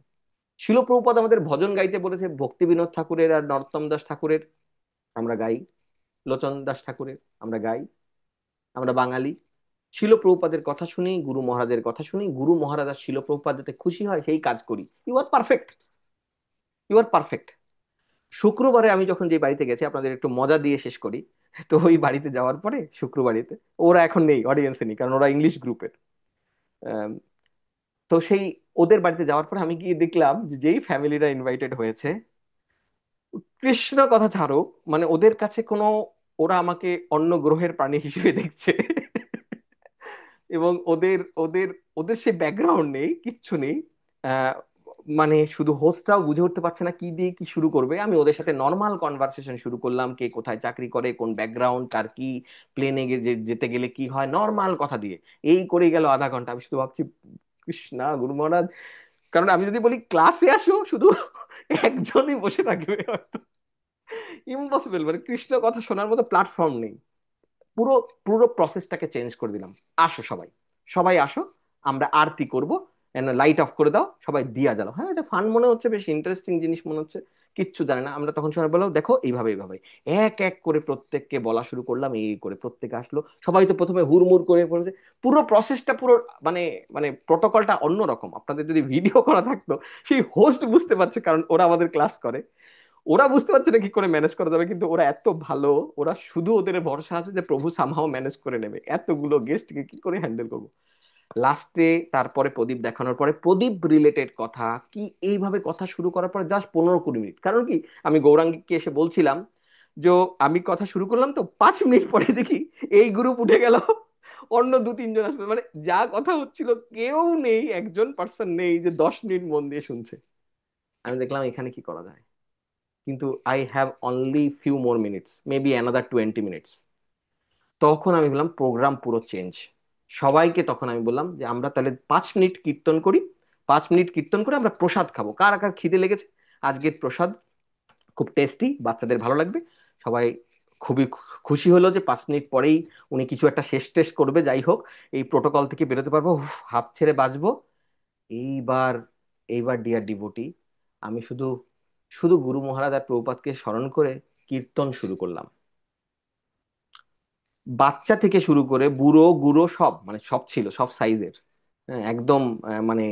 শিল প্রভুপাদ আমাদের ভজন গাইতে বলেছে, ভক্তি বিনোদ ঠাকুরের আর নরোত্তম দাস ঠাকুরের আমরা গাই, লোচন দাস ঠাকুরের আমরা গাই। আমরা বাঙালি, শিল প্রভুপাদের কথা শুনি, গুরু মহারাজের কথা শুনি, গুরু মহারাজ আর শিল প্রভুপাদ যাতে খুশি হয় সেই কাজ করি। You are perfect, you are perfect. শুক্রবারে আমি যখন যে বাড়িতে গেছি, আপনাদের একটু মজা দিয়ে শেষ করি। তো ওই বাড়িতে যাওয়ার পরে শুক্রবাড়িতে, ওরা এখন নেই, অডিয়েন্সে নেই, কারণ ওরা ইংলিশ গ্রুপের। তো সেই ওদের বাড়িতে যাওয়ার পরে আমি গিয়ে দেখলাম যে যেই ফ্যামিলিরা ইনভাইটেড হয়েছে, কৃষ্ণ কথা ছাড়ো, মানে ওদের কাছে কোনো, ওরা আমাকে অন্য গ্রহের প্রাণী হিসেবে দেখছে। এবং ওদের ওদের ওদের সে ব্যাকগ্রাউন্ড নেই, কিচ্ছু নেই। আহ, মানে শুধু হোস্টরাও বুঝে উঠতে পারছে না কি দিয়ে কি শুরু করবে। আমি ওদের সাথে নর্মাল কনভারসেশন শুরু করলাম, কে কোথায় চাকরি করে, কোন ব্যাকগ্রাউন্ড, কার কি, প্লেনে যেতে গেলে কি হয়, নর্মাল কথা দিয়ে। এই করে গেল আধা ঘন্টা। আমি শুধু ভাবছি, কৃষ্ণা গুরু মহারাজ, কারণ আমি যদি বলি ক্লাসে আসো, শুধু একজনই বসে থাকবে, ইম্পসিবল। মানে কৃষ্ণ কথা শোনার মতো প্ল্যাটফর্ম নেই। পুরো পুরো প্রসেসটাকে চেঞ্জ করে দিলাম। আসো সবাই, সবাই আসো, আমরা আরতি করব, লাইট অফ করে দাও, সবাই দিয়া জ্বালাও। হ্যাঁ, এটা ফান মনে হচ্ছে, বেশ ইন্টারেস্টিং জিনিস মনে হচ্ছে। কিচ্ছু জানে না আমরা তখন। সবাই বলো দেখো এইভাবে এইভাবে, এক এক করে প্রত্যেককে বলা শুরু করলাম। এই করে প্রত্যেকে আসলো। সবাই তো প্রথমে হুড়মুড় করে পড়েছে। পুরো প্রসেসটা পুরো মানে মানে প্রোটোকলটা অন্যরকম। আপনাদের যদি ভিডিও করা থাকতো, সেই হোস্ট বুঝতে পারছে, কারণ ওরা আমাদের ক্লাস করে। ওরা বুঝতে পারছে না কি করে ম্যানেজ করা যাবে, কিন্তু ওরা এত ভালো, ওরা শুধু ওদের ভরসা আছে যে প্রভু সামহাও ম্যানেজ করে নেবে, এতগুলো গেস্টকে কি করে হ্যান্ডেল করবো। লাস্টে তারপরে প্রদীপ দেখানোর পরে প্রদীপ রিলেটেড কথা কি, এইভাবে কথা শুরু করার পরে জাস্ট 15-20 মিনিট। কারণ কি, আমি গৌরাঙ্গীকে এসে বলছিলাম যে আমি কথা শুরু করলাম তো 5 মিনিট পরে দেখি এই গ্রুপ উঠে গেল, অন্য 2-3 জন আসলো। মানে যা কথা হচ্ছিল কেউ নেই, একজন পার্সন নেই যে 10 মিনিট মন দিয়ে শুনছে। আমি দেখলাম এখানে কি করা যায়। কিন্তু I have only few more minutes, maybe another 20 minutes. তখন আমি বললাম প্রোগ্রাম পুরো চেঞ্জ। সবাইকে তখন আমি বললাম যে আমরা তাহলে 5 মিনিট কীর্তন করি, 5 মিনিট কীর্তন করে আমরা প্রসাদ খাবো। কার কার খিদে লেগেছে, আজকের প্রসাদ খুব টেস্টি, বাচ্চাদের ভালো লাগবে। সবাই খুবই খুশি হলো যে 5 মিনিট পরেই উনি কিছু একটা শেষ টেস্ট করবে। যাই হোক, এই প্রোটোকল থেকে বেরোতে পারবো, উফ, হাঁপ ছেড়ে বাঁচবো। এইবার, এইবার ডিয়ার ডিভোটি, আমি শুধু শুধু গুরু মহারাজ আর প্রভুপাদকে স্মরণ করে কীর্তন শুরু করলাম। বাচ্চা থেকে শুরু করে বুড়ো গুড়ো সব, মানে সব ছিল, সব সাইজের। হ্যাঁ, একদম মানে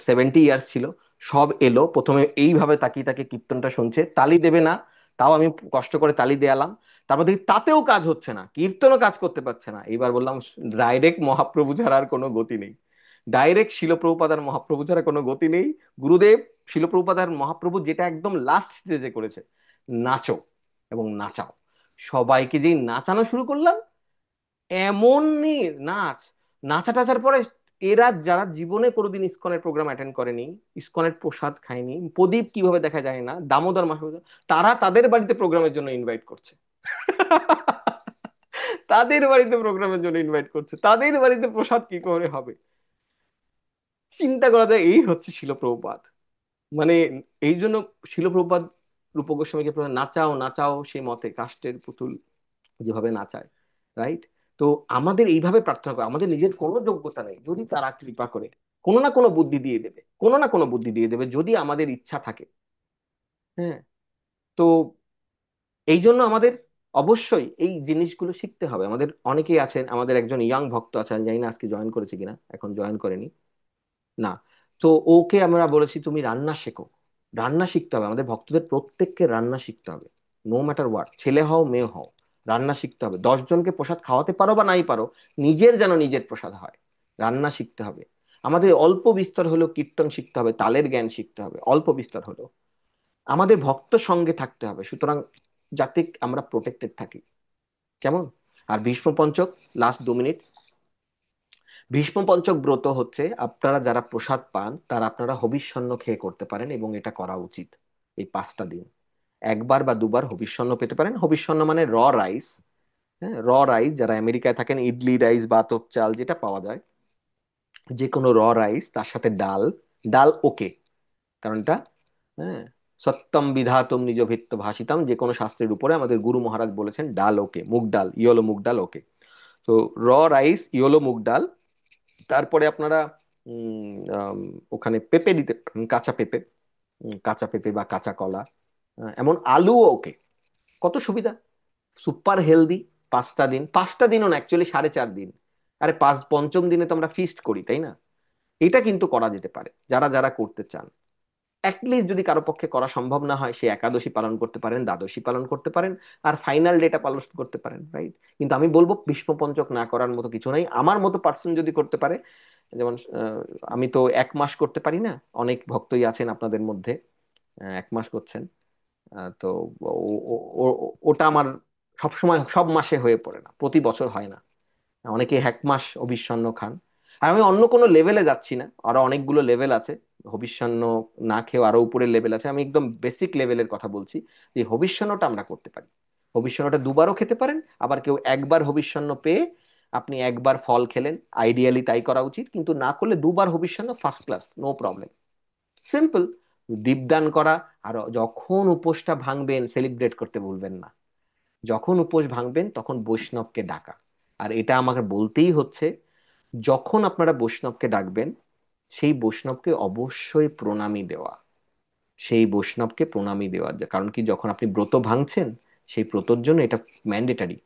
70 ইয়ার্স ছিল। সব এলো, প্রথমে এইভাবে তাকিয়ে তাকিয়ে কীর্তনটা শুনছে, তালি দেবে না, তাও আমি কষ্ট করে তালি দেয়ালাম। তারপর দেখি তাতেও কাজ হচ্ছে না, কীর্তনও কাজ করতে পারছে না। এইবার বললাম ডাইরেক্ট মহাপ্রভু ছাড়া আর কোনো গতি নেই, ডাইরেক্ট শিলপ্রভুপাদ আর মহাপ্রভু ছাড়া কোনো গতি নেই। গুরুদেব, শিলপ্রভুপাদ আর মহাপ্রভু যেটা একদম লাস্ট স্টেজে করেছে, নাচো এবং নাচাও। সবাইকে যেই নাচানো শুরু করলাম, এমন নাচ, নাচা টাচার পরে এরা যারা জীবনে কোনোদিন ইসকনের প্রোগ্রাম অ্যাটেন্ড করেনি, ইসকনের প্রসাদ খায়নি, প্রদীপ কিভাবে দেখা যায় না, দামোদর মাস, তারা তাদের বাড়িতে প্রোগ্রামের জন্য ইনভাইট করছে। তাদের বাড়িতে প্রোগ্রামের জন্য ইনভাইট করছে, তাদের বাড়িতে প্রসাদ কি করে হবে। চিন্তা করা যায়, এই হচ্ছে শিল প্রভুপাদ। মানে এই জন্য শিল প্রভুপাদ রূপ গোস্বামীকে প্রথমে নাচাও নাচাও সেই মতে কাষ্টের পুতুল যেভাবে নাচায়, রাইট? তো আমাদের এইভাবে প্রার্থনা করে, আমাদের নিজের কোনো যোগ্যতা নেই, যদি তারা কৃপা করে কোনো না কোনো বুদ্ধি দিয়ে দেবে, কোনো না কোনো বুদ্ধি দিয়ে দেবে যদি আমাদের ইচ্ছা থাকে। হ্যাঁ, তো এই জন্য আমাদের অবশ্যই এই জিনিসগুলো শিখতে হবে। আমাদের অনেকেই আছেন, আমাদের একজন ইয়াং ভক্ত আছেন, জানি না আজকে জয়েন করেছে কিনা, এখন জয়েন করেনি না। তো ওকে আমরা বলেছি তুমি রান্না শেখো, রান্না শিখতে হবে। আমাদের ভক্তদের প্রত্যেককে রান্না শিখতে হবে, নো ম্যাটার হোয়াট, ছেলে হও মেয়ে হও, রান্না শিখতে হবে। 10 জনকে প্রসাদ খাওয়াতে পারো বা নাই পারো, নিজের যেন নিজের প্রসাদ হয়, রান্না শিখতে হবে। আমাদের অল্প বিস্তর হলেও কীর্তন শিখতে হবে, তালের জ্ঞান শিখতে হবে, অল্প বিস্তর হলেও। আমাদের ভক্ত সঙ্গে থাকতে হবে, সুতরাং যাতে আমরা প্রোটেক্টেড থাকি। কেমন? আর ভীষ্ম পঞ্চক, লাস্ট 2 মিনিট, ভীষ্ম পঞ্চক ব্রত হচ্ছে আপনারা যারা প্রসাদ পান তারা আপনারা হবিষ্যান্ন খেয়ে করতে পারেন, এবং এটা করা উচিত। এই 5টা দিন একবার বা দুবার হবিষ্যান্ন পেতে পারেন। হবিষ্যান্ন মানে র রাইস। হ্যাঁ, র রাইস, যারা আমেরিকায় থাকেন ইডলি রাইস বা আতপ চাল যেটা পাওয়া যায়, যে কোনো র রাইস, তার সাথে ডাল। ডাল ওকে, কারণ এটা, হ্যাঁ, সত্যম বিধাতুম নিজ ভিত্ত ভাষিতাম, যে কোনো শাস্ত্রের উপরে আমাদের গুরু মহারাজ বলেছেন ডাল ওকে, মুগ ডাল, ইয়েলো মুগ ডাল ওকে। তো র রাইস, ইয়েলো মুগ ডাল। তারপরে আপনারা ওখানে পেঁপে দিতে পারেন, কাঁচা পেঁপে, কাঁচা পেঁপে বা কাঁচা কলা, এমন আলুও ওকে। কত সুবিধা, সুপার হেলদি। 5টা দিন, 5টা দিনও না, অ্যাকচুয়ালি 4.5 দিন। আরে পঞ্চম দিনে তো আমরা ফিস্ট করি, তাই না? এটা কিন্তু করা যেতে পারে যারা যারা করতে চান। অ্যাটলিস্ট যদি কারো পক্ষে করা সম্ভব না হয়, সে একাদশী পালন করতে পারেন, দ্বাদশী পালন করতে পারেন, আর ফাইনাল ডেটা পালন করতে পারেন, রাইট? কিন্তু আমি বলবো ভীষ্ম পঞ্চক না করার মতো কিছু নাই। আমার মতো পার্সন যদি করতে পারে, যেমন আমি তো 1 মাস করতে পারি না, অনেক ভক্তই আছেন আপনাদের মধ্যে 1 মাস করছেন। তো ওটা আমার সবসময় সব মাসে হয়ে পড়ে না, প্রতি বছর হয় না। অনেকে 1 মাস হবিষ্যান্ন খান। আর আমি অন্য কোনো লেভেলে যাচ্ছি না, আরো অনেকগুলো লেভেল আছে হবিষ্যান্ন না খেয়ে, আরো উপরের লেভেল আছে। আমি একদম বেসিক লেভেলের কথা বলছি, যে হবিষ্যান্নটা আমরা করতে পারি। হবিষ্যান্নটা দুবারও খেতে পারেন, আবার কেউ একবার হবিষ্যান্ন পেয়ে আপনি একবার ফল খেলেন, আইডিয়ালি তাই করা উচিত। কিন্তু না করলে দুবার হবিষ্যান্ন first class, no problem, simple. দীপদান করা। আর যখন উপোসটা ভাঙবেন সেলিব্রেট করতে ভুলবেন না। যখন উপোস ভাঙবেন তখন বৈষ্ণবকে ডাকা। আর এটা আমাকে বলতেই হচ্ছে, যখন আপনারা বৈষ্ণবকে ডাকবেন, সেই বৈষ্ণবকে অবশ্যই প্রণামী দেওয়া। সেই বৈষ্ণবকে প্রণামী দেওয়া, কারণ কি, যখন আপনি ব্রত ভাঙছেন, সেই ব্রতর জন্য এটা ম্যান্ডেটারি।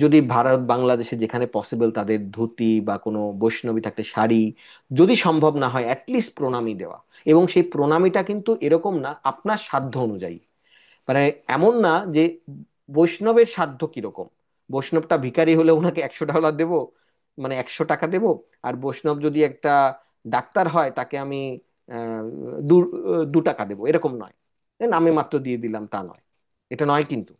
যদি ভারত বাংলাদেশে যেখানে পসিবল, তাদের ধুতি বা কোনো বৈষ্ণবী থাকলে শাড়ি, যদি সম্ভব না হয় অ্যাটলিস্ট প্রণামী দেওয়া। এবং সেই প্রণামীটা কিন্তু এরকম না আপনার সাধ্য অনুযায়ী, মানে এমন না যে বৈষ্ণবের সাধ্য কিরকম, বৈষ্ণবটা ভিখারি হলে ওনাকে $100 দেবো, মানে 100 টাকা দেবো। আর বৈষ্ণব যদি একটা ডাক্তার হয়, তাকে আমি আহ, দু 2 টাকা দেবো, এরকম নয়। নামে মাত্র দিয়ে দিলাম, তা নয়। এটা নয় কিন্তু,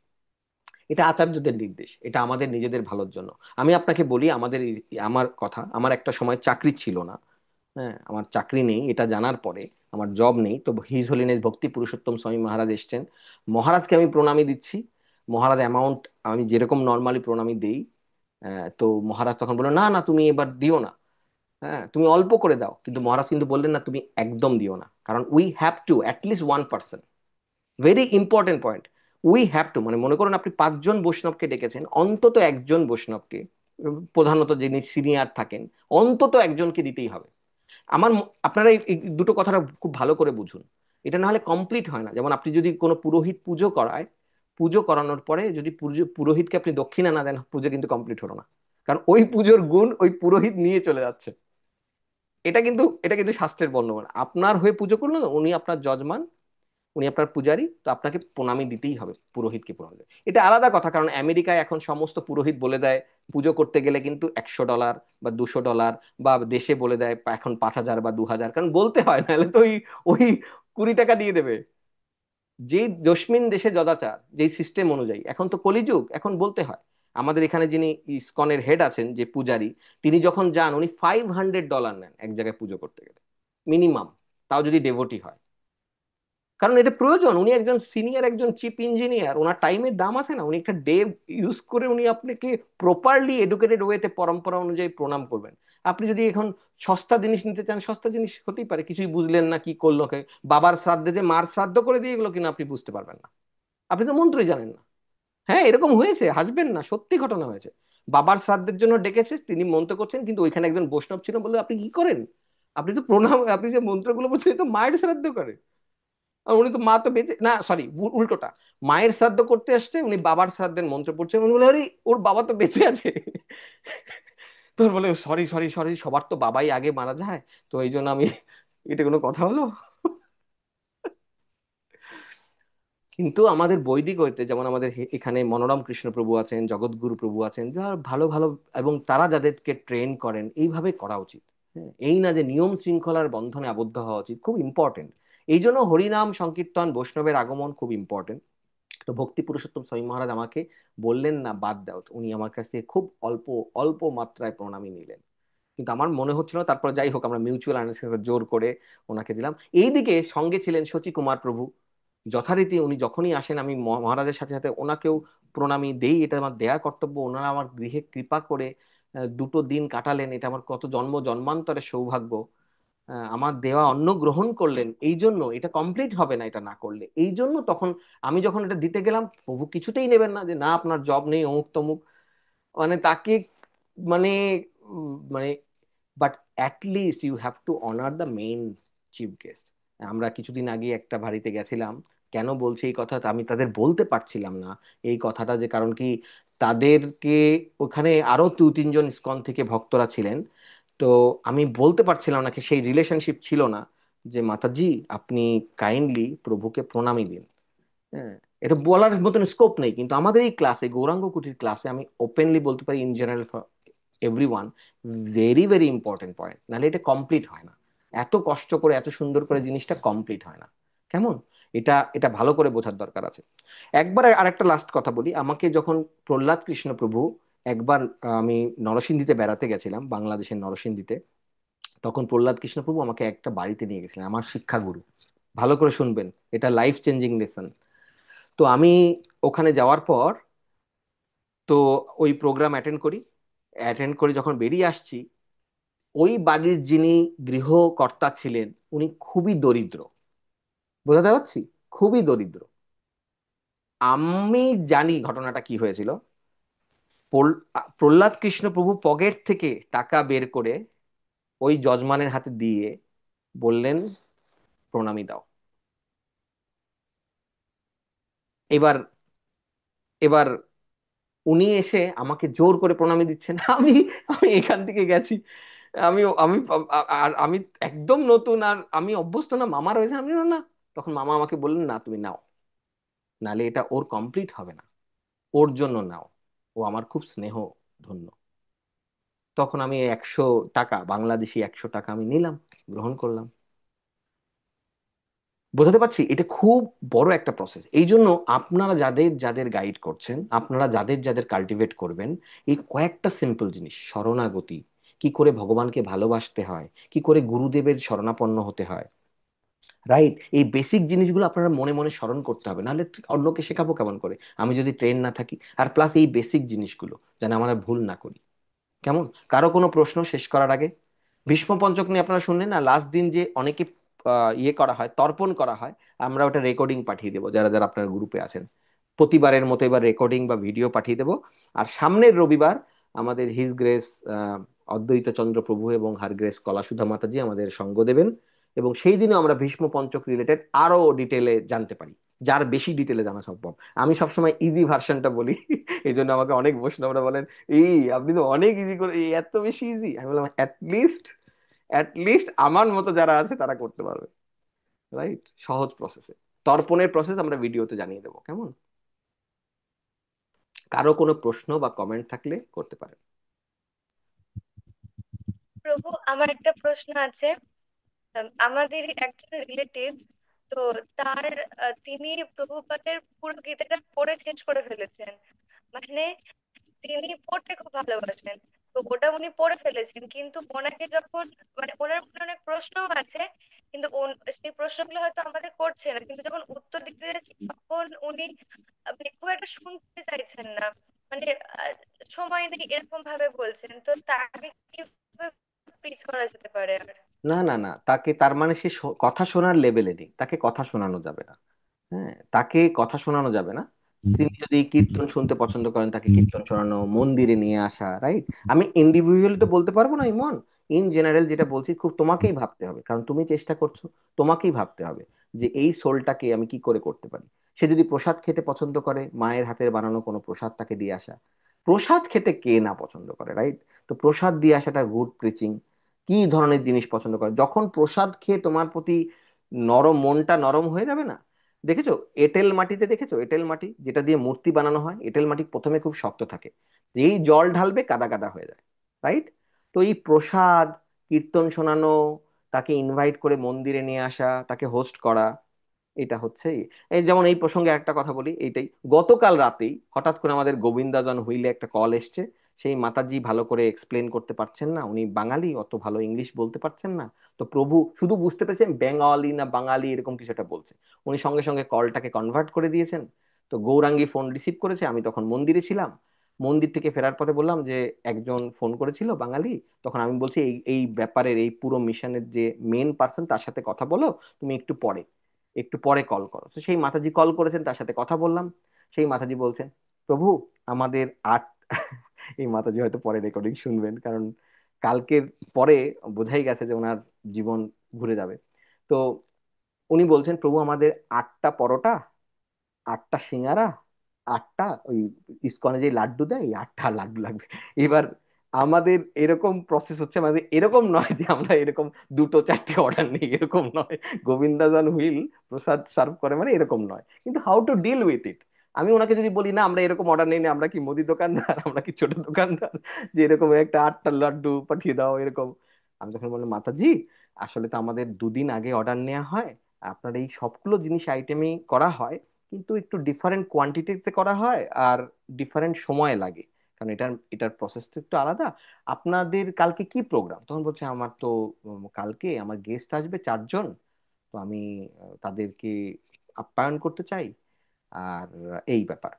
এটা আচার্যদের নির্দেশ, এটা আমাদের নিজেদের ভালোর জন্য। আমি আপনাকে বলি, আমার কথা, আমার একটা সময় চাকরি ছিল না। হ্যাঁ, আমার চাকরি নেই, এটা জানার পরে আমার জব নেই, তো হিজ হোলিনেস ভক্তি পুরুষোত্তম স্বামী মহারাজ এসছেন। মহারাজকে আমি প্রণামী দিচ্ছি। মহারাজ অ্যামাউন্ট আমি যেরকম নর্মালি প্রণামী দেই, তো মহারাজ তখন বললো, না না তুমি এবার দিও না, হ্যাঁ তুমি অল্প করে দাও। কিন্তু মহারাজ কিন্তু বললেন না, তুমি একদম দিও না, কারণ we have two at least 1%, very important point. We have two, মানে মনে করুন আপনি 5 জন বৈষ্ণবকে ডেকেছেন, অন্তত একজন বৈষ্ণবকে, প্রধানত যিনি সিনিয়র থাকেন, অন্তত একজনকে দিতেই হবে। আপনারা এই দুটো কথাটা খুব ভালো করে বুঝুন। এটা না হলে কমপ্লিট হয় না। যেমন আপনি যদি কোনো পুরোহিত পুজো করায়, পুজো করানোর পরে যদি পুরোহিতকে আপনি দক্ষিণা না দেন, পুজো কিন্তু কমপ্লিট হলো না। কারণ ওই পুজোর গুণ ওই পুরোহিত নিয়ে চলে যাচ্ছে। এটা কিন্তু শাস্ত্রের বর্ণনা। আপনার হয়ে পুজো করলো না, উনি আপনার যজমান, উনি আপনার পূজারী, তো আপনাকে প্রণামী দিতেই হবে, পুরোহিতকে প্রণামী দেয়। এটা আলাদা কথা, কারণ আমেরিকায় এখন সমস্ত পুরোহিত বলে দেয় পুজো করতে গেলে কিন্তু $100 বা $200, বা দেশে বলে দেয় এখন 5,000 বা 2,000, কারণ বলতে হয়, নাহলে তো ওই ওই 20 টাকা দিয়ে দেবে। যেই দশমিন দেশে যদাচার, যেই সিস্টেম অনুযায়ী, এখন তো কলিযুগ, এখন বলতে হয়। আমাদের এখানে যিনি ইসকনের হেড আছেন, যে পূজারী, তিনি যখন যান উনি $500 নেন এক জায়গায় পুজো করতে গেলে, মিনিমাম, তাও যদি ডেভোটি হয়। কারণ এটা প্রয়োজন, উনি একজন সিনিয়র, একজন চিফ ইঞ্জিনিয়ার, ওনার টাইমের দাম আছে না, উনি একটা ডে ইউজ করে উনি আপনাকে প্রপারলি এডুকেটেড ওয়েতে পরম্পরা অনুযায়ী প্রণাম করবেন। আপনি যদি এখন সস্তা জিনিস নিতে চান, সস্তা জিনিস হতেই পারে, কিছুই বুঝলেন না কি করলো বাবার শ্রাদ্ধে যে মার শ্রাদ্ধ করে দিয়ে গেলো কিনা আপনি বুঝতে পারবেন না, আপনি তো মন্ত্রই জানেন না। হ্যাঁ, এরকম হয়েছে, হাসবেন না, সত্যি ঘটনা হয়েছে। বাবার শ্রাদ্ধের জন্য ডেকেছে, তিনি মন্ত্র করছেন, কিন্তু ওইখানে একজন বৈষ্ণব ছিল, বলে আপনি কি করেন, আপনি তো প্রণাম, আপনি যে মন্ত্রগুলো বলছেন এ তো মায়ের শ্রাদ্ধ করে। আর উনি তো, মা তো বেঁচে না, সরি উল্টোটা, মায়ের শ্রাদ্ধ করতে আসছে, উনি বাবার শ্রাদ্ধের মন্ত্র পড়ছেন, উনি বলে আরে ওর বাবা তো বেঁচে আছে। তোর বলে সরি সরি সরি, সবার তো বাবাই আগে মারা যায়, তো এই জন্য আমি, এটা কোনো কথা হলো? কিন্তু আমাদের বৈদিক হইতে, যেমন আমাদের এখানে মনোরম কৃষ্ণ প্রভু আছেন, জগৎগুরু প্রভু আছেন, যারা ভালো ভালো, এবং তারা যাদেরকে ট্রেন করেন, এইভাবে করা উচিত। হ্যাঁ, এই না যে নিয়ম শৃঙ্খলার বন্ধনে আবদ্ধ হওয়া উচিত, খুব ইম্পর্টেন্ট। এই জন্য হরিনাম সংকীর্তন, বৈষ্ণবের আগমন খুব ইম্পর্টেন্ট। তো ভক্তি পুরুষোত্তম স্বামী মহারাজ আমাকে বললেন না বাদ দাও, উনি আমার কাছ থেকে খুব অল্প অল্প মাত্রায় প্রণামী নিলেন। কিন্তু আমার মনে হচ্ছিল, তারপর যাই হোক আমরা মিউচুয়াল আন্ডারস্ট্যান্ডিং জোর করে ওনাকে দিলাম। এইদিকে সঙ্গে ছিলেন শচী কুমার প্রভু। যথারীতি উনি যখনই আসেন আমি মহারাজের সাথে সাথে ওনাকেও প্রণামী দেই, এটা আমার দেয়া কর্তব্য। ওনারা আমার গৃহে কৃপা করে দুটো দিন কাটালেন, এটা আমার কত জন্ম জন্মান্তরের সৌভাগ্য। আমার দেওয়া অন্ন গ্রহণ করলেন, এই জন্য এটা কমপ্লিট হবে না এটা না করলে। এই জন্য তখন আমি যখন এটা দিতে গেলাম, প্রভু কিছুতেই নেবেন না, যে না আপনার জব নেই অমুক তমুক, মানে তাকে মানে মানে but at least you have to honour the main chief guest. আমরা কিছুদিন আগে একটা বাড়িতে গেছিলাম, কেন বলছি এই কথা আমি তাদের বলতে পারছিলাম না এই কথাটা, যে কারণ কি তাদেরকে ওখানে আরো দু তিনজন ইসকন থেকে ভক্তরা ছিলেন। তো আমি বলতে পারছিলাম না, কি সেই রিলেশনশিপ ছিল না, যে মাতাজি আপনি কাইন্ডলি প্রভুকে প্রণামী দিন। হ্যাঁ, এটা বলার মতন স্কোপ নেই, কিন্তু আমাদের এই ক্লাসে গৌরাঙ্গ কুটির ক্লাসে আমি ওপেনলি বলতে পারি in general everyone, very very important point, নাহলে এটা কমপ্লিট হয় না। এত কষ্ট করে এত সুন্দর করে জিনিসটা কমপ্লিট হয় না। কেমন, এটা এটা ভালো করে বোঝার দরকার আছে। একবার আরেকটা লাস্ট কথা বলি, আমাকে যখন প্রহ্লাদ কৃষ্ণ প্রভু একবার আমি নরসিংদীতে বেড়াতে গেছিলাম, বাংলাদেশের নরসিংদীতে, তখন প্রহ্লাদ কৃষ্ণ প্রভু আমাকে একটা বাড়িতে নিয়ে গেছিলেন, আমার শিক্ষাগুরু। ভালো করে শুনবেন, এটা লাইফ চেঞ্জিং লেসন। তো আমি ওখানে যাওয়ার পর তো ওই প্রোগ্রাম অ্যাটেন্ড করি, অ্যাটেন্ড করে যখন বেরিয়ে আসছি, ওই বাড়ির যিনি গৃহকর্তা ছিলেন উনি খুবই দরিদ্র, বোঝাতে পারছি, খুবই দরিদ্র। আমি জানি ঘটনাটা কি হয়েছিল। প্রহ্লাদ কৃষ্ণ প্রভু পকেট থেকে টাকা বের করে ওই যজমানের হাতে দিয়ে বললেন প্রণামী দাও। এবার এবার উনি এসে আমাকে জোর করে প্রণামী দিচ্ছেন। আমি আমি এখান থেকে গেছি, আমি আমি আর আমি একদম নতুন, আর আমি অভ্যস্ত না, মামা রয়েছে, আমি না না। তখন মামা আমাকে বললেন না তুমি নাও, নালে এটা ওর কমপ্লিট হবে না, ওর জন্য নাও, ও আমার খুব স্নেহ ধন্য। তখন আমি 100 টাকা, বাংলাদেশি 100 টাকা আমি নিলাম, গ্রহণ করলাম। বোঝাতে পারছি, এটা খুব বড় একটা প্রসেস। এই জন্য আপনারা যাদের যাদের গাইড করছেন, আপনারা যাদের যাদের কাল্টিভেট করবেন, এই কয়েকটা সিম্পল জিনিস, শরণাগতি, কি করে ভগবানকে ভালোবাসতে হয়, কি করে গুরুদেবের শরণাপন্ন হতে হয়, রাইট, এই বেসিক জিনিসগুলো আপনারা মনে মনে স্মরণ করতে হবে, নাহলে অন্যকে শেখাবো কেমন করে আমি যদি ট্রেন না থাকি। আর প্লাস এই বেসিক জিনিসগুলো যেন আমরা ভুল না করি। কেমন, কারো কোনো প্রশ্ন শেষ করার আগে? ভীষ্ম পঞ্চক নিয়ে আপনারা শুনলেন না, লাস্ট দিন যে অনেকে ইয়ে করা হয়, তর্পণ করা হয়, আমরা ওটা রেকর্ডিং পাঠিয়ে দেবো যারা যারা আপনার গ্রুপে আছেন। প্রতিবারের মতো এবার রেকর্ডিং বা ভিডিও পাঠিয়ে দেবো। আর সামনের রবিবার আমাদের হিজ গ্রেস অদ্বৈত চন্দ্র প্রভু এবং হার গ্রেস কলাসুধা মাতাজি আমাদের সঙ্গ দেবেন, এবং সেই দিনে আমরা ভীষ্ম পঞ্চক রিলেটেড আরো ডিটেলে জানতে পারি, যার বেশি ডিটেলে জানা সম্ভব। আমি সবসময় ইজি ভার্সনটা বলি, এই জন্য আমাকে অনেক বৈষ্ণবরা বলেন এই আপনি তো অনেক ইজি করে, এই এত বেশি ইজি। আমি বললাম অ্যাট লিস্ট আমার মতো যারা আছে তারা করতে পারবে, রাইট, সহজ প্রসেসে। তর্পণের প্রসেস আমরা ভিডিওতে জানিয়ে দেবো। কেমন, কারো কোনো প্রশ্ন বা কমেন্ট থাকলে করতে পারেন।
প্রভু, আমার একটা প্রশ্ন আছে। আমাদের একজন রিলেটিভ, তো তার তিনি প্রভুপাদের পুরো গীতাটা পড়ে শেষ করে ফেলেছেন। মানে তিনি পড়তে খুব ভালোবাসেন, তো ওটা উনি পড়ে ফেলেছেন, কিন্তু ওনাকে যখন মানে ওনার মনে অনেক প্রশ্ন আছে, কিন্তু সেই প্রশ্নগুলো হয়তো আমাদের করছে না, কিন্তু যখন উত্তর দিতে যাচ্ছে তখন উনি মানে খুব একটা শুনতে চাইছেন না, মানে আহ, সময় নেই এরকম ভাবে বলছেন। তো তাকে কিভাবে প্লিজ করা যেতে পারে আর?
না না না, তাকে তার মানে সে কথা শোনার লেভেলে নেই, তাকে কথা শোনানো যাবে না। হ্যাঁ, তাকে কথা শোনানো যাবে না। তিনি যদি কীর্তন শুনতে পছন্দ করেন, তাকে কীর্তন শোনানো, মন্দিরে নিয়ে আসা, রাইট। আমি ইন্ডিভিজুয়ালি তো বলতে পারবো না ইমন, ইন জেনারেল যেটা বলছি, খুব তোমাকেই ভাবতে হবে, কারণ তুমি চেষ্টা করছো, তোমাকেই ভাবতে হবে যে এই সোলটাকে আমি কি করে করতে পারি। সে যদি প্রসাদ খেতে পছন্দ করে, মায়ের হাতের বানানো কোনো প্রসাদ তাকে দিয়ে আসা। প্রসাদ খেতে কে না পছন্দ করে, রাইট? তো প্রসাদ দিয়ে আসাটা গুড প্রিচিং। কি ধরনের জিনিস পছন্দ করে, যখন প্রসাদ খেয়ে তোমার প্রতি নরম, মনটা নরম হয়ে যাবে না। দেখেছো এঁটেল মাটিতে, দেখেছো এঁটেল মাটি যেটা দিয়ে মূর্তি বানানো হয়, এঁটেল মাটি প্রথমে খুব শক্ত থাকে, এই জল ঢালবে কাদা কাদা হয়ে যায়, রাইট? তো এই প্রসাদ, কীর্তন শোনানো, তাকে ইনভাইট করে মন্দিরে নিয়ে আসা, তাকে হোস্ট করা, এটা হচ্ছে এই যেমন এই প্রসঙ্গে একটা কথা বলি, এইটাই গতকাল রাতেই হঠাৎ করে আমাদের গোবিন্দাজন হুইলে একটা কল এসছে। সেই মাতাজি ভালো করে এক্সপ্লেন করতে পারছেন না, উনি বাঙালি, অত ভালো ইংলিশ বলতে পারছেন না। তো প্রভু শুধু বুঝতে পেরেছেন বেঙ্গলি না বাঙালি এরকম কিছু একটা বলছে। উনি সঙ্গে সঙ্গে কলটাকে কনভার্ট করে দিয়েছেন। তো গৌরাঙ্গী ফোন রিসিভ করেছে, আমি তখন মন্দিরে ছিলাম। মন্দির থেকে ফেরার পথে বললাম যে একজন ফোন করেছিল বাঙালি। তখন আমি বলছি এই এই ব্যাপারের এই পুরো মিশনের যে মেন পার্সন তার সাথে কথা বলো, তুমি একটু পরে কল করো। তো সেই মাতাজি কল করেছেন, তার সাথে কথা বললাম। সেই মাতাজি বলছেন, প্রভু আমাদের আট এই মাতাজি হয়তো পরে রেকর্ডিং শুনবেন, কারণ কালকের পরে বোঝাই গেছে যে ওনার জীবন ঘুরে যাবে। তো উনি বলছেন, প্রভু আমাদের 8টা পরোটা, 8টা সিঙ্গারা, 8টা ওই ইসকনে যে লাড্ডু দেয় এই 8টা লাড্ডু লাগবে। এবার আমাদের এরকম প্রসেস হচ্ছে, আমাদের এরকম নয় যে আমরা এরকম দুটো চারটে অর্ডার নিই, এরকম নয়। গোবিন্দাজান হুইল প্রসাদ সার্ভ করে মানে এরকম নয়, কিন্তু how to deal with it. আমি ওনাকে যদি বলি না আমরা এরকম অর্ডার নিই না, আমরা কি মুদি দোকানদার, আমরা কি ছোট দোকানদার যে এরকম একটা 8টা লাড্ডু পাঠিয়ে দাও এরকম। আমি তখন বললাম, মাতাজি আসলে তো আমাদের 2 দিন আগে অর্ডার নেওয়া হয়, আপনার এই সবগুলো জিনিস আইটেমই করা হয়, কিন্তু একটু ডিফারেন্ট কোয়ান্টিটিতে করা হয় আর ডিফারেন্ট সময় লাগে, কারণ এটার এটার প্রসেস তো একটু আলাদা। আপনাদের কালকে কি প্রোগ্রাম? তখন বলছে আমার তো কালকে আমার গেস্ট আসবে 4 জন, তো আমি তাদেরকে আপ্যায়ন করতে চাই, আর এই ব্যাপার।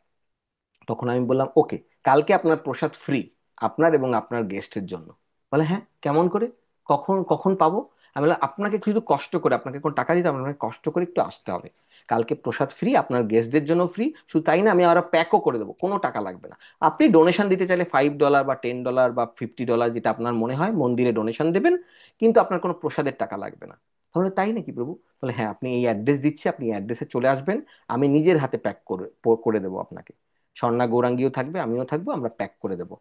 তখন আমি বললাম ওকে, কালকে আপনার প্রসাদ ফ্রি, আপনার এবং আপনার গেস্টের জন্য। বলে হ্যাঁ, কেমন করে, কখন কখন পাবো? আমি বললাম আপনাকে শুধু কষ্ট করে, আপনাকে কোনো টাকা দিতে হবে না, আপনাকে কষ্ট করে একটু আসতে হবে। কালকে প্রসাদ ফ্রি, আপনার গেস্টদের জন্য ফ্রি, শুধু তাই না আমি আরো প্যাকও করে দেবো, কোনো টাকা লাগবে না। আপনি ডোনেশন দিতে চাইলে $5 বা $10 বা $50 যেটা আপনার মনে হয় মন্দিরে ডোনেশন দেবেন, কিন্তু আপনার কোনো প্রসাদের টাকা লাগবে না। তাহলে তাই নাকি প্রভু? বলে হ্যাঁ, আপনি এই অ্যাড্রেস দিচ্ছি, আপনি অ্যাড্রেসে চলে আসবেন, আমি নিজের হাতে প্যাক করে করে দেবো আপনাকে। স্বর্ণা গৌরাঙ্গীও থাকবে, আমিও থাকবো, আমরা প্যাক করে দেবো।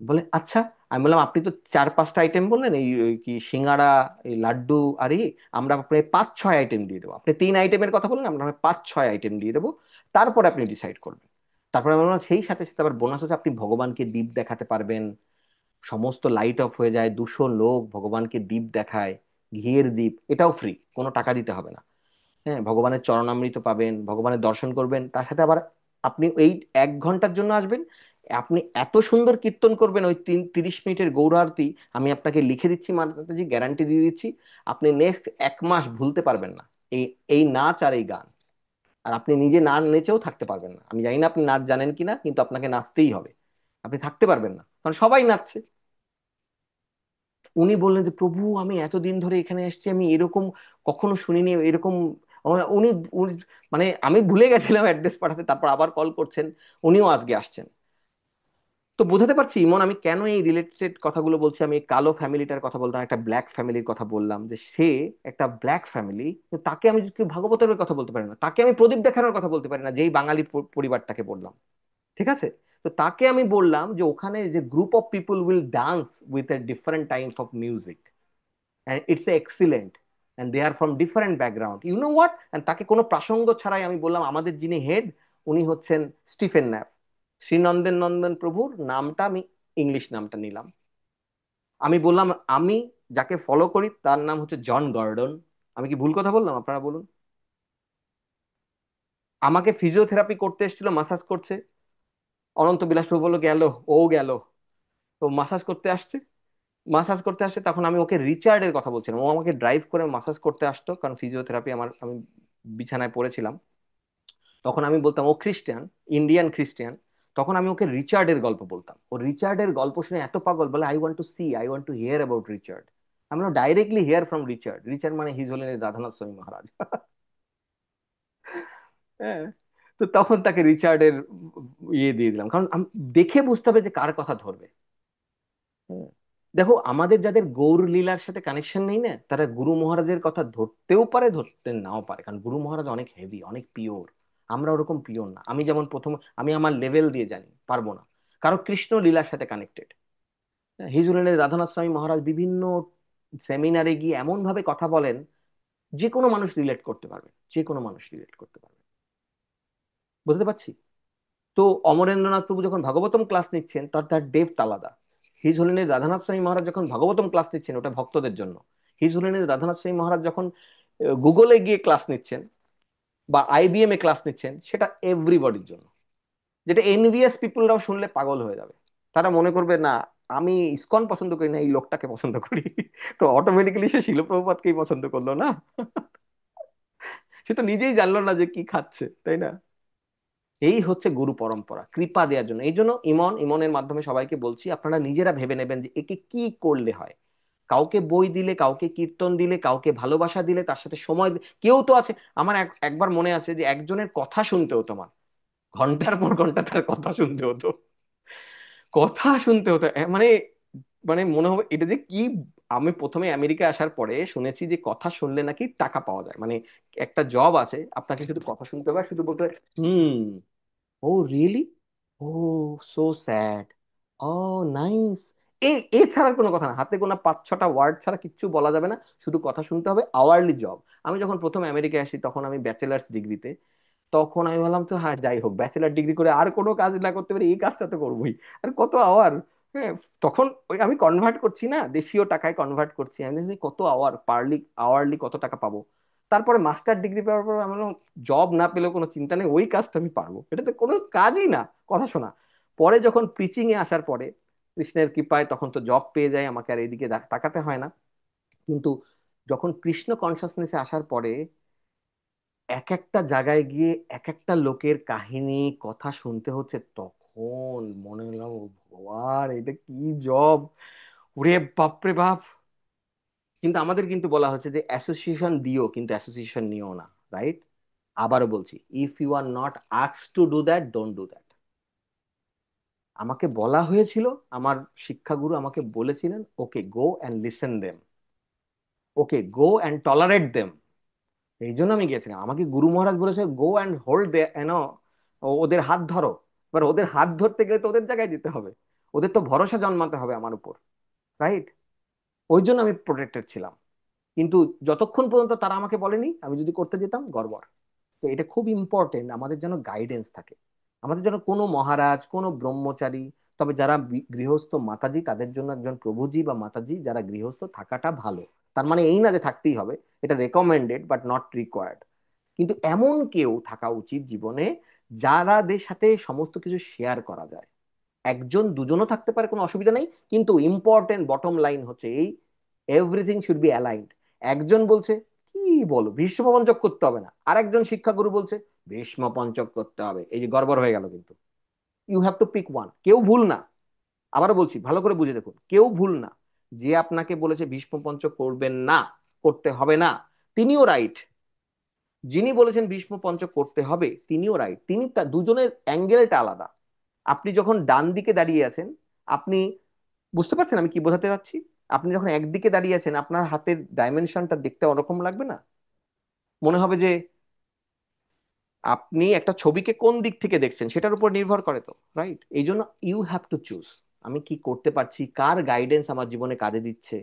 বলে আচ্ছা। আমি বললাম আপনি তো 4-5টা আইটেম বললেন, এই ওই কি সিঙ্গাড়া, এই লাড্ডু আর আমরা আপনাকে 5-6 আইটেম দিয়ে দেবো। আপনি 3 আইটেমের কথা বললেন, আমরা 5-6 আইটেম দিয়ে দেবো, তারপরে আপনি ডিসাইড করবেন। তারপরে আমি বললাম সেই সাথে সাথে আবার বোনাস হচ্ছে আপনি ভগবানকে দীপ দেখাতে পারবেন। সমস্ত লাইট অফ হয়ে যায়, 200 লোক ভগবানকে দীপ দেখায়, ঘিয়ের দীপ, এটাও ফ্রি, কোনো টাকা দিতে হবে না। হ্যাঁ, ভগবানের চরণামৃত পাবেন, ভগবানের দর্শন করবেন, তার সাথে আবার আপনি এই 1 ঘন্টার জন্য আসবেন, আপনি এত সুন্দর কীর্তন করবেন ওই 30 মিনিটের গৌর আরতি, আমি আপনাকে লিখে দিচ্ছি মাতাজি, গ্যারান্টি দিয়ে দিচ্ছি, আপনি নেক্সট 1 মাস ভুলতে পারবেন না এই এই নাচ আর এই গান। আর আপনি নিজে না নেচেও থাকতে পারবেন না, আমি জানি না আপনি নাচ জানেন কিনা, কিন্তু আপনাকে নাচতেই হবে, আপনি থাকতে পারবেন না, কারণ সবাই নাচছে। উনি বললেন যে প্রভু আমি এতদিন ধরে এখানে এসেছি, আমি এরকম কখনো শুনিনি, এরকম উনি উনি মানে আমি ভুলে গেছিলাম অ্যাড্রেস পাঠাতে, তারপর আবার কল করছেন, উনিও আজকে আসছেন। তো বোঝাতে পারছি ইমন আমি কেন এই রিলেটেড কথাগুলো বলছি। আমি এই কালো ফ্যামিলিটার কথা বললাম, একটা ব্ল্যাক ফ্যামিলির কথা বললাম, যে সে একটা ব্ল্যাক ফ্যামিলি, তাকে আমি যদি ভাগবতের কথা বলতে পারি না, তাকে আমি প্রদীপ দেখানোর কথা বলতে পারি না, যেই বাঙালি পরিবারটাকে বললাম, ঠিক আছে? তো তাকে আমি বললাম যে ওখানে যে group of people will dance with a different Times of music, and it's excellent, and they are from different background, you know what, and তাকে কোনো প্রাসঙ্গ ছাড়াই আমি বললাম আমাদের যিনি হেড উনি হচ্ছেন স্টিফেন ন্যাপ। শ্রীনন্দন নন্দন প্রভুর নামটা আমি ইংলিশ নামটা নিলাম। আমি বললাম আমি যাকে ফলো করি তার নাম হচ্ছে জন গর্ডন। আমি কি ভুল কথা বললাম, আপনারা বলুন? আমাকে ফিজিওথেরাপি করতে এসেছিল, মাসাজ করছে, অনন্ত বিলাস প্রভু বললো গেল, ও গেল, তো মাসাজ করতে আসছে, মাসাজ করতে আসছে, তখন আমি ওকে রিচার্ডের কথা বলছিলাম, ও আমাকে ড্রাইভ করে মাসাজ করতে আসতো, কারণ ফিজিওথেরাপি আমি বিছানায় পড়েছিলাম। তখন আমি বলতাম ও খ্রিস্টান, ইন্ডিয়ান খ্রিস্টান, তখন আমি ওকে রিচার্ডের গল্প বলতাম, ও রিচার্ডের গল্প শুনে এত পাগল, বলে I want to see, I want to hear about Richard. আমরা directly hear from Richard, Richard মানে হিজ হলেন রাধানাথ স্বামী মহারাজ। হ্যাঁ। তো তখন তাকে রিচার্ডের ইয়ে দিয়ে দিলাম, কারণ দেখে বুঝতে হবে যে কার কথা ধরবে। হুম। দেখো আমাদের যাদের গৌর লীলার সাথে কানেকশন নেই না, তারা গুরু মহারাজের কথা ধরতেও পারে, ধরতে নাও পারে, কারণ গুরু মহারাজ অনেক হেভি, অনেক পিওর। আমরা ওরকম পিওর না। আমি যেমন প্রথম, আমি আমার লেভেল দিয়ে জানি, পারবো না। কারো কৃষ্ণ লীলার সাথে কানেক্টেড, হিজুলের রাধানাথ স্বামী মহারাজ বিভিন্ন সেমিনারে গিয়ে এমন ভাবে কথা বলেন, যে কোনো মানুষ রিলেট করতে পারবে, যে কোনো মানুষ রিলেট করতে পারবে। বুঝতে পারছি। তো অমরেন্দ্রনাথ প্রভু যখন ভাগবতম ক্লাস নিচ্ছেন, তার তার ডেপথ আলাদা। হিজ হোলিনেস রাধানাথ স্বামী মহারাজ যখন ভাগবতম ক্লাস নিচ্ছেন, ওটা ভক্তদের জন্য। হিজ হোলিনেস রাধানাথ স্বামী মহারাজ যখন গুগলে গিয়ে ক্লাস নিচ্ছেন, বা আইবিএম এ ক্লাস নিচ্ছেন, সেটা এভরিবডির জন্য। যেটা এনভিএস পিপলরাও শুনলে পাগল হয়ে যাবে। তারা মনে করবে না, আমি ইসকন পছন্দ করি না, এই লোকটাকে পছন্দ করি। তো অটোমেটিক্যালি সে শিল প্রভুপাদকেই পছন্দ করলো না? সে তো নিজেই জানলো না যে কি খাচ্ছে, তাই না? এই হচ্ছে গুরু পরম্পরা, কৃপা দেওয়ার জন্য। এই জন্য ইমনের মাধ্যমে সবাইকে বলছি, আপনারা নিজেরা ভেবে নেবেন যে একে কি করলে হয়। কাউকে বই দিলে, কাউকে কীর্তন দিলে, কাউকে ভালোবাসা দিলে, তার সাথে সময় কেউ তো আছে। আমার একবার মনে আছে যে একজনের কথা শুনতে হতো আমার, ঘন্টার পর ঘন্টা তার কথা শুনতে হতো, কথা শুনতে হতো। মানে মানে মনে হবে এটা যে কি। আমি প্রথমে আমেরিকায় আসার পরে শুনেছি যে কথা শুনলে নাকি টাকা পাওয়া যায়, মানে একটা জব আছে, আপনাকে শুধু কথা শুনতে হবে, আর শুধু বলতে হবে হুম, ও রিয়েলি, ও সো স্যাড, ও নাইস। এছাড়া কোনো কথা না, হাতে গোনা 5-6টা ওয়ার্ড ছাড়া কিচ্ছু বলা যাবে না, শুধু কথা শুনতে হবে, আওয়ারলি জব। আমি যখন প্রথম আমেরিকায় আসি তখন আমি ব্যাচেলার্স ডিগ্রিতে, তখন আমি বললাম তো হ্যাঁ যাই হোক, ব্যাচেলার ডিগ্রি করে আর কোনো কাজ না করতে পারি, এই কাজটা তো করবোই। আর কত আওয়ার। হ্যাঁ, তখন ওই আমি কনভার্ট করছি না, দেশীয় টাকায় কনভার্ট করছি, আমি দেখি কত আওয়ার পারলি, আওয়ারলি কত টাকা পাবো। তারপরে মাস্টার ডিগ্রি পাওয়ার পর আমি জব না পেলেও কোনো চিন্তা নেই, ওই কাজটা আমি পারবো, এটা তো কোনো কাজই না, কথা শোনা। পরে যখন প্রিচিং এ আসার পরে কৃষ্ণের কৃপায় তখন তো জব পেয়ে যায়, আমাকে আর এইদিকে তাকাতে হয় না। কিন্তু যখন কৃষ্ণ কনসাসনেসে আসার পরে এক একটা জায়গায় গিয়ে এক একটা লোকের কাহিনী কথা শুনতে হচ্ছে, তখন মনে হলো ও ভগবান, এটা কি জব, ওরে বাপরে বাপ। কিন্তু আমাদের কিন্তু বলা হচ্ছে যে অ্যাসোসিয়েশন দিও, কিন্তু অ্যাসোসিয়েশন নিও না, রাইট? আবারও বলছি, if you are not asked to do that, don't do that. আমাকে বলা হয়েছিল, আমার শিক্ষাগুরু আমাকে বলেছিলেন, okay go and listen them, okay go and tolerate them. এই জন্য আমি গিয়েছিলাম। আমাকে গুরু মহারাজ বলেছে গো অ্যান্ড হোল্ড দে ওদের হাত ধরো। এবার ওদের হাত ধরতে গেলে তো ওদের জায়গায় দিতে হবে, ওদের তো ভরসা জন্মাতে হবে আমার উপর, রাইট? ওই জন্য আমি প্রোটেক্টেড ছিলাম। কিন্তু যতক্ষণ পর্যন্ত তারা আমাকে বলেনি, আমি যদি করতে যেতাম গড়বড়। তো এটা খুব ইম্পর্টেন্ট, আমাদের যেন গাইডেন্স থাকে, আমাদের যেন কোনো মহারাজ, কোনো ব্রহ্মচারী, তবে যারা গৃহস্থ মাতাজি তাদের জন্য একজন প্রভুজি বা মাতাজি যারা গৃহস্থ থাকাটা ভালো। তার মানে এই না যে থাকতেই হবে, এটা রেকমেন্ডেড বাট নট রিকোয়ার্ড। কিন্তু এমন কেউ থাকা উচিত জীবনে যারাদের সাথে সমস্ত কিছু শেয়ার করা যায়। একজন দুজনও থাকতে পারে, কোনো অসুবিধা নেই, কিন্তু ইম্পর্টেন্ট বটম লাইন হচ্ছে এই, এভরিথিং শুড বি অ্যালাইন্ড। একজন বলছে কি বলো ভীষ্ম পঞ্চক করতে হবে না, আর একজন শিক্ষাগুরু বলছে ভীষ্ম পঞ্চক করতে হবে, এই যে গড়বড় হয়ে গেল। কিন্তু you have to pick one, কেউ ভুল না। আবারও বলছি, ভালো করে বুঝে দেখুন, কেউ ভুল না। যে আপনাকে বলেছে ভীষ্ম পঞ্চক করবেন না, করতে হবে না, তিনিও রাইট। যিনি বলেছেন ভীষ্ম পঞ্চক করতে হবে, তিনিও রাইট। তিনি দুজনের অ্যাঙ্গেলটা আলাদা। আপনি যখন ডান দিকে দাঁড়িয়ে আছেন, আপনি বুঝতে পারছেন আমি কি বোঝাতে চাচ্ছি? আপনি যখন একদিকে দাঁড়িয়ে আছেন, আপনার হাতের ডাইমেনশনটা দেখতে ওরকম লাগবে না? মনে হবে যে আপনি একটা ছবিকে কোন দিক থেকে দেখছেন সেটার উপর নির্ভর করে, তো রাইট? এই জন্য ইউ হ্যাভ টু চুজ, আমি কি করতে পারছি, কার গাইডেন্স আমার জীবনে কাজে দিচ্ছে,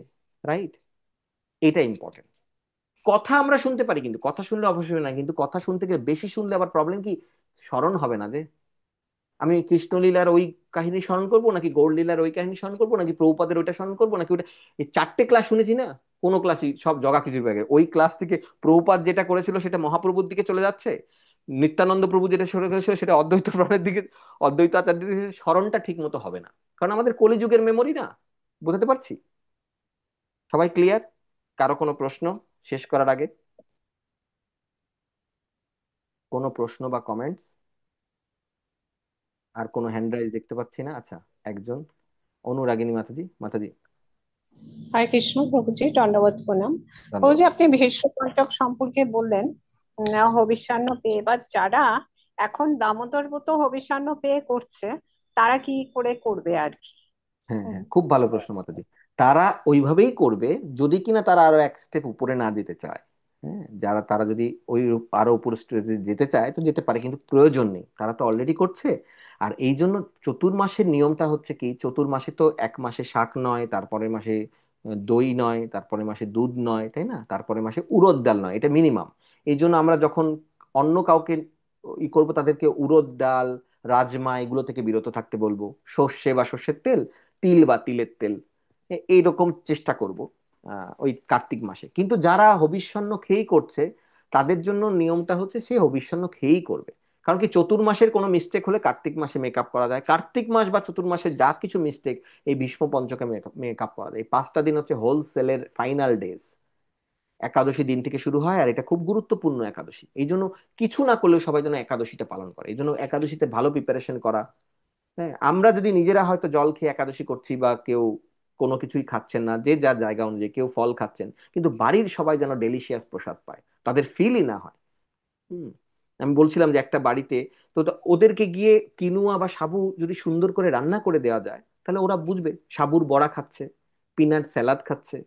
রাইট? এটা ইম্পর্টেন্ট। কথা আমরা শুনতে পারি, কিন্তু কথা শুনলে অবশ্যই না, কিন্তু কথা শুনতে গেলে বেশি শুনলে আবার প্রবলেম কি, স্মরণ হবে না যে আমি কৃষ্ণলীলার ওই কাহিনী স্মরণ করবো, নাকি গৌড়লীলার ওই কাহিনী স্মরণ করবো, নাকি প্রভুপাদের ওইটা স্মরণ করবো, নাকি ওটা। এই 4টে ক্লাস শুনেছি না, কোনো ক্লাসই সব জগা খিচুড়ি ব্যাগে। ওই ক্লাস থেকে প্রভুপাদ যেটা করেছিল সেটা মহাপ্রভুর দিকে চলে যাচ্ছে, নিত্যানন্দ প্রভু যেটা শুরু করেছিল সেটা অদ্বৈত প্রাণের দিকে, অদ্বৈত আচার্যের দিকে, স্মরণটা ঠিক মতো হবে না, কারণ আমাদের কলিযুগের মেমোরি না। বুঝতে পারছি? সবাই ক্লিয়ার? কারো কোনো প্রশ্ন শেষ করার আগে? কোনো প্রশ্ন বা কমেন্টস? আর কোনো হ্যান্ড রাইজ দেখতে পাচ্ছি না। আচ্ছা, একজন, অনুরাগিনী মাতাজি। মাতাজি,
হরে কৃষ্ণ প্রভুজি, দণ্ডবত প্রণাম। ও
ধন্যবাদ।
যে আপনি ভীষ্ম পঞ্চক সম্পর্কে বললেন, হবিষ্যান্ন পেয়ে বা যারা এখন দামোদর মতো হবিষ্যান্ন পেয়ে করছে, তারা কি করে করবে আর কি?
হ্যাঁ
হুম।
হ্যাঁ, খুব ভালো প্রশ্ন মাতাজি। তারা ওইভাবেই করবে যদি কিনা তারা আরো এক স্টেপ উপরে না যেতে চায়। হ্যাঁ, যারা তারা যদি ওই আরো উপর স্টেপে যেতে চায় তো যেতে পারে, কিন্তু প্রয়োজন নেই, তারা তো অলরেডি করছে। আর এই জন্য চতুর্মাসের নিয়মটা হচ্ছে কি, চতুর্মাসে তো এক মাসে শাক নয়, তারপরের মাসে দই নয়, তারপরের মাসে দুধ নয়, তাই না? তারপরের মাসে উড়দ ডাল নয়, এটা মিনিমাম। এই জন্য আমরা যখন অন্য কাউকে করবো, তাদেরকে উড়দ ডাল, রাজমা এগুলো থেকে বিরত থাকতে বলবো, সর্ষে বা সর্ষের তেল, তিল বা তিলের তেল, এইরকম চেষ্টা করব ওই কার্তিক মাসে। কিন্তু যারা হবিষ্যান্ন খেয়েই করছে, তাদের জন্য নিয়মটা হচ্ছে সে হবিষ্যান্ন খেয়েই করবে। কারণ কি, চতুর্মাসের কোনো মিস্টেক হলে কার্তিক মাসে মেকআপ করা যায়, কার্তিক মাস বা চতুর্মাসের যা কিছু মিস্টেক এই ভীষ্ম পঞ্চকে মেকআপ করা যায়। এই 5টা দিন হচ্ছে হোলসেলের ফাইনাল ডেজ। একাদশী দিন থেকে শুরু হয়, আর এটা খুব গুরুত্বপূর্ণ একাদশী। এই জন্য কিছু না করলেও সবাই যেন একাদশীটা পালন করে, এই জন্য একাদশীতে ভালো প্রিপারেশন করা। হ্যাঁ, আমরা যদি নিজেরা হয়তো জল খেয়ে একাদশী করছি বা কেউ কোনো কিছুই খাচ্ছেন না, যে যার জায়গা অনুযায়ী কেউ ফল খাচ্ছেন, কিন্তু বাড়ির সবাই যেন ডেলিশিয়াস প্রসাদ পায়, তাদের ফিলই না হয়। হুম। আমি বলছিলাম যে একটা বাড়িতে তো ওদেরকে গিয়ে কিনুয়া বা সাবু যদি সুন্দর করে রান্না করে দেওয়া যায়, তাহলে ওরা বুঝবে সাবুর বড়া খাচ্ছে, পিনাট স্যালাড খাচ্ছে,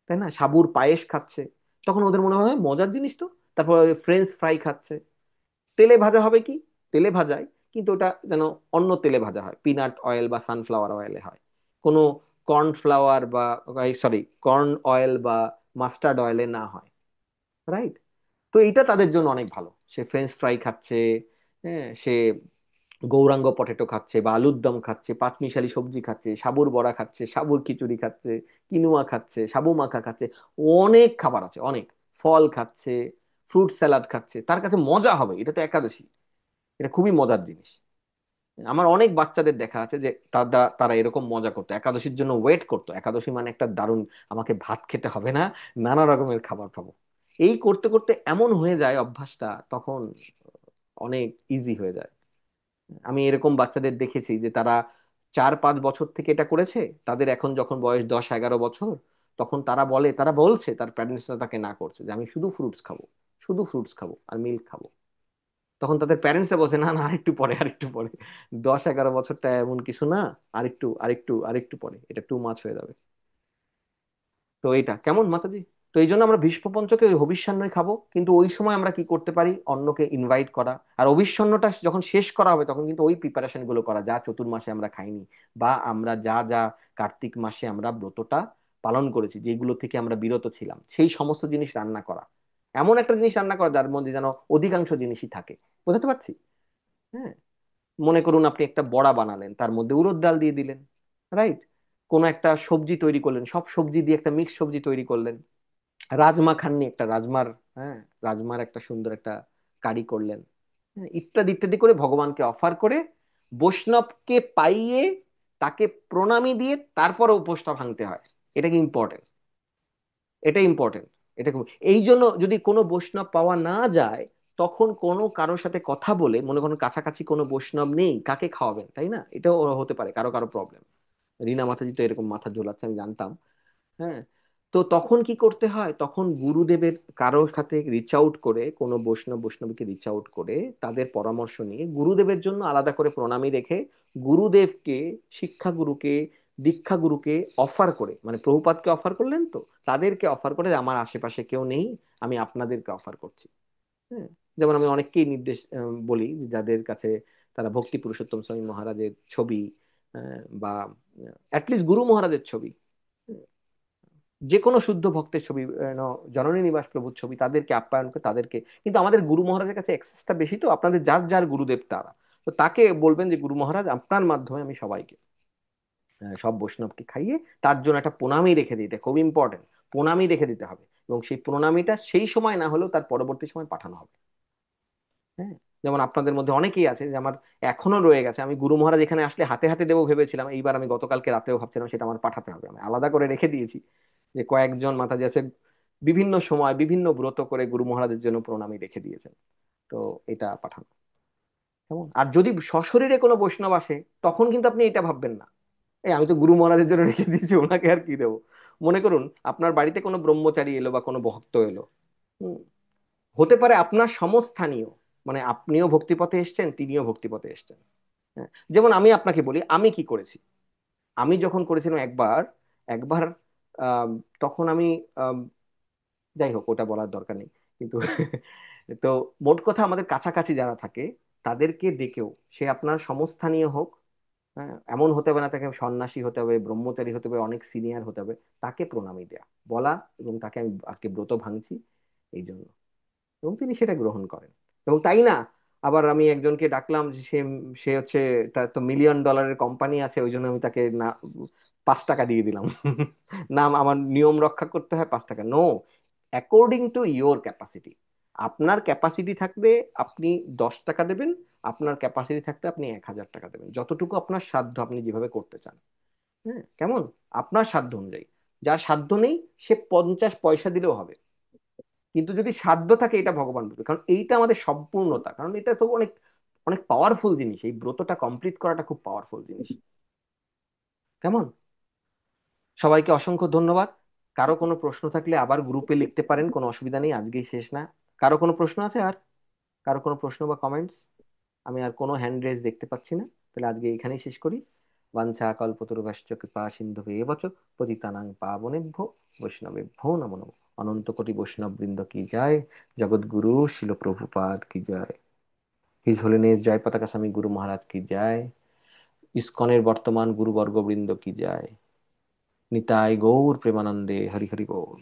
তাই না, সাবুর পায়েস খাচ্ছে। তখন ওদের মনে হয় মজার জিনিস তো। তারপর ফ্রেঞ্চ ফ্রাই খাচ্ছে। তেলে ভাজা হবে কি, তেলে ভাজায়, কিন্তু ওটা যেন অন্য তেলে ভাজা হয়, পিনাট অয়েল বা সানফ্লাওয়ার অয়েলে হয়, কোনো কর্নফ্লাওয়ার বা সরি কর্ন অয়েল বা মাস্টার্ড অয়েলে না হয়। রাইট? তো এইটা তাদের জন্য অনেক ভালো। সে ফ্রেঞ্চ ফ্রাই খাচ্ছে, হ্যাঁ, সে গৌরাঙ্গ পটেটো খাচ্ছে বা আলুর দম খাচ্ছে, পাঁচমিশালি সবজি খাচ্ছে, সাবুর বড়া খাচ্ছে, সাবুর খিচুড়ি খাচ্ছে, কিনুয়া খাচ্ছে, সাবু মাখা খাচ্ছে, অনেক খাবার আছে, অনেক ফল খাচ্ছে, ফ্রুট স্যালাড খাচ্ছে। তার কাছে মজা হবে, এটা তো একাদশী, এটা খুবই মজার জিনিস। আমার অনেক বাচ্চাদের দেখা আছে যে তারা এরকম মজা করতো, একাদশীর জন্য ওয়েট করতো। একাদশী মানে একটা দারুণ, আমাকে ভাত খেতে হবে না, নানা রকমের খাবার খাবো। এই করতে করতে এমন হয়ে যায় অভ্যাসটা, তখন অনেক ইজি হয়ে যায়। আমি এরকম বাচ্চাদের দেখেছি যে তারা 4-5 বছর থেকে এটা করেছে, তাদের এখন যখন বয়স 10-11 বছর, তখন তারা বলছে তার প্যারেন্টসরা তাকে না করছে যে আমি শুধু ফ্রুটস খাবো, শুধু ফ্রুটস খাবো আর মিল্ক খাবো। তখন তাদের প্যারেন্টসরা বলছে না না, আরেকটু পরে, আরেকটু পরে, 10-11 বছরটা এমন কিছু না, আরেকটু আরেকটু আরেকটু পরে, এটা টু মাছ হয়ে যাবে। তো এইটা কেমন মাতাজি? তো এই জন্য আমরা ভীষ্ম পঞ্চকে ওই হবিষ্যান্নই খাবো, কিন্তু ওই সময় আমরা কি করতে পারি, অন্যকে ইনভাইট করা। আর অবিষ্যান্নটা যখন শেষ করা হবে তখন কিন্তু ওই প্রিপারেশন গুলো করা যা চতুর্মাসে আমরা খাইনি, বা আমরা যা যা কার্তিক মাসে আমরা ব্রতটা পালন করেছি, যেগুলো থেকে আমরা বিরত ছিলাম, সেই সমস্ত জিনিস রান্না করা। এমন একটা জিনিস রান্না করা যার মধ্যে যেন অধিকাংশ জিনিসই থাকে। বুঝতে পারছি? হ্যাঁ। মনে করুন আপনি একটা বড়া বানালেন, তার মধ্যে উড়দ ডাল দিয়ে দিলেন। রাইট? কোনো একটা সবজি তৈরি করলেন, সব সবজি দিয়ে একটা মিক্স সবজি তৈরি করলেন। রাজমা খাননি, একটা রাজমার, হ্যাঁ, রাজমার একটা সুন্দর একটা কারি করলেন। হ্যাঁ, ইত্যাদি ইত্যাদি করে ভগবানকে অফার করে, বৈষ্ণবকে পাইয়ে, তাকে প্রণামী দিয়ে তারপর উপোসটা ভাঙতে হয়। এটা কি ইম্পর্টেন্ট? এটা ইম্পর্টেন্ট। এটা এই জন্য যদি কোনো বৈষ্ণব পাওয়া না যায়, তখন কোনো কারোর সাথে কথা বলে, মনে করেন কাছাকাছি কোনো বৈষ্ণব নেই, কাকে খাওয়াবেন, তাই না? এটাও হতে পারে কারো কারো প্রবলেম। রিনা মাতাজি তো এরকম মাথা ঝোলাচ্ছে, আমি জানতাম। হ্যাঁ। তো তখন কি করতে হয়, তখন গুরুদেবের কারোর সাথে রিচ আউট করে, কোনো বৈষ্ণবীকে রিচ আউট করে, তাদের পরামর্শ নিয়ে গুরুদেবের জন্য আলাদা করে প্রণামী রেখে, গুরুদেবকে, শিক্ষা গুরুকে, দীক্ষা গুরুকে অফার করে, মানে প্রভুপাদকে অফার করলেন তো, তাদেরকে অফার করে যে আমার আশেপাশে কেউ নেই, আমি আপনাদেরকে অফার করছি। হ্যাঁ। যেমন আমি অনেককেই নির্দেশ বলি যাদের কাছে তারা ভক্তি পুরুষোত্তম স্বামী মহারাজের ছবি, বা অ্যাটলিস্ট গুরু মহারাজের ছবি, যে কোনো শুদ্ধ ভক্তের ছবি, জননী নিবাস প্রভুর ছবি, তাদেরকে আপ্যায়ন করে, তাদেরকে, কিন্তু আমাদের গুরু মহারাজের কাছে অ্যাক্সেসটা বেশি, তো আপনাদের যার যার গুরুদেব তারা, তো তাকে বলবেন যে গুরু মহারাজ আপনার মাধ্যমে আমি সবাইকে, সব বৈষ্ণবকে খাইয়ে তার জন্য একটা প্রণামী রেখে দিতে, খুব ইম্পর্টেন্ট, প্রণামী রেখে দিতে হবে। এবং সেই প্রণামীটা সেই সময় না হলেও তার পরবর্তী সময় পাঠানো হবে। হ্যাঁ। যেমন আপনাদের মধ্যে অনেকেই আছে যে আমার এখনো রয়ে গেছে, আমি গুরু মহারাজ এখানে আসলে হাতে হাতে দেবো ভেবেছিলাম, এইবার আমি গতকালকে রাতেও ভাবছিলাম সেটা আমার পাঠাতে হবে, আমি আলাদা করে রেখে দিয়েছি যে কয়েকজন মাতাজি আছে বিভিন্ন সময় বিভিন্ন ব্রত করে গুরু মহারাজের জন্য প্রণামী রেখে দিয়েছেন। তো এটা পাঠানো কেমন? আর যদি সশরীরে কোনো বৈষ্ণব আসে, তখন কিন্তু আপনি এটা ভাববেন না, এই আমি তো গুরু মহারাজের জন্য রেখে দিয়েছি, ওনাকে আর কি দেবো। মনে করুন আপনার বাড়িতে কোনো ব্রহ্মচারী এলো বা কোনো ভক্ত এলো, হুম, হতে পারে আপনার সমস্থানীয়, মানে আপনিও ভক্তিপথে এসেছেন, তিনিও ভক্তিপথে এসেছেন। হ্যাঁ। যেমন আমি আপনাকে বলি আমি কি করেছি। আমি যখন করেছিলাম একবার, একবার আম, তখন আমি, যাই হোক ওটা বলার দরকার নেই, কিন্তু তো মোট কথা আমাদের কাছাকাছি যারা থাকে তাদেরকে ডেকেও, সে আপনার সমস্থানীয় হোক, হ্যাঁ, এমন হতে হবে না তাকে সন্ন্যাসী হতে হবে, ব্রহ্মচারী হতে হবে, অনেক সিনিয়র হতে হবে, তাকে প্রণামী দেয়া, বলা, এবং তাকে আমি আজকে ব্রত ভাঙছি এই জন্য, এবং তিনি সেটা গ্রহণ করেন। এবং তাই না, আবার আমি একজনকে ডাকলাম যে সে সে হচ্ছে, তার তো $1,000,000 কোম্পানি আছে, ওই জন্য আমি তাকে না 5 টাকা দিয়ে দিলাম। না, আমার নিয়ম রক্ষা করতে হয়, 5 টাকা no, according to your capacity. আপনার ক্যাপাসিটি থাকবে আপনি 10 টাকা দেবেন, আপনার ক্যাপাসিটি থাকতে আপনি 1,000 টাকা দেবেন, যতটুকু আপনার সাধ্য আপনি যেভাবে করতে চান। হ্যাঁ, কেমন? আপনার সাধ্য অনুযায়ী। যার সাধ্য নেই সে 50 পয়সা দিলেও হবে, কিন্তু যদি সাধ্য থাকে এটা ভগবান বুঝবে, কারণ এইটা আমাদের সম্পূর্ণতা, কারণ এটা তো অনেক অনেক পাওয়ারফুল জিনিস, এই ব্রতটা কমপ্লিট করাটা খুব পাওয়ারফুল জিনিস। কেমন? সবাইকে অসংখ্য ধন্যবাদ। কারো কোনো প্রশ্ন থাকলে আবার গ্রুপে লিখতে পারেন, কোনো অসুবিধা নেই, আজকেই শেষ না। কারো কোনো প্রশ্ন আছে আর? কারো কোনো প্রশ্ন বা কমেন্টস? আমি আর কোনো হ্যান্ড রেজ দেখতে পাচ্ছি না, তাহলে আজকে এখানেই শেষ করি। বাঞ্ছা কল্পতরুভ্যশ্চ কৃপা সিন্ধুভ্যেব চ পতিতানাং পাবনেভ্যো বৈষ্ণবেভ্যো নমো নমঃ। অনন্ত কোটি বৈষ্ণব বৃন্দ কি যায়, জগৎগুরু শিল প্রভুপাদ কি যায়, হিজ হোলিনেস জয় পতাকা স্বামী গুরু মহারাজ কি যায়, ইসকনের বর্তমান গুরুবর্গ বৃন্দ কি যায়, নিতাই গৌর প্রেমানন্দে হরি হরি বল।